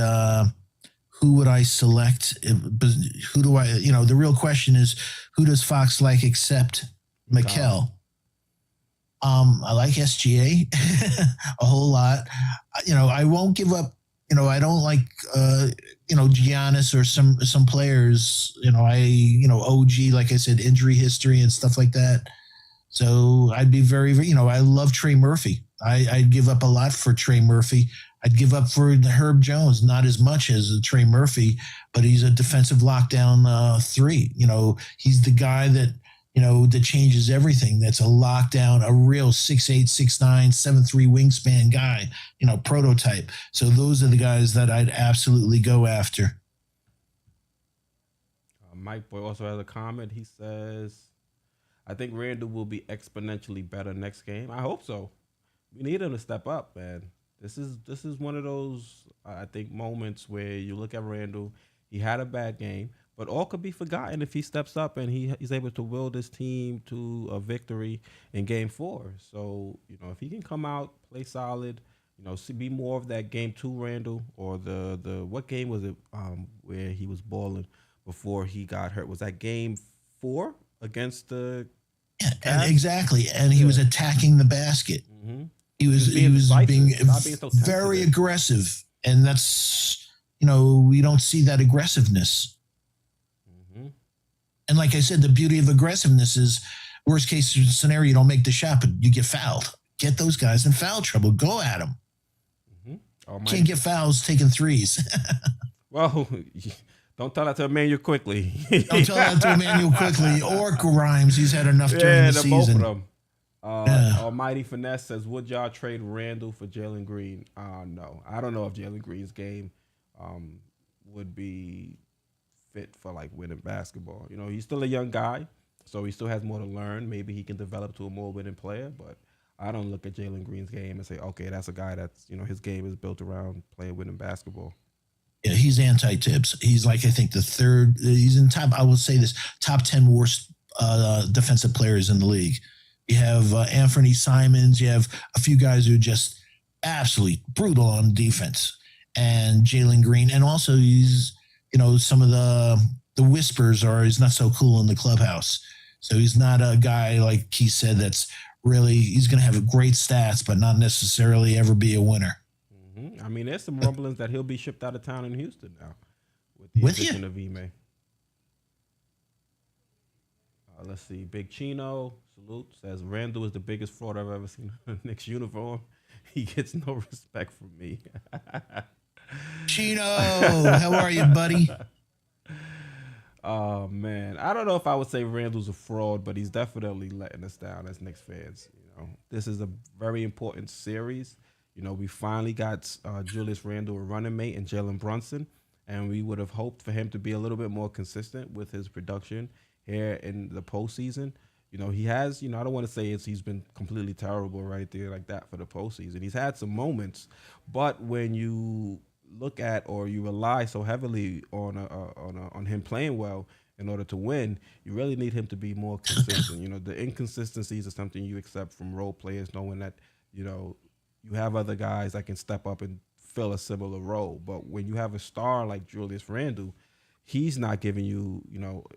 who would I select? Who do I, the real question is, who does Fox like except Mikal? I like SGA a whole lot. I won't give up. I don't like, Giannis or some players, OG, like I said, injury history and stuff like that. So I'd be very, I love Trey Murphy. I'd give up a lot for Trey Murphy. I'd give up for Herb Jones, not as much as Trey Murphy, but he's a defensive lockdown 3. He's the guy that, that changes everything. That's a lockdown, a real 6'8", 6'9", 7'3" wingspan guy, prototype. So those are the guys that I'd absolutely go after. Mike Boy also has a comment. He says, I think Randle will be exponentially better next game. I hope so. We need him to step up, man. This is one of those, I think, moments where you look at Randle. He had a bad game, but all could be forgotten if he steps up and he's able to will this team to a victory in game 4. So, if he can come out, play solid, be more of that game 2 Randle, or the what game was it where he was balling before he got hurt? Was that game 4? Against the exactly, and he was attacking the basket. Mm-hmm. He was being so very aggressive, and that's we don't see that aggressiveness. Mm-hmm. And like I said, the beauty of aggressiveness is worst case scenario, you don't make the shot, but you get fouled. Get those guys in foul trouble. Go at them. Mm-hmm. Can't get fouls taking threes. Well. Don't tell that to Emmanuel Quickley. Don't tell that to Emmanuel Quickley or Grimes. He's had enough during the season. Both of them. Almighty Finesse says, would y'all trade Randle for Jalen Green? No. I don't know if Jalen Green's game would be fit for, like, winning basketball. He's still a young guy, so he still has more to learn. Maybe he can develop to a more winning player, but I don't look at Jalen Green's game and say, okay, that's a guy that's, his game is built around playing winning basketball. Yeah, he's anti-Tibbs. He's like, I think the third, he's in top, I will say this, top 10 worst defensive players in the league. You have Anthony Simons. You have a few guys who are just absolutely brutal on defense. And Jalen Green. And also he's, some of the whispers are he's not so cool in the clubhouse. So he's not a guy, like he said, that's really, he's going to have great stats, but not necessarily ever be a winner. I mean, there's some rumblings that he'll be shipped out of town in Houston now with the addition of Ime. Let's see. Big Chino, salute, says Randle is the biggest fraud I've ever seen in a Knicks uniform. he gets no respect from me. Chino, how are you, buddy? Oh man, I don't know if I would say Randle's a fraud, but he's definitely letting us down as Knicks fans. This is a very important series. We finally got Julius Randle, a running mate, and Jalen Brunson, and we would have hoped for him to be a little bit more consistent with his production here in the postseason. He has, I don't want to say he's been completely terrible right there like that for the postseason. He's had some moments, but when you look at or you rely so heavily on him playing well in order to win, you really need him to be more consistent. The inconsistencies are something you accept from role players, knowing that, you have other guys that can step up and fill a similar role. But when you have a star like Julius Randle, he's not giving you,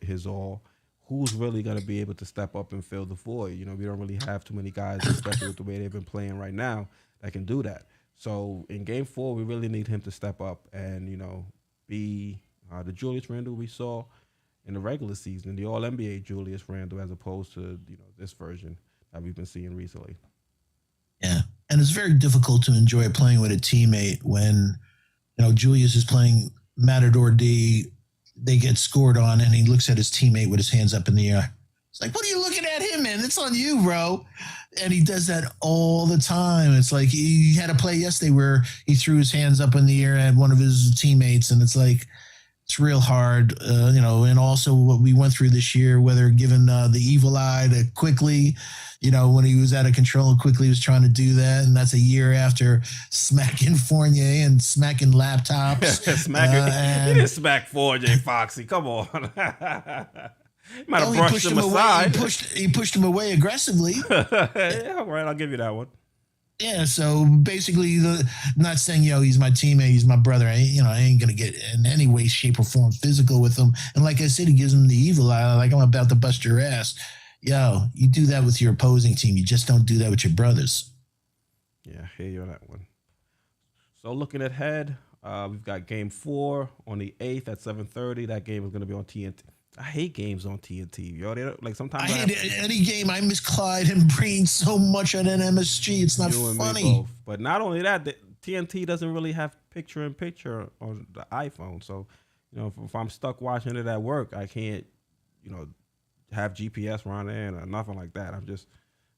his all. Who's really going to be able to step up and fill the void? We don't really have too many guys, especially with the way they've been playing right now, that can do that. So in Game 4, we really need him to step up and, be the Julius Randle we saw in the regular season, the All-NBA Julius Randle, as opposed to, this version that we've been seeing recently. Yeah. And it's very difficult to enjoy playing with a teammate when, Julius is playing Matador D, they get scored on, and he looks at his teammate with his hands up in the air. It's like, what are you looking at him, man? It's on you, bro. And he does that all the time. It's like he had a play yesterday where he threw his hands up in the air at one of his teammates, and it's like, it's real hard, and also what we went through this year, whether given the evil eye to Quickley, when he was out of control and Quickley was trying to do that. And that's a year after smacking Fournier and smacking laptops. He didn't smack Fournier, Foxy. Come on. He might have brushed him aside. He pushed him away aggressively. Yeah, all right, I'll give you that one. Yeah, so basically, not saying, he's my teammate, he's my brother. I ain't going to get in any way, shape, or form physical with him. And like I said, he gives him the evil eye, like I'm about to bust your ass. You do that with your opposing team. You just don't do that with your brothers. Yeah, I hear you on that one. So looking ahead, we've got Game 4 on the 8th at 7:30. That game is going to be on TNT. I hate games on TNT. Sometimes I hate any game. I miss Clyde and bringing so much on an MSG. It's not funny. But not only that, the TNT doesn't really have picture-in-picture on the iPhone. So, if I'm stuck watching it at work, I can't, have GPS run in or nothing like that. I'm just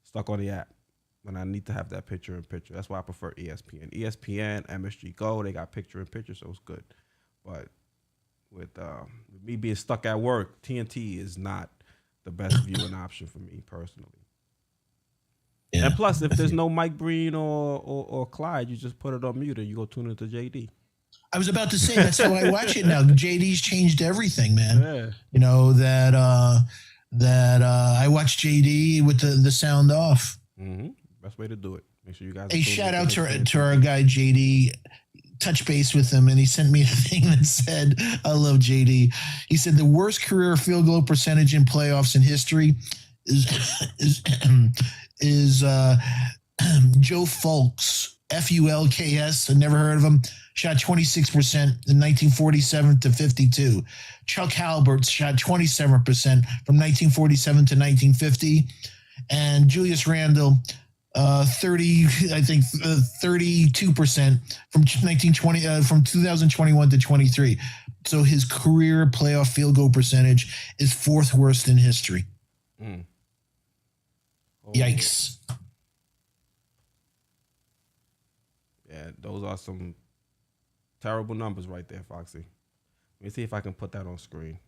stuck on the app when I need to have that picture-in-picture. That's why I prefer ESPN. ESPN, MSG Go, they got picture-in-picture, so it's good. But with me being stuck at work, TNT is not the best viewing option for me personally. Yeah. And plus, if there's no Mike Breen or Clyde, you just put it on mute and you go tune into JD. I was about to say, that's how I watch it now. JD's changed everything, man. Yeah. That I watch JD with the sound off. Mm-hmm. Best way to do it. Make sure you guys. Hey, shout out to our guy JD. Touch base with him, and he sent me a thing that said, I love JD. He said the worst career field goal percentage in playoffs in history is Joe Fulks, Fulks. I never heard of him. Shot 26% in 1947 to 52. Chuck Halbert shot 27% from 1947 to 1950. And Julius Randle, 32% from 2021 to 23. So his career playoff field goal percentage is fourth worst in history. Oh. Yikes. Yeah, those are some terrible numbers right there, Foxy. Let me see if I can put that on screen.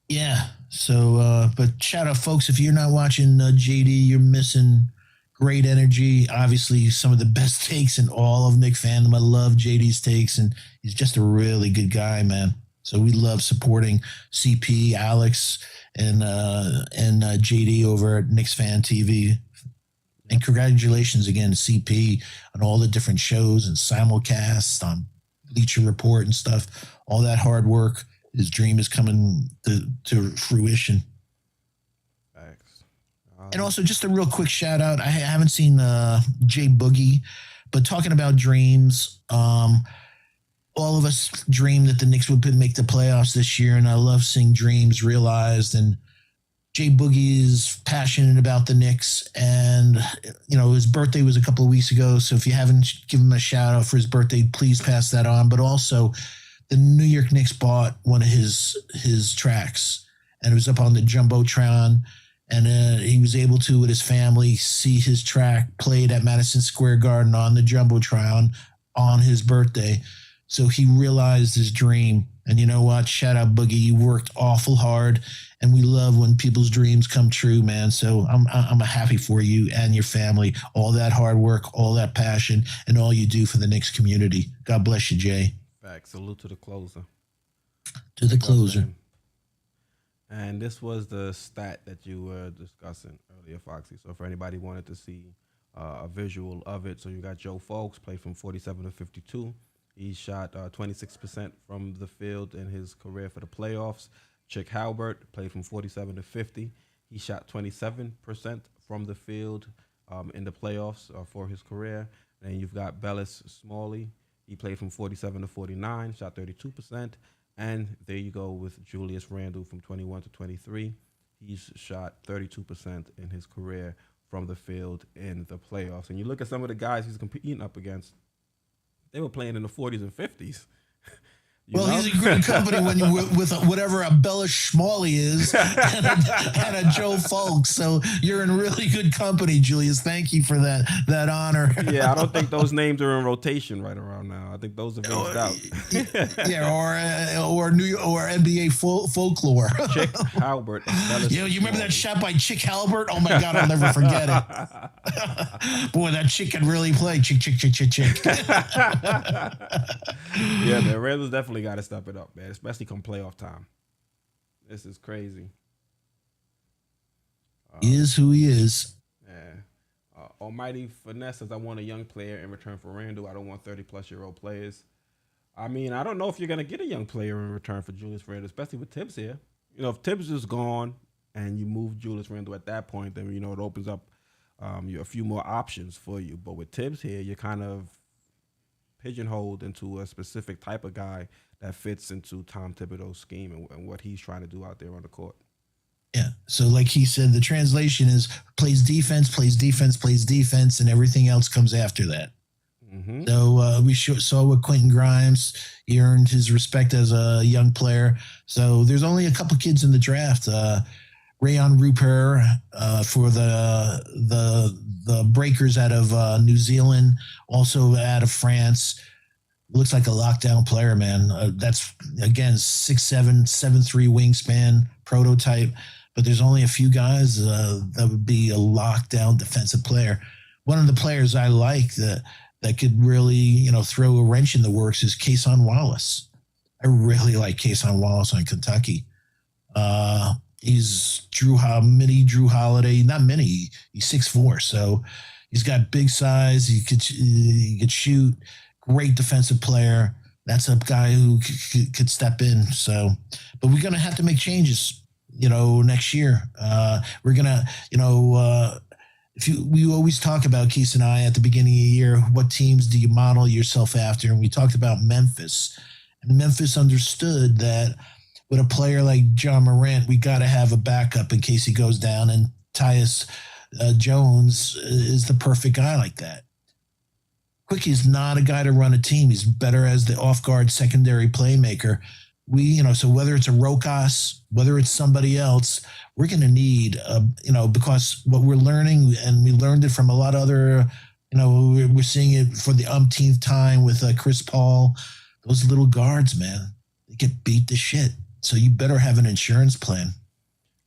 Yeah. So, but shout out, folks, if you're not watching JD, you're missing great energy. Obviously, some of the best takes in all of Knicks fandom. I love JD's takes, and he's just a really good guy, man. So we love supporting CP, Alex, and JD over at Knicks Fan TV. And congratulations again to CP on all the different shows and simulcasts on Bleacher Report and stuff. All that hard work. His dream is coming to fruition. Thanks. And also, just a real quick shout out. I haven't seen Jay Boogie, but talking about dreams, all of us dreamed that the Knicks would make the playoffs this year, and I love seeing dreams realized. And Jay Boogie is passionate about the Knicks, and his birthday was a couple of weeks ago. So if you haven't given him a shout out for his birthday, please pass that on. But also, the New York Knicks bought one of his tracks, and it was up on the jumbotron, and he was able to, with his family, see his track played at Madison Square Garden on the jumbotron on his birthday. So he realized his dream. And you know what? Shout out Boogie. You worked awful hard, and we love when people's dreams come true, man. So I'm happy for you and your family. All that hard work, all that passion, and all you do for the Knicks community. God bless you, Jay. Fact. Salute to the closer. To the closer. And this was the stat that you were discussing earlier, Foxy. So for anybody who wanted to see a visual of it, so you got Joe Folks, played from 47 to 52. He shot 26% from the field in his career for the playoffs. Chick Halbert played from 47 to 50. He shot 27% from the field in the playoffs for his career. And then you've got Bellis Smalley. He played from 47 to 49, shot 32%. And there you go with Julius Randle from 21 to 23. He's shot 32% in his career from the field in the playoffs. And you look at some of the guys he's competing up against, they were playing in the 40s and 50s. He's a good company when you with whatever a Bellish Schmalley is and a Joe Folks. So you're in really good company, Julius. Thank you for that honor. Yeah, I don't think those names are in rotation right around now. I think those are phased out. Yeah, or NBA folklore. Chick Halbert. You remember that shot by Chick Halbert? Oh my God, I'll never forget it. Boy, that chick can really play. Chick. Yeah, man, Randall's definitely got to step it up, man, especially come playoff time. This is crazy. He is who he is. Yeah. Almighty Finesse says, I want a young player in return for Randle. I don't want 30-plus-year-old players. I mean, I don't know if you're going to get a young player in return for Julius Randle, especially with Tibbs here. If Tibbs is gone and you move Julius Randle at that point, then, it opens up a few more options for you. But with Tibbs here, you're kind of pigeonholed into a specific type of guy that fits into Tom Thibodeau's scheme and what he's trying to do out there on the court. Yeah. So like he said, the translation is plays defense, and everything else comes after that. Mm-hmm. So we saw with Quentin Grimes, he earned his respect as a young player. So there's only a couple kids in the draft. Rayon Rupert for the Breakers out of New Zealand, also out of France. Looks like a lockdown player, man. That's, again, 6'7", 7'3" wingspan prototype. But there's only a few guys that would be a lockdown defensive player. One of the players I like that could really, throw a wrench in the works is Kason Wallace. I really like Kason Wallace on Kentucky. He's mini Drew Holiday, not mini. He's 6'4", so he's got big size. He could shoot. Great defensive player. That's a guy who could step in. So, but we're gonna have to make changes. Next year. We're gonna, we always talk about Keith and I at the beginning of the year. What teams do you model yourself after? And we talked about Memphis, and Memphis understood that. With a player like John Morant, we got to have a backup in case he goes down, and Tyus Jones is the perfect guy like that. Quick is not a guy to run a team. He's better as the off-guard secondary playmaker. So whether it's a Rokas, whether it's somebody else, we're going to need, because what we're learning, and we learned it from a lot of other, we're seeing it for the umpteenth time with Chris Paul. Those little guards, man, they get beat to shit. So you better have an insurance plan.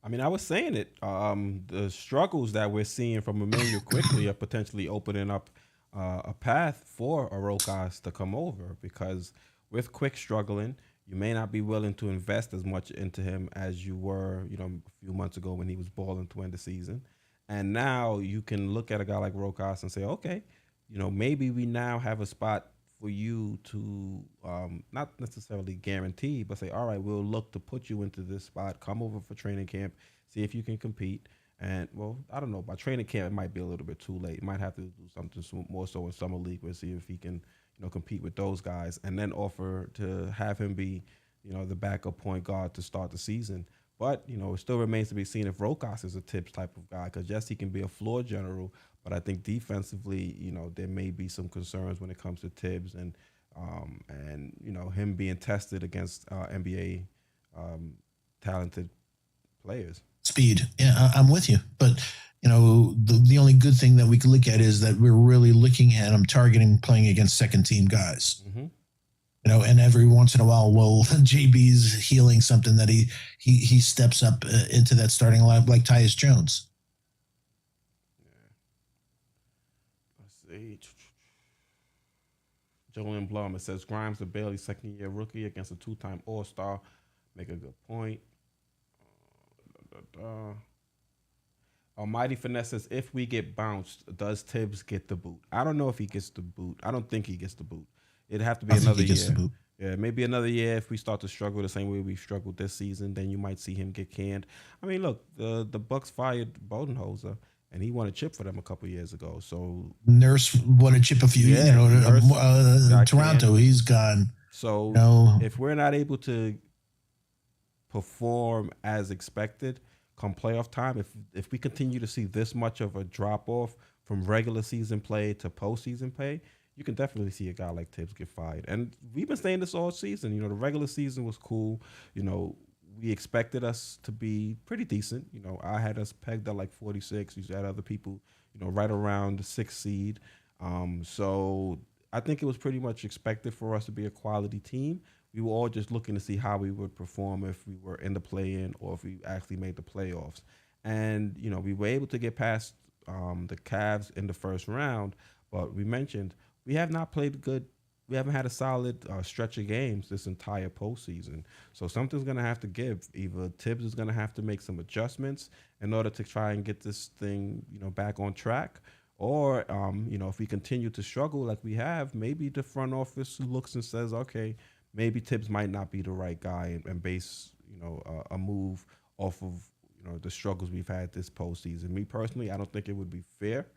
I mean, I was saying it. The struggles that we're seeing from Emmanuel Quickley are potentially opening up a path for a Rokas to come over, because with Quick struggling, you may not be willing to invest as much into him as you were, a few months ago when he was balling to end the season. And now you can look at a guy like Rokas and say, okay, maybe we now have a spot for you to not necessarily guarantee, but say, all right, we'll look to put you into this spot, come over for training camp, see if you can compete. And, well, I don't know. By training camp, it might be a little bit too late. You might have to do something more so in Summer League. We'll see if he can, compete with those guys, and then offer to have him be, the backup point guard to start the season. But it still remains to be seen if Rokas is a Tibbs type of guy. Because yes, he can be a floor general, but I think defensively, there may be some concerns when it comes to Tibbs and him being tested against NBA talented players. Speed. Yeah, I'm with you. But, the only good thing that we could look at is that we're really looking at him targeting playing against second team guys. Mm-hmm. And every once in a while, JB's healing something that he steps up into that starting lineup like Tyus Jones. Yeah. Let's see. Julian Blum, it says Grimes, the Bailey second-year rookie against a two-time All-Star. Make a good point. Almighty Finesse says, if we get bounced, does Tibbs get the boot? I don't know if he gets the boot. I don't think he gets the boot. It'd have to be another year. Yeah, maybe another year if we start to struggle the same way we struggled this season, then you might see him get canned. I mean, look, the Bucks fired Bodenholzer, and he won a chip for them a couple years ago. So Nurse won a chip a few, Toronto, he's gone. So if we're not able to perform as expected come playoff time, if we continue to see this much of a drop off from regular season play to postseason play, you can definitely see a guy like Tibbs get fired. And we've been saying this all season. The regular season was cool. We expected us to be pretty decent. I had us pegged at like 46. You had other people, right around the 6th seed. So I think it was pretty much expected for us to be a quality team. We were all just looking to see how we would perform if we were in the play-in or if we actually made the playoffs. And, we were able to get past the Cavs in the first round, but we mentioned we have not played good. We haven't had a solid stretch of games this entire postseason. So something's going to have to give. Either Tibbs is going to have to make some adjustments in order to try and get this thing, back on track. Or, if we continue to struggle like we have, maybe the front office looks and says, okay, maybe Tibbs might not be the right guy and base, a move off of, the struggles we've had this postseason. Me personally, I don't think it would be fair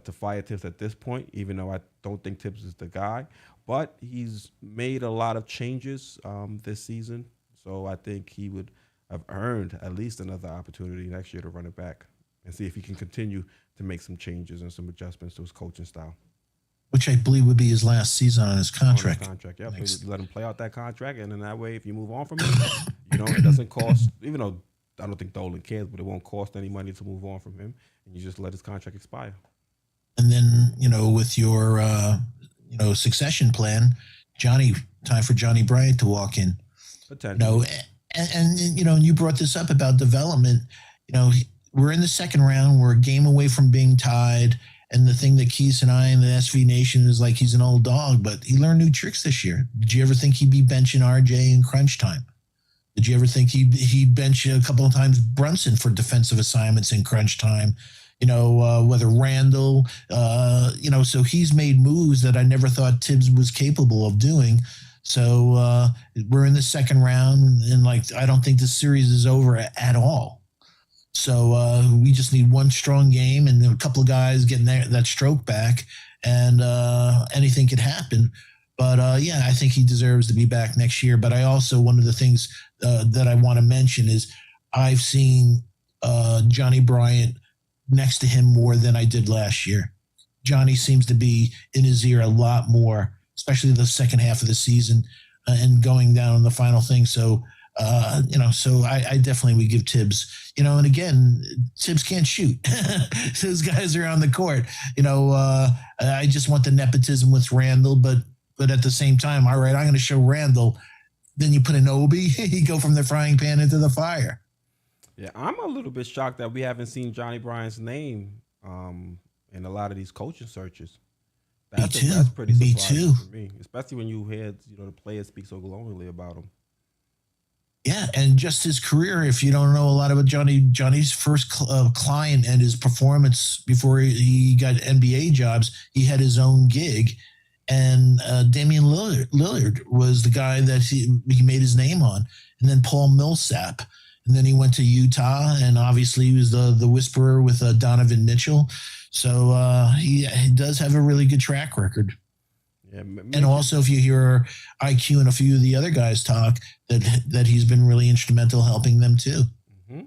to fire Tibbs at this point, even though I don't think Tibbs is the guy. But he's made a lot of changes this season, so I think he would have earned at least another opportunity next year to run it back and see if he can continue to make some changes and some adjustments to his coaching style. Which I believe would be his last season on his contract. Yeah. Let him play out that contract, and in that way, if you move on from him, it doesn't cost, even though I don't think Dolan cares, but it won't cost any money to move on from him, and you just let his contract expire. And then, with your, succession plan, time for Johnny Bryant to walk in. Potentially. And you brought this up about development. We're in the second round. We're a game away from being tied. And the thing that Keith and I and the SV Nation is like he's an old dog, but he learned new tricks this year. Did you ever think he'd be benching RJ in crunch time? Did you ever think he'd bench a couple of times Brunson for defensive assignments in crunch time? Whether Randle, so he's made moves that I never thought Tibbs was capable of doing. So we're in the second round, and I don't think this series is over at all. So we just need one strong game and a couple of guys getting that stroke back, and anything could happen. But I think he deserves to be back next year. But I also, one of the things that I want to mention is I've seen Johnny Bryant next to him more than I did last year. Johnny seems to be in his ear a lot more, especially the second half of the season and going down on the final thing. So, so I definitely would give Tibbs, and again, Tibbs can't shoot. Those guys are on the court. I just want the nepotism with Randle, but at the same time, all right, I'm going to show Randle. Then you put an Obi, you go from the frying pan into the fire. Yeah, I'm a little bit shocked that we haven't seen Johnny Bryant's name in a lot of these coaching searches. That's pretty surprising for me, especially when you hear the players speak so glowingly about him. Yeah, and just his career. If you don't know a lot about Johnny's first client and his performance before he got NBA jobs, he had his own gig, and Damian Lillard was the guy that he made his name on, and then Paul Millsap. And then he went to Utah, and obviously he was the whisperer with Donovan Mitchell. So he does have a really good track record. Yeah, And also, if you hear IQ and a few of the other guys talk, that he's been really instrumental helping them too. hmm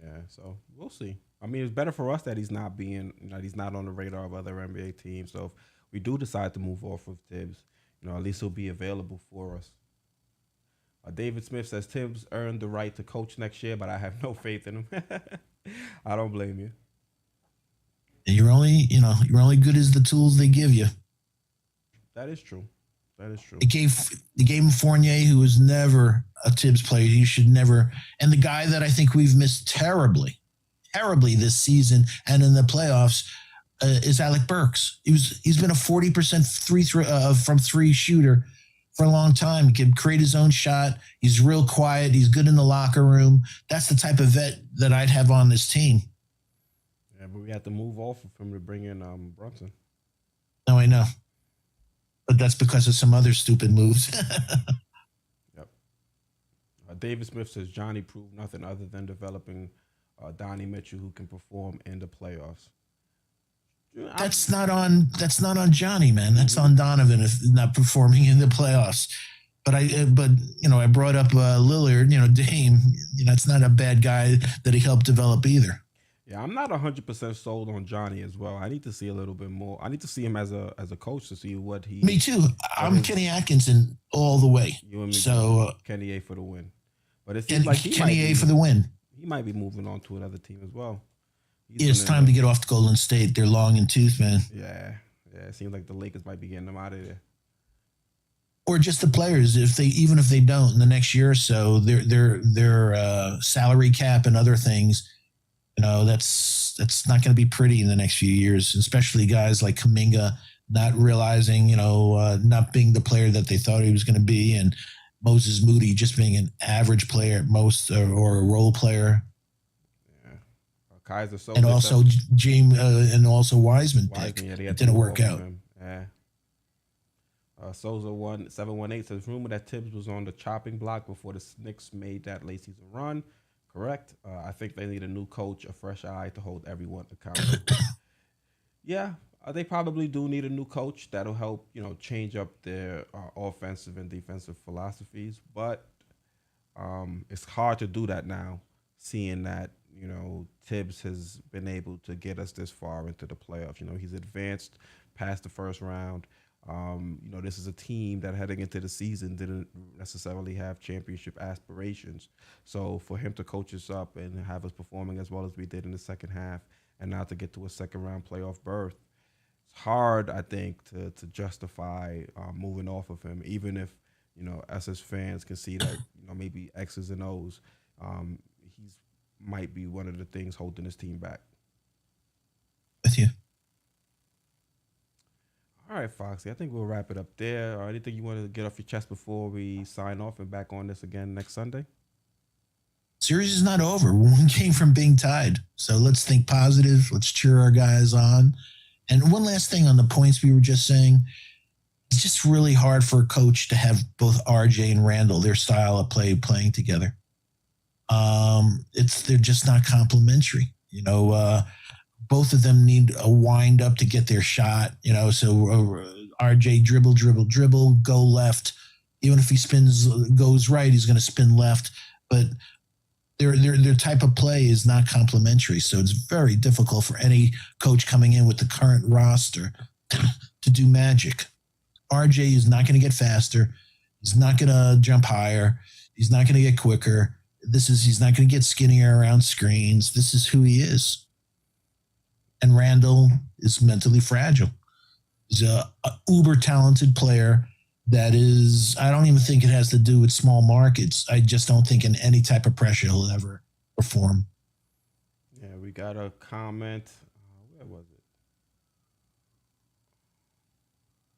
Yeah, so we'll see. I mean, it's better for us that he's not being, he's not on the radar of other NBA teams. So if we do decide to move off of Tibbs, at least he'll be available for us. David Smith says Tibbs earned the right to coach next year, but I have no faith in him. I don't blame you. And you're only good as the tools they give you. That is true. That is true. They gave him Fournier, who was never a Tibbs player. You should never. And the guy that I think we've missed terribly this season and in the playoffs is Alec Burks. He's been a 40% from three shooter for a long time. He can create his own shot. He's real quiet. He's good in the locker room. That's the type of vet that I'd have on this team. Yeah, but we have to move off of him to bring in Brunson. No, I know. But that's because of some other stupid moves. Yep. David Smith says Johnny proved nothing other than developing Donnie Mitchell, who can perform in the playoffs. That's not on Johnny, man. That's on Donovan if not performing in the playoffs. But I brought up Lillard. Dame. It's not a bad guy that he helped develop either. Yeah, I'm not 100% sold on Johnny as well. I need to see a little bit more. I need to see him as a coach to see what he. Me too. I'm Kenny Atkinson all the way. You and me. So Kenny A for the win. But it seems like Kenny A for the win. He might be moving on to another team as well. It's time to get off to Golden State. They're long in tooth, man. Yeah. It seems like the Lakers might be getting them out of there. Or just the players, even if they don't in the next year or so, their salary cap and other things. That's not going to be pretty in the next few years, especially guys like Kuminga not realizing, not being the player that they thought he was going to be, and Moses Moody just being an average player at most or a role player. Yeah, Kaiser so and also James and also Wiseman it didn't work out. Yeah. Souza 1718 says rumor that Tibbs was on the chopping block before the Knicks made that late season run. Correct. I think they need a new coach, a fresh eye to hold everyone accountable. Yeah, they probably do need a new coach that'll help, change up their offensive and defensive philosophies. But it's hard to do that now, seeing that, Tibbs has been able to get us this far into the playoffs. He's advanced past the first round. This is a team that heading into the season didn't necessarily have championship aspirations. So for him to coach us up and have us performing as well as we did in the second half and now to get to a second round playoff berth, it's hard, I think, to justify moving off of him, even if, us as fans can see that, maybe X's and O's, he's might be one of the things holding his team back. With you. All right, Foxy, I think we'll wrap it up there. Anything you want to get off your chest before we sign off and back on this again next Sunday? Series is not over. One game from being tied. So let's think positive. Let's cheer our guys on. And one last thing on the points we were just saying. It's just really hard for a coach to have both RJ and Randle, their style of playing together. They're just not complementary. Both of them need a wind up to get their shot, so RJ dribble, go left. Even if he goes right, he's going to spin left. But their type of play is not complementary. So it's very difficult for any coach coming in with the current roster to do magic. RJ is not going to get faster. He's not going to jump higher. He's not going to get quicker. He's not going to get skinnier around screens. This is who he is. And Randle is mentally fragile. He's a uber talented player that is, I don't even think it has to do with small markets. I just don't think in any type of pressure he'll ever perform. Yeah, we got a comment. Where was it?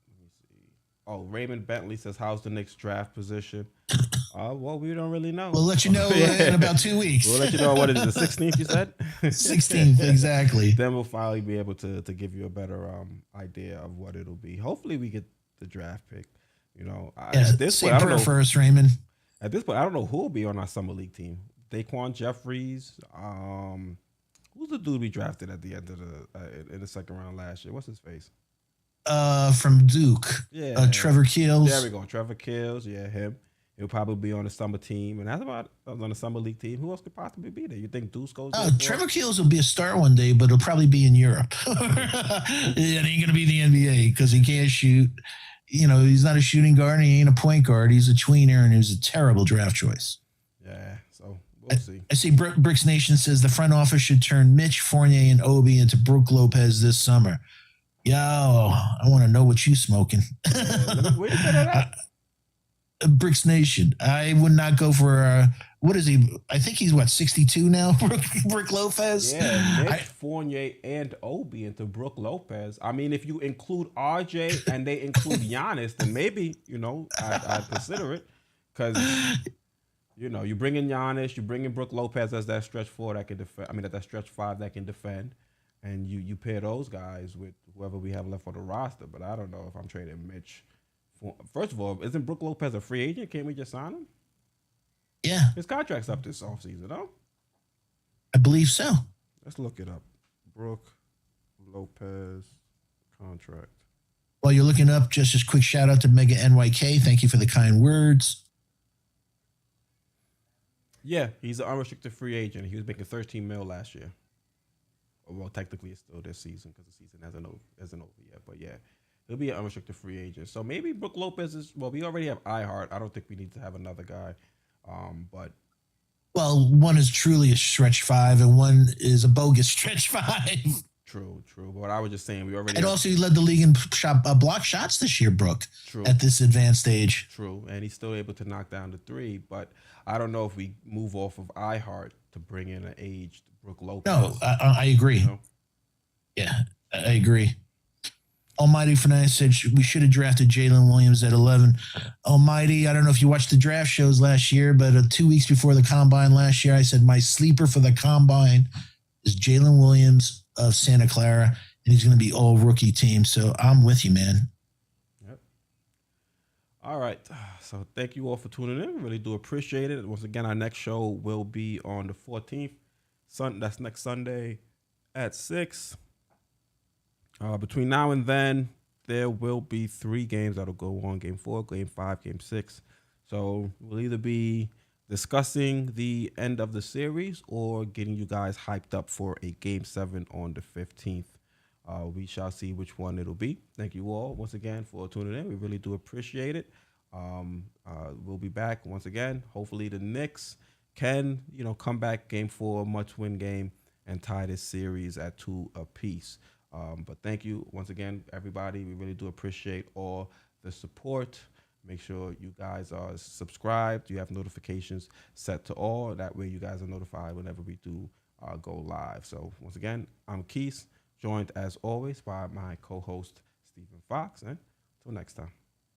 Let me see. Oh, Raymond Bentley says, how's the Knicks draft position? Well, we don't really know. We'll let you know in about 2 weeks. We'll let you know. What is it, the 16th, you said? 16th, exactly. Then we'll finally be able to give you a better idea of what it'll be. Hopefully we get the draft pick. At this point, I don't know. First, Raymond. At this point, I don't know who will be on our summer league team. Daquan Jeffries. Who's the dude we drafted at the end of in the second round last year? What's his face? from Duke. Yeah, Trevor there we Keels. go. Trevor Kills, yeah, him. He'll probably be on the summer team, and that's about on the summer league team. Who else could possibly be there? You think Deuce goes there for Trevor us? Keels will be a star one day, but he'll probably be in Europe. It ain't going to be the NBA because he can't shoot. He's not a shooting guard and he ain't a point guard. He's a tweener and he's a terrible draft choice. Yeah, so we'll see. I see Bricks Nation says the front office should turn Mitch, Fournier, and Obi into Brooke Lopez this summer. Yo, I want to know what you smoking. Where you get that? Bricks Nation. I would not go for what is he? I think he's 62 now. Brooke Lopez. Yeah, Mitch, Fournier, and Obi into Brooke Lopez. I mean, if you include RJ and they include Giannis, then maybe I'd consider it because you bring in Giannis, you bring in Brooke Lopez as that stretch four that can defend. I mean, that stretch five that can defend, and you pair those guys with whoever we have left on the roster. But I don't know if I'm trading Mitch. First of all, isn't Brooke Lopez a free agent? Can't we just sign him? Yeah. His contract's up this offseason, no? I believe so. Let's look it up. Brooke Lopez contract. While you're looking up, just a quick shout out to Mega NYK. Thank you for the kind words. Yeah, he's an unrestricted free agent. He was making $13 million last year. Well, technically, it's still this season because the season hasn't over yet. But yeah, he'll be an unrestricted free agent. So maybe Brooke Lopez is. Well, we already have iHeart. I don't think we need to have another guy. But one is truly a stretch five, and one is a bogus stretch five. True. But I was just saying we already. And also, he led the league in block shots this year, Brooke. True. At this advanced age. True, and he's still able to knock down the three. But I don't know if we move off of iHeart to bring in an aged Brooke Lopez. No, I agree. Yeah, I agree. Almighty Fernandez said we should have drafted Jalen Williams at 11. Almighty, I don't know if you watched the draft shows last year, but 2 weeks before the combine last year, I said my sleeper for the combine is Jalen Williams of Santa Clara, and he's going to be all rookie team. So I'm with you, man. Yep. All right. So thank you all for tuning in. Really do appreciate it. Once again, our next show will be on the 14th. That's next Sunday at 6. Between now and then, there will be 3 games that'll go on. Game 4, Game 5, Game 6. So we'll either be discussing the end of the series or getting you guys hyped up for a Game 7 on the 15th. We shall see which one it'll be. Thank you all once again for tuning in. We really do appreciate it. We'll be back once again. Hopefully the Knicks can, come back Game 4, must-win game, and tie this series at 2 apiece. But thank you once again, everybody. We really do appreciate all the support. Make sure you guys are subscribed. You have notifications set to all. That way you guys are notified whenever we do go live. So once again, I'm Keith, joined as always by my co-host, Stephen Fox. And until next time.